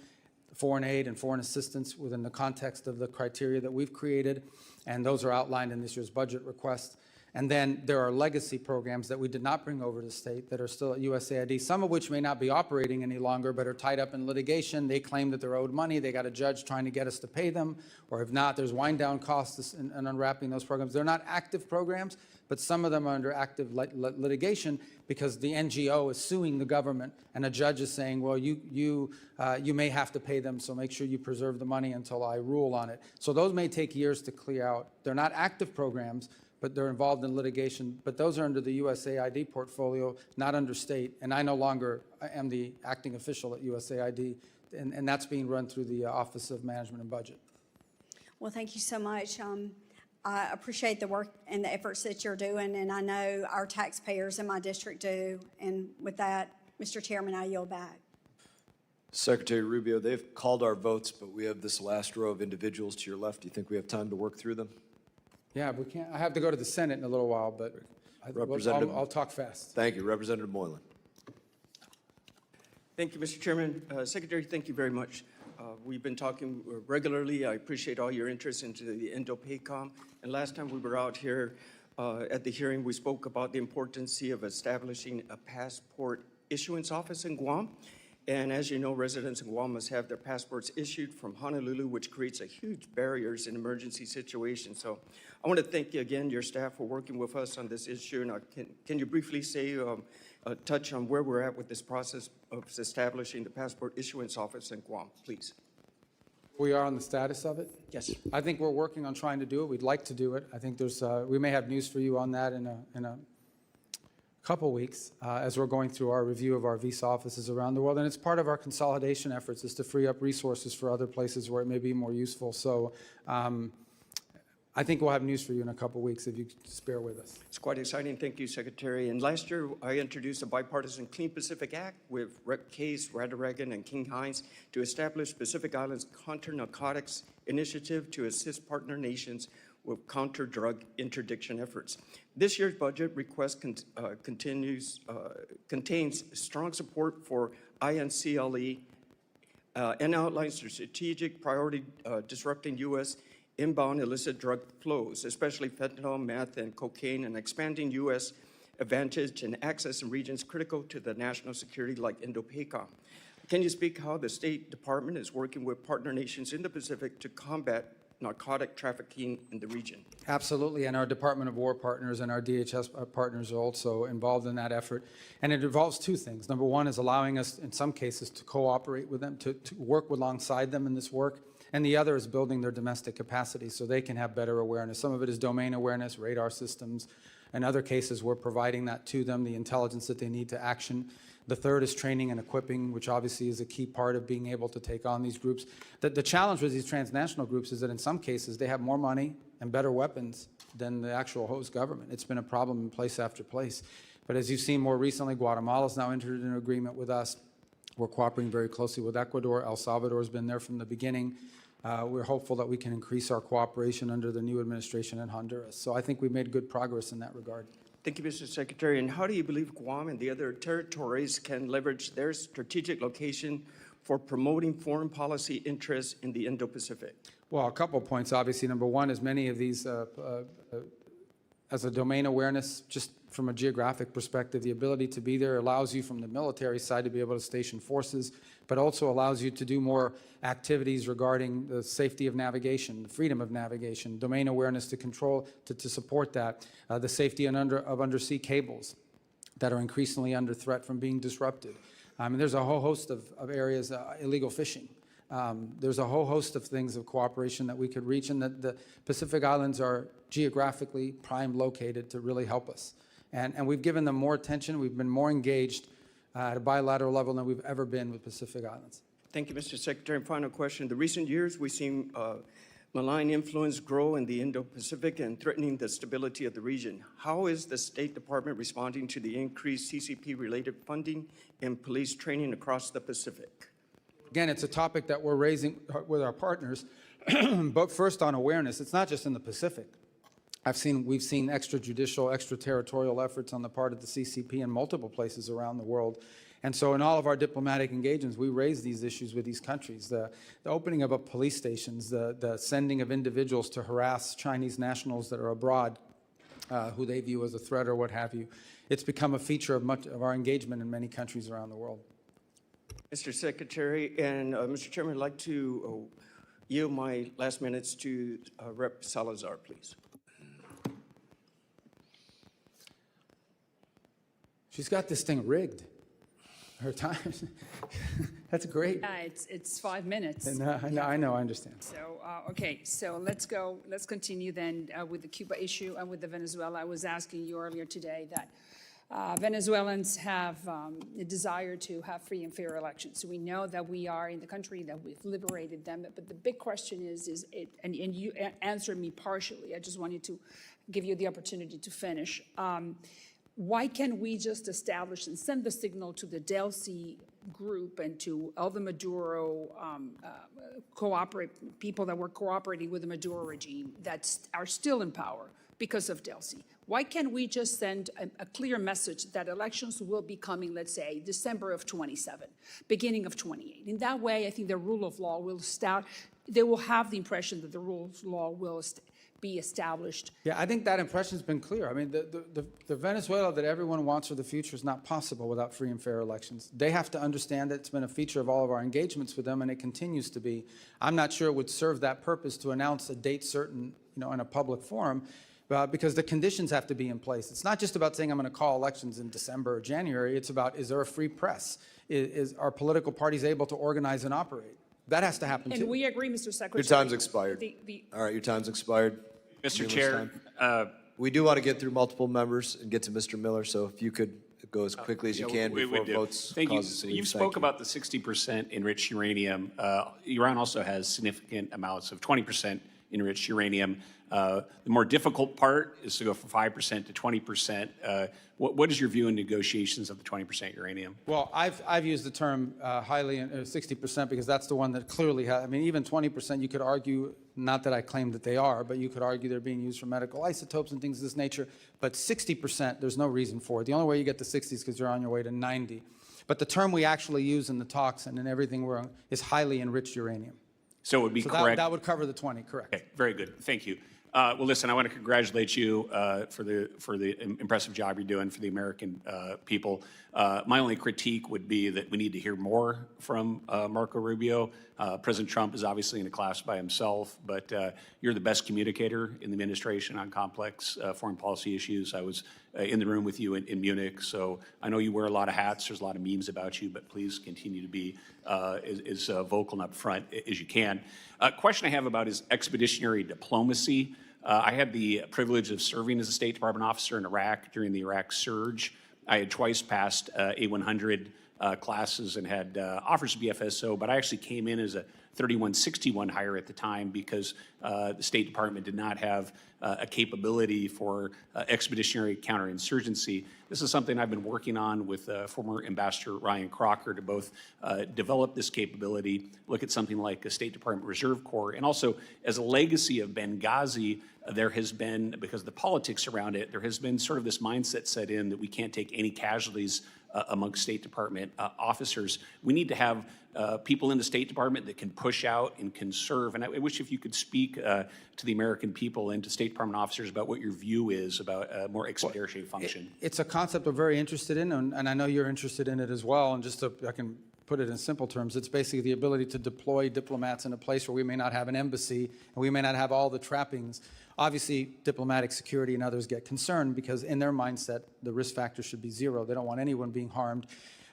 foreign aid and foreign assistance within the context of the criteria that we've created, and those are outlined in this year's budget request. And then there are legacy programs that we did not bring over to the state that are still at USAID, some of which may not be operating any longer, but are tied up in litigation. They claim that they're owed money. They got a judge trying to get us to pay them, or if not, there's wind-down costs in unwrapping those programs. They're not active programs, but some of them are under active litigation because the NGO is suing the government, and a judge is saying, well, you may have to pay them, so make sure you preserve the money until I rule on it. So those may take years to clear out. They're not active programs, but they're involved in litigation. But those are under the USAID portfolio, not under state. And I no longer am the acting official at USAID, and that's being run through the Office of Management and Budget. Well, thank you so much. I appreciate the work and the efforts that you're doing, and I know our taxpayers in my district do. And with that, Mr. Chairman, I yield back. Secretary Rubio, they've called our votes, but we have this last row of individuals to your left. Do you think we have time to work through them? Yeah, we can't. I have to go to the Senate in a little while, but I'll talk fast. Thank you. Representative Moylan. Thank you, Mr. Chairman. Secretary, thank you very much. We've been talking regularly. I appreciate all your interest into the Indo-PACOM. And last time we were out here at the hearing, we spoke about the importance of establishing a passport issuance office in Guam. And as you know, residents in Guam must have their passports issued from Honolulu, which creates a huge barriers in emergency situations. So I want to thank you again, your staff, for working with us on this issue. And can you briefly say, touch on where we're at with this process of establishing the passport issuance office in Guam, please? We are on the status of it? Yes. I think we're working on trying to do it. We'd like to do it. I think there's, we may have news for you on that in a couple weeks as we're going through our review of our visa offices around the world. And it's part of our consolidation efforts is to free up resources for other places where it may be more useful. So I think we'll have news for you in a couple weeks if you just bear with us. It's quite exciting. Thank you, Secretary. And last year, I introduced a bipartisan Clean Pacific Act with Rep. Case, Radaragan, and King Hines to establish Pacific Islands Counter-Narcotics Initiative to assist partner nations with counter-drug interdiction efforts. This year's budget request contains strong support for INCLE and outlines the strategic priority disrupting U.S. inbound illicit drug flows, especially fentanyl, meth, and cocaine, and expanding U.S. advantage and access in regions critical to the national security like Indo-PACOM. Can you speak how the State Department is working with partner nations in the Pacific to combat narcotic trafficking in the region? Absolutely, and our Department of War partners and our DHS partners are also involved in that effort. And it involves two things. Number one is allowing us, in some cases, to cooperate with them, to work alongside them in this work. And the other is building their domestic capacity so they can have better awareness. Some of it is domain awareness, radar systems. In other cases, we're providing that to them, the intelligence that they need to action. The third is training and equipping, which obviously is a key part of being able to take on these groups. The challenge with these transnational groups is that in some cases, they have more money and better weapons than the actual host government. It's been a problem in place after place. But as you've seen more recently, Guatemala's now entered an agreement with us. We're cooperating very closely with Ecuador. El Salvador's been there from the beginning. We're hopeful that we can increase our cooperation under the new administration in Honduras. So I think we've made good progress in that regard. Thank you, Mr. Secretary. And how do you believe Guam and the other territories can leverage their strategic location for promoting foreign policy interests in the Indo-Pacific? Well, a couple of points, obviously. Number one is many of these, as a domain awareness, just from a geographic perspective, the ability to be there allows you from the military side to be able to station forces, but also allows you to do more activities regarding the safety of navigation, the freedom of navigation, domain awareness to control, to support that, the safety of undersea cables that are increasingly under threat from being disrupted. There's a whole host of areas, illegal fishing. There's a whole host of things of cooperation that we could reach, and that the Pacific Islands are geographically prime located to really help us. And we've given them more attention. We've been more engaged at a bilateral level than we've ever been with Pacific Islands. Thank you, Mr. Secretary. And final question. In the recent years, we've seen malign influence grow in the Indo-Pacific and threatening the stability of the region. How is the State Department responding to the increased CCP-related funding and police training across the Pacific? Again, it's a topic that we're raising with our partners, but first on awareness. It's not just in the Pacific. We've seen extrajudicial, extraterritorial efforts on the part of the CCP in multiple places around the world. And so in all of our diplomatic engagements, we raise these issues with these countries. The opening of police stations, the sending of individuals to harass Chinese nationals that are abroad, who they view as a threat or what have you. It's become a feature of much of our engagement in many countries around the world. Mr. Secretary and Mr. Chairman, I'd like to yield my last minutes to Rep. Salazar, please. She's got this thing rigged. Her time. That's great. It's 5 minutes. And, I know, I understand. So, okay, so let's continue then with the Cuba issue and with the Venezuela. I was asking you earlier today that Venezuelans have a desire to have free and fair elections. So we know that we are in the country, that we've liberated them. But the big question is and you answered me partially. I just wanted to give you the opportunity to finish. Why can't we just establish and send the signal to the Delcy group and to all the Maduro people that were cooperating with the Maduro regime that are still in power because of Delcy? Why can't we just send a clear message that elections will be coming, let's say, December of 27, beginning of 28? In that way, I think the rule of law will start. They will have the impression that the rule of law will be established. Yeah, I think that impression's been clear. I mean, the Venezuela that everyone wants for the future is not possible without free and fair elections. They have to understand that it's been a feature of all of our engagements with them, and it continues to be. I'm not sure it would serve that purpose to announce a date certain, in a public forum, because the conditions have to be in place. It's not just about saying I'm going to call elections in December or January. It's about, is there a free press? Are political parties able to organize and operate? That has to happen, too. And we agree, Mr. Secretary. Your time's expired. All right, your time's expired. Mr. Chair, we do want to get through multiple members and get to Mr. Miller, so if you could go as quickly as you can before votes Thank you. causes leave. You spoke about the 60% enriched uranium. Iran also has significant amounts of 20% enriched uranium. The more difficult part is to go from 5% to 20%. What is your view in negotiations of the 20% uranium? Well, I've used the term highly 60% because that's the one that clearly has. I mean, even 20%, you could argue, not that I claim that they are, but you could argue they're being used for medical isotopes and things of this nature. But 60%, there's no reason for it. The only way you get to 60 is because you're on your way to 90. But the term we actually use in the talks and in everything is highly enriched uranium. So it would be correct. That would cover the 20, correct. Okay, very good. Thank you. Well, listen, I want to congratulate you for the impressive job you're doing for the American people. My only critique would be that we need to hear more from Marco Rubio. President Trump is obviously in a class by himself, but you're the best communicator in the administration on complex foreign policy issues. I was in the room with you in Munich, so I know you wear a lot of hats. There's a lot of memes about you, but please continue to be as vocal and upfront as you can. A question I have about is expeditionary diplomacy. I had the privilege of serving as a State Department officer in Iraq during the Iraq surge. I had twice passed A100 classes and had offers to be FSO, but I actually came in as a 3161 hire at the time because the State Department did not have a capability for expeditionary counterinsurgency. This is something I've been working on with former Ambassador Ryan Crocker to both develop this capability, look at something like a State Department Reserve Corps, and also as a legacy of Benghazi, there has been, because of the politics around it, there has been sort of this mindset set in that we can't take any casualties amongst State Department officers. We need to have people in the State Department that can push out and can serve. And I wish if you could speak to the American people and to State Department officers about what your view is about a more expeditionary function. It's a concept we're very interested in, and I know you're interested in it as well. And just I can put it in simple terms, it's basically the ability to deploy diplomats in a place where we may not have an embassy and we may not have all the trappings. Obviously, diplomatic security and others get concerned because in their mindset, the risk factor should be zero. They don't want anyone being harmed.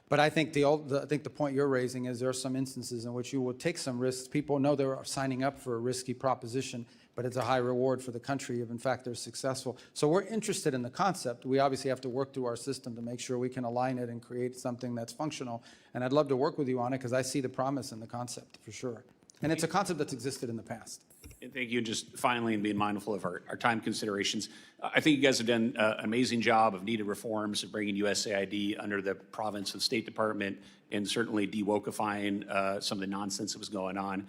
But I think the point you're raising is there are some instances in which you will take some risks. People know they're signing up for a risky proposition, but it's a high reward for the country if, in fact, they're successful. So we're interested in the concept. We obviously have to work through our system to make sure we can align it and create something that's functional. And I'd love to work with you on it because I see the promise in the concept for sure. And it's a concept that's existed in the past. And thank you. Just finally, and being mindful of our time considerations, I think you guys have done an amazing job of needed reforms of bringing USAID under the province of the State Department and certainly de-wokifying some of the nonsense that was going on.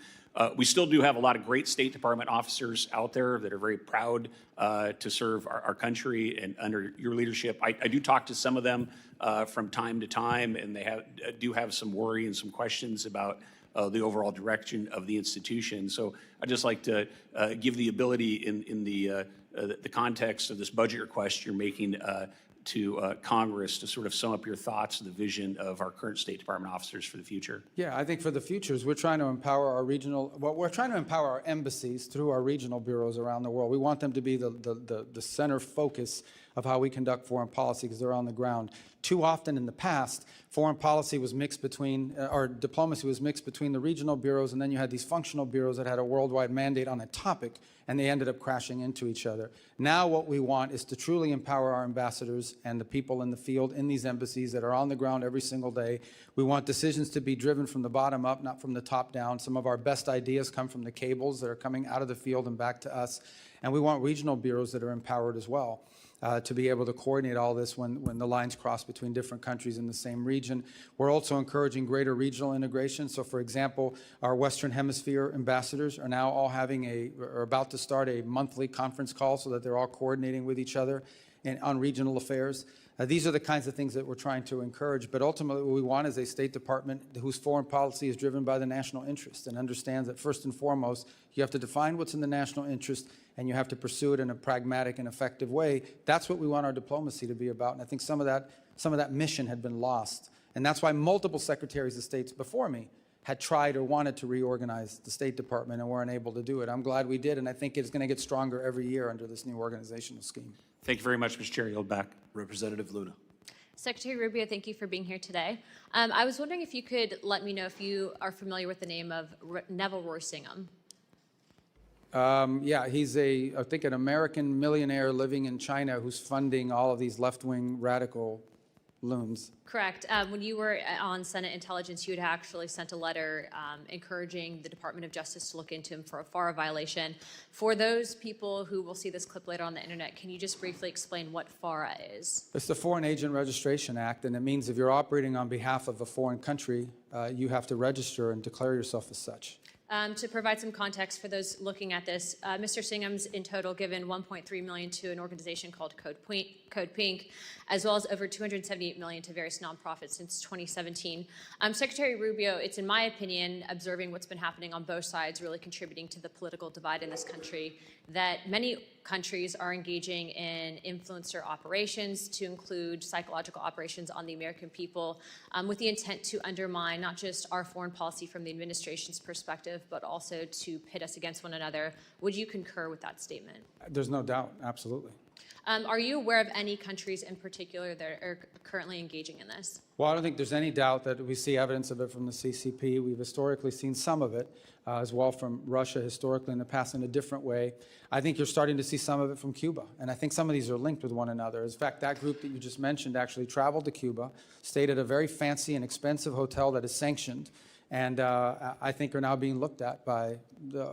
We still do have a lot of great State Department officers out there that are very proud to serve our country, and under your leadership, I do talk to some of them from time to time, and they do have some worry and some questions about the overall direction of the institution. So I'd just like to give the ability in the context of this budget request you're making to Congress to sort of sum up your thoughts of the vision of our current State Department officers for the future. Yeah, I think for the futures, we're trying to empower our we're trying to empower our embassies through our regional bureaus around the world. We want them to be the center focus of how we conduct foreign policy because they're on the ground. Too often in the past, foreign policy was mixed between, or diplomacy was mixed between the regional bureaus, and then you had these functional bureaus that had a worldwide mandate on a topic, and they ended up crashing into each other. Now what we want is to truly empower our ambassadors and the people in the field in these embassies that are on the ground every single day. We want decisions to be driven from the bottom up, not from the top down. Some of our best ideas come from the cables that are coming out of the field and back to us. And we want regional bureaus that are empowered as well. To be able to coordinate all this when the lines cross between different countries in the same region. We're also encouraging greater regional integration. So, for example, our Western Hemisphere ambassadors are now all are about to start a monthly conference call so that they're all coordinating with each other on regional affairs. These are the kinds of things that we're trying to encourage. But ultimately, what we want is a State Department whose foreign policy is driven by the national interest and understands that first and foremost, you have to define what's in the national interest and you have to pursue it in a pragmatic and effective way. That's what we want our diplomacy to be about. And I think some of that mission had been lost. And that's why multiple secretaries of states before me had tried or wanted to reorganize the State Department and weren't able to do it. I'm glad we did, and I think it's going to get stronger every year under this new organizational scheme. Thank you very much, Mr. Chair. Yield back. Representative Luna. Secretary Rubio, thank you for being here today. I was wondering if you could let me know if you are familiar with the name of Neville Roysingham. Yeah, he's I think an American millionaire living in China who's funding all of these left-wing radical loons. Correct. When you were on Senate Intelligence, you had actually sent a letter encouraging the Department of Justice to look into him for a FARA violation. For those people who will see this clip later on the internet, can you just briefly explain what FARA is? It's the Foreign Agent Registration Act, and it means if you're operating on behalf of a foreign country, you have to register and declare yourself as such. To provide some context for those looking at this, Mr. Singham's in total given $1.3 million to an organization called Code Pink, as well as over $278 million to various nonprofits since 2017. Secretary Rubio, it's in my opinion, observing what's been happening on both sides, really contributing to the political divide in this country, that many countries are engaging in influencer operations to include psychological operations on the American people with the intent to undermine not just our foreign policy from the administration's perspective, but also to pit us against one another. Would you concur with that statement? There's no doubt, absolutely. Are you aware of any countries in particular that are currently engaging in this? Well, I don't think there's any doubt that we see evidence of it from the CCP. We've historically seen some of it as well from Russia historically in the past in a different way. I think you're starting to see some of it from Cuba, and I think some of these are linked with one another. In fact, that group that you just mentioned actually traveled to Cuba, stayed at a very fancy and expensive hotel that is sanctioned, and I think are now being looked at by the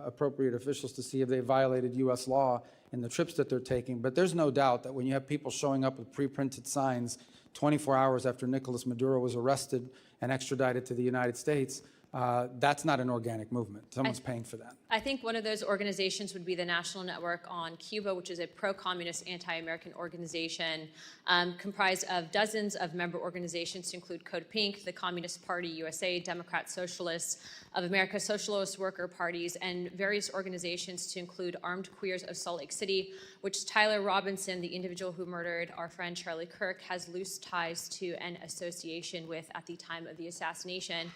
appropriate officials to see if they violated U.S. law in the trips that they're taking. But there's no doubt that when you have people showing up with pre-printed signs 24 hours after Nicolas Maduro was arrested and extradited to the United States, that's not an organic movement. Someone's paying for that. I think one of those organizations would be the National Network on Cuba, which is a pro-communist, anti-American organization comprised of dozens of member organizations to include Code Pink, the Communist Party USA, Democrat Socialists of America, Socialist Worker Parties, and various organizations to include Armed Queers of Salt Lake City, which Tyler Robinson, the individual who murdered our friend Charlie Kirk, has loose ties to an association with at the time of the assassination.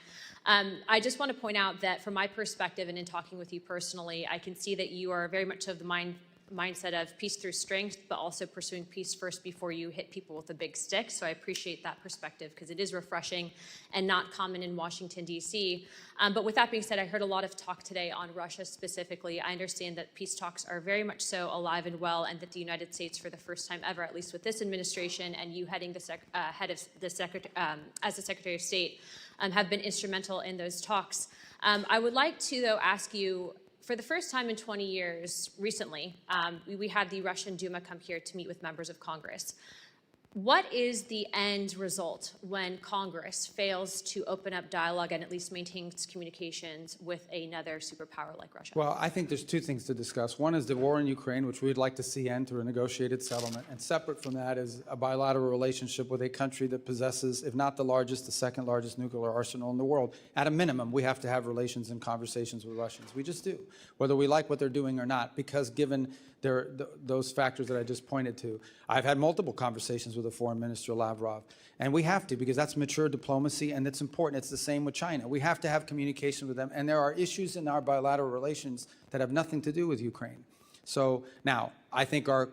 I just want to point out that from my perspective and in talking with you personally, I can see that you are very much of the mindset of peace through strength, but also pursuing peace first before you hit people with a big stick. So I appreciate that perspective because it is refreshing and not common in Washington, D.C. But with that being said, I heard a lot of talk today on Russia specifically. I understand that peace talks are very much so alive and well, and that the United States, for the first time ever, at least with this administration and you heading as the Secretary of State, have been instrumental in those talks. I would like to, though, ask you, for the first time in 20 years, recently, we had the Russian Duma come here to meet with members of Congress. What is the end result when Congress fails to open up dialogue and at least maintains communications with another superpower like Russia? Well, I think there's two things to discuss. One is the war in Ukraine, which we'd like to see end through a negotiated settlement. And separate from that is a bilateral relationship with a country that possesses, if not the largest, the second largest nuclear arsenal in the world. At a minimum, we have to have relations and conversations with Russians. We just do, whether we like what they're doing or not, because given those factors that I just pointed to. I've had multiple conversations with the Foreign Minister Lavrov, and we have to, because that's mature diplomacy and it's important. It's the same with China. We have to have communication with them, and there are issues in our bilateral relations that have nothing to do with Ukraine. So now, I think our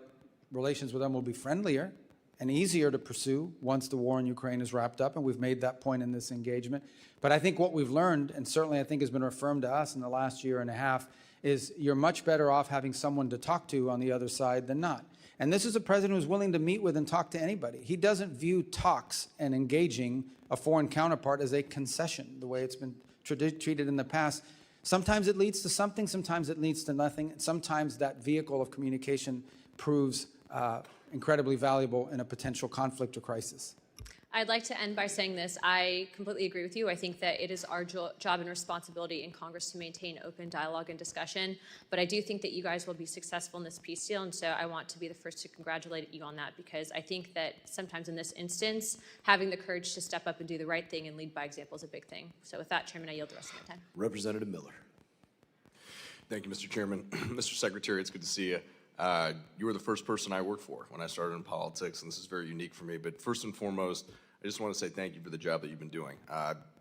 relations with them will be friendlier and easier to pursue once the war in Ukraine is wrapped up, and we've made that point in this engagement. But I think what we've learned, and certainly I think has been affirmed to us in the last year and a half, is you're much better off having someone to talk to on the other side than not. And this is a president who's willing to meet with and talk to anybody. He doesn't view talks and engaging a foreign counterpart as a concession, the way it's been treated in the past. Sometimes it leads to something, sometimes it leads to nothing. Sometimes that vehicle of communication proves incredibly valuable in a potential conflict or crisis. I'd like to end by saying this. I completely agree with you. I think that it is our job and responsibility in Congress to maintain open dialogue and discussion. But I do think that you guys will be successful in this peace deal. And so I want to be the first to congratulate you on that, because I think that sometimes in this instance, having the courage to step up and do the right thing and lead by example is a big thing. So with that, Chairman, I yield the rest of my time. Representative Miller. Thank you, Mr. Chairman. Mr. Secretary, it's good to see you. You were the first person I worked for when I started in politics, and this is very unique for me. But first and foremost, I just want to say thank you for the job that you've been doing.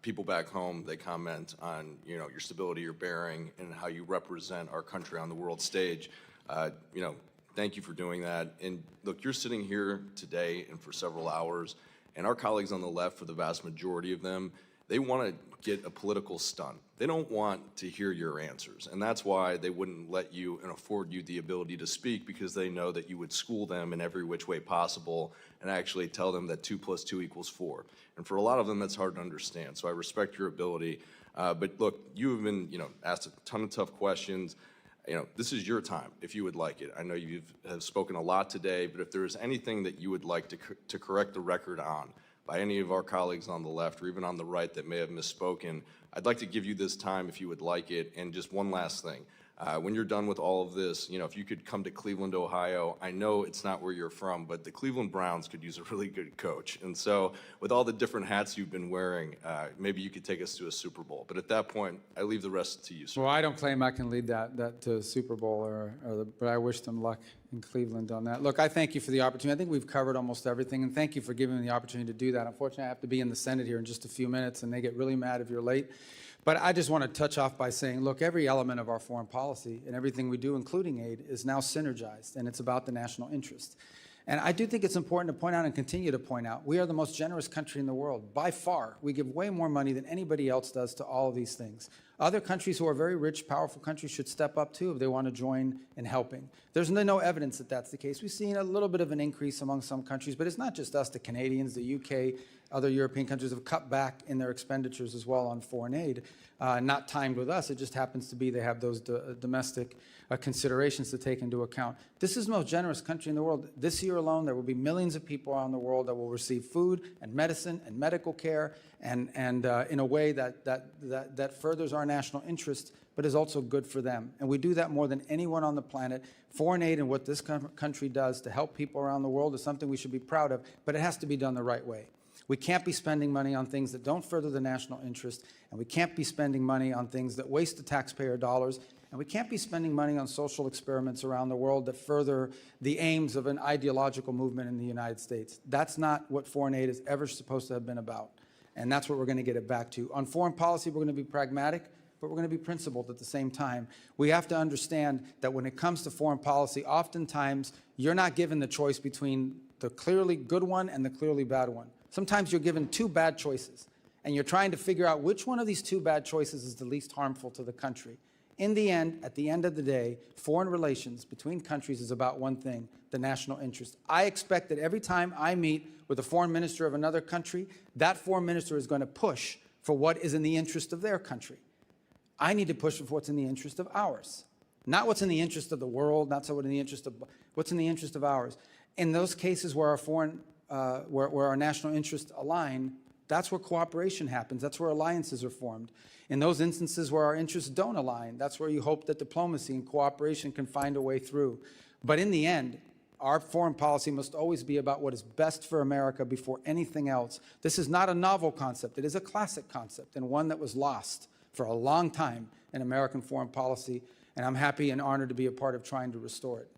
People back home, they comment on your stability, your bearing, and how you represent our country on the world stage. Thank you for doing that. And look, you're sitting here today and for several hours, and our colleagues on the left, for the vast majority of them, they want to get a political stunt. They don't want to hear your answers, and that's why they wouldn't let you and afford you the ability to speak, because they know that you would school them in every which way possible and actually tell them that 2 + 2 = 4. And for a lot of them, that's hard to understand, so I respect your ability. But look, you have been asked a ton of tough questions. This is your time, if you would like it. I know you have spoken a lot today, but if there is anything that you would like to correct the record on by any of our colleagues on the left or even on the right that may have misspoken, I'd like to give you this time if you would like it. And just one last thing. When you're done with all of this, if you could come to Cleveland, Ohio, I know it's not where you're from, but the Cleveland Browns could use a really good coach. And so with all the different hats you've been wearing, maybe you could take us to a Super Bowl. But at that point, I leave the rest to you, sir. Well, I don't claim I can lead that to a Super Bowl, but I wish them luck in Cleveland on that. Look, I thank you for the opportunity. I think we've covered almost everything, and thank you for giving me the opportunity to do that. Unfortunately, I have to be in the Senate here in just a few minutes, and they get really mad if you're late. But I just want to touch off by saying, look, every element of our foreign policy and everything we do, including aid, is now synergized, and it's about the national interest. And I do think it's important to point out and continue to point out, we are the most generous country in the world. By far, we give way more money than anybody else does to all of these things. Other countries who are very rich, powerful countries should step up too if they want to join in helping. There's no evidence that that's the case. We've seen a little bit of an increase among some countries, but it's not just us, the Canadians, the UK, Other European countries have cut back in their expenditures as well on foreign aid, not timed with us. It just happens to be they have those domestic considerations to take into account. This is the most generous country in the world. This year alone, there will be millions of people around the world that will receive food and medicine and medical care and in a way that furthers our national interest, but is also good for them. And we do that more than anyone on the planet. Foreign aid and what this country does to help people around the world is something we should be proud of, but it has to be done the right way. We can't be spending money on things that don't further the national interest, and we can't be spending money on things that waste the taxpayer dollars, and we can't be spending money on social experiments around the world that further the aims of an ideological movement in the United States. That's not what foreign aid is ever supposed to have been about, and that's what we're going to get it back to. On foreign policy, we're going to be pragmatic, but we're going to be principled at the same time. We have to understand that when it comes to foreign policy, oftentimes you're not given the choice between the clearly good one and the clearly bad one. Sometimes you're given two bad choices, and you're trying to figure out which one of these two bad choices is the least harmful to the country. In the end, at the end of the day, foreign relations between countries is about one thing, the national interest. I expect that every time I meet with a foreign minister of another country, that foreign minister is going to push for what is in the interest of their country. I need to push for what's in the interest of ours, not what's in the interest of the world, not so what's in the interest of what's in the interest of ours. In those cases where where our national interests align, that's where cooperation happens. That's where alliances are formed. In those instances where our interests don't align, that's where you hope that diplomacy and cooperation can find a way through. But in the end, our foreign policy must always be about what is best for America before anything else. This is not a novel concept. It is a classic concept and one that was lost for a long time in American foreign policy, and I'm happy and honored to be a part of trying to restore it.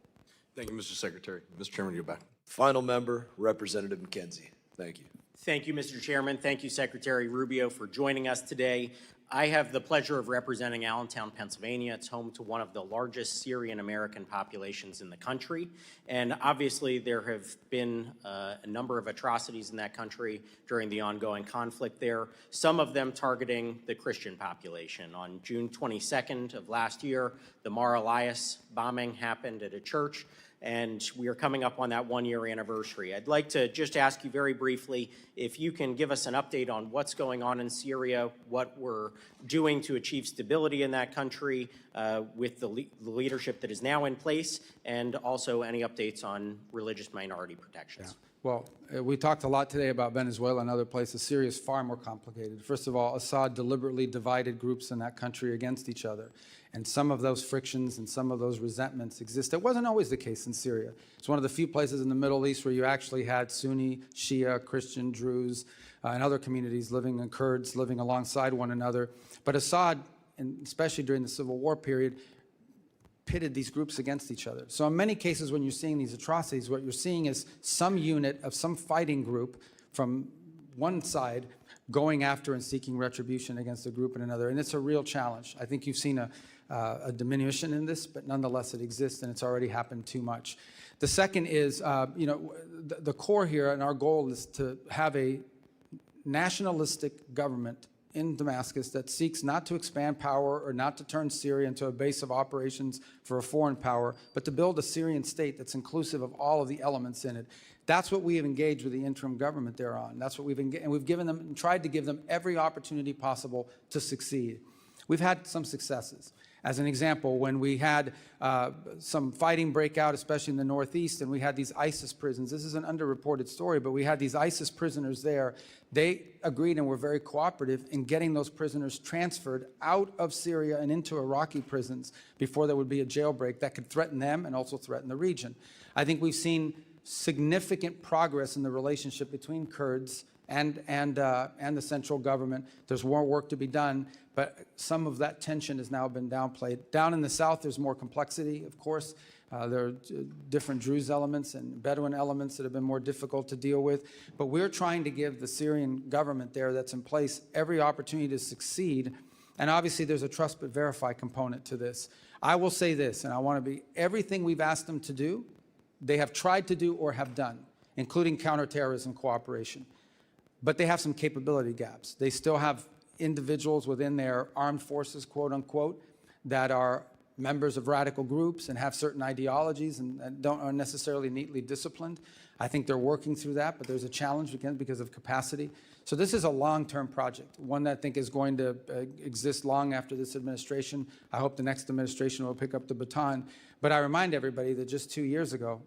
Thank you, Mr. Secretary. Mr. Chairman, you're back. Final member, Representative McKenzie. Thank you. Thank you, Mr. Chairman. Thank you, Secretary Rubio, for joining us today. I have the pleasure of representing Allentown, Pennsylvania. It's home to one of the largest Syrian-American populations in the country. And obviously, there have been a number of atrocities in that country during the ongoing conflict there, some of them targeting the Christian population. On June 22nd of last year, the Mar Elias bombing happened at a church, and we are coming up on that one-year anniversary. I'd like to just ask you very briefly if you can give us an update on what's going on in Syria, what we're doing to achieve stability in that country with the leadership that is now in place, and also any updates on religious minority protections. Yeah. Well, we talked a lot today about Venezuela and other places. Syria is far more complicated. First of all, Assad deliberately divided groups in that country against each other. And some of those frictions and some of those resentments exist. It wasn't always the case in Syria. It's one of the few places in the Middle East where you actually had Sunni, Shia, Christian, Druze, and other communities living, and Kurds living alongside one another. But Assad, and especially during the Civil War period, pitted these groups against each other. So in many cases, when you're seeing these atrocities, what you're seeing is some unit of some fighting group from one side going after and seeking retribution against a group in another. And it's a real challenge. I think you've seen a diminution in this, but nonetheless it exists, and it's already happened too much. The second is, the core here, and our goal is to have a nationalistic government in Damascus that seeks not to expand power or not to turn Syria into a base of operations for a foreign power, but to build a Syrian state that's inclusive of all of the elements in it. That's what we have engaged with the interim government there on. That's what we've given them and tried to give them every opportunity possible to succeed. We've had some successes. As an example, when we had some fighting break out, especially in the Northeast, and we had these ISIS prisons. This is an underreported story, but we had these ISIS prisoners there. They agreed and were very cooperative in getting those prisoners transferred out of Syria and into Iraqi prisons before there would be a jailbreak that could threaten them and also threaten the region. I think we've seen significant progress in the relationship between Kurds and the central government. There's more work to be done, but some of that tension has now been downplayed. Down in the south, there's more complexity, of course. There are different Druze elements and Bedouin elements that have been more difficult to deal with. But we're trying to give the Syrian government there that's in place every opportunity to succeed. And obviously, there's a trust but verify component to this. I will say this, and I want to be, everything we've asked them to do, they have tried to do or have done, including counterterrorism cooperation. But they have some capability gaps. They still have individuals within their armed forces, quote unquote, that are members of radical groups and have certain ideologies and aren't necessarily neatly disciplined. I think they're working through that, but there's a challenge again because of capacity. So this is a long-term project, one that I think is going to exist long after this administration. I hope the next administration will pick up the baton. But I remind everybody that just 2 years ago,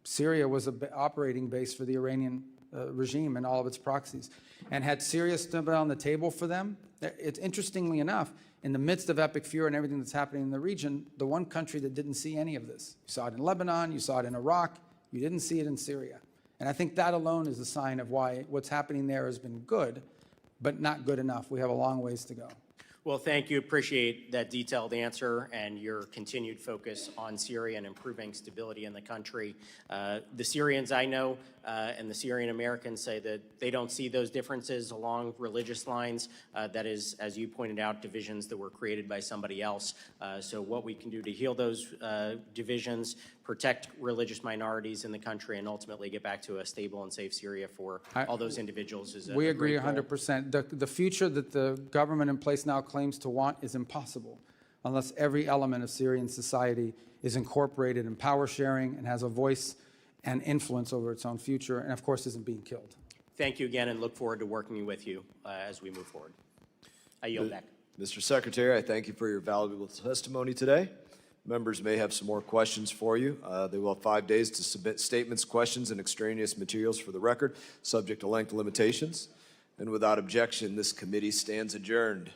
Syria was an operating base for the Iranian regime and all of its proxies. And had Syria stood on the table for them, it's interestingly enough, in the midst of epic fear and everything that's happening in the region, the one country that didn't see any of this. You saw it in Lebanon, you saw it in Iraq, you didn't see it in Syria. And I think that alone is a sign of why what's happening there has been good, but not good enough. We have a long ways to go. Well, thank you. Appreciate that detailed answer and your continued focus on Syria and improving stability in the country. The Syrians I know and the Syrian Americans say that they don't see those differences along religious lines. That is, as you pointed out, divisions that were created by somebody else. So what we can do to heal those divisions, protect religious minorities in the country, and ultimately get back to a stable and safe Syria for all those individuals is We agree great goal. 100%. The future that the government in place now claims to want is impossible unless every element of Syrian society is incorporated in power sharing and has a voice and influence over its own future, and of course isn't being killed. Thank you again, and look forward to working with you as we move forward. I yield back. Mr. Secretary, I thank you for your valuable testimony today. Members may have some more questions for you. They will have 5 days to submit statements, questions, and extraneous materials for the record, subject to length limitations. And without objection, this committee stands adjourned.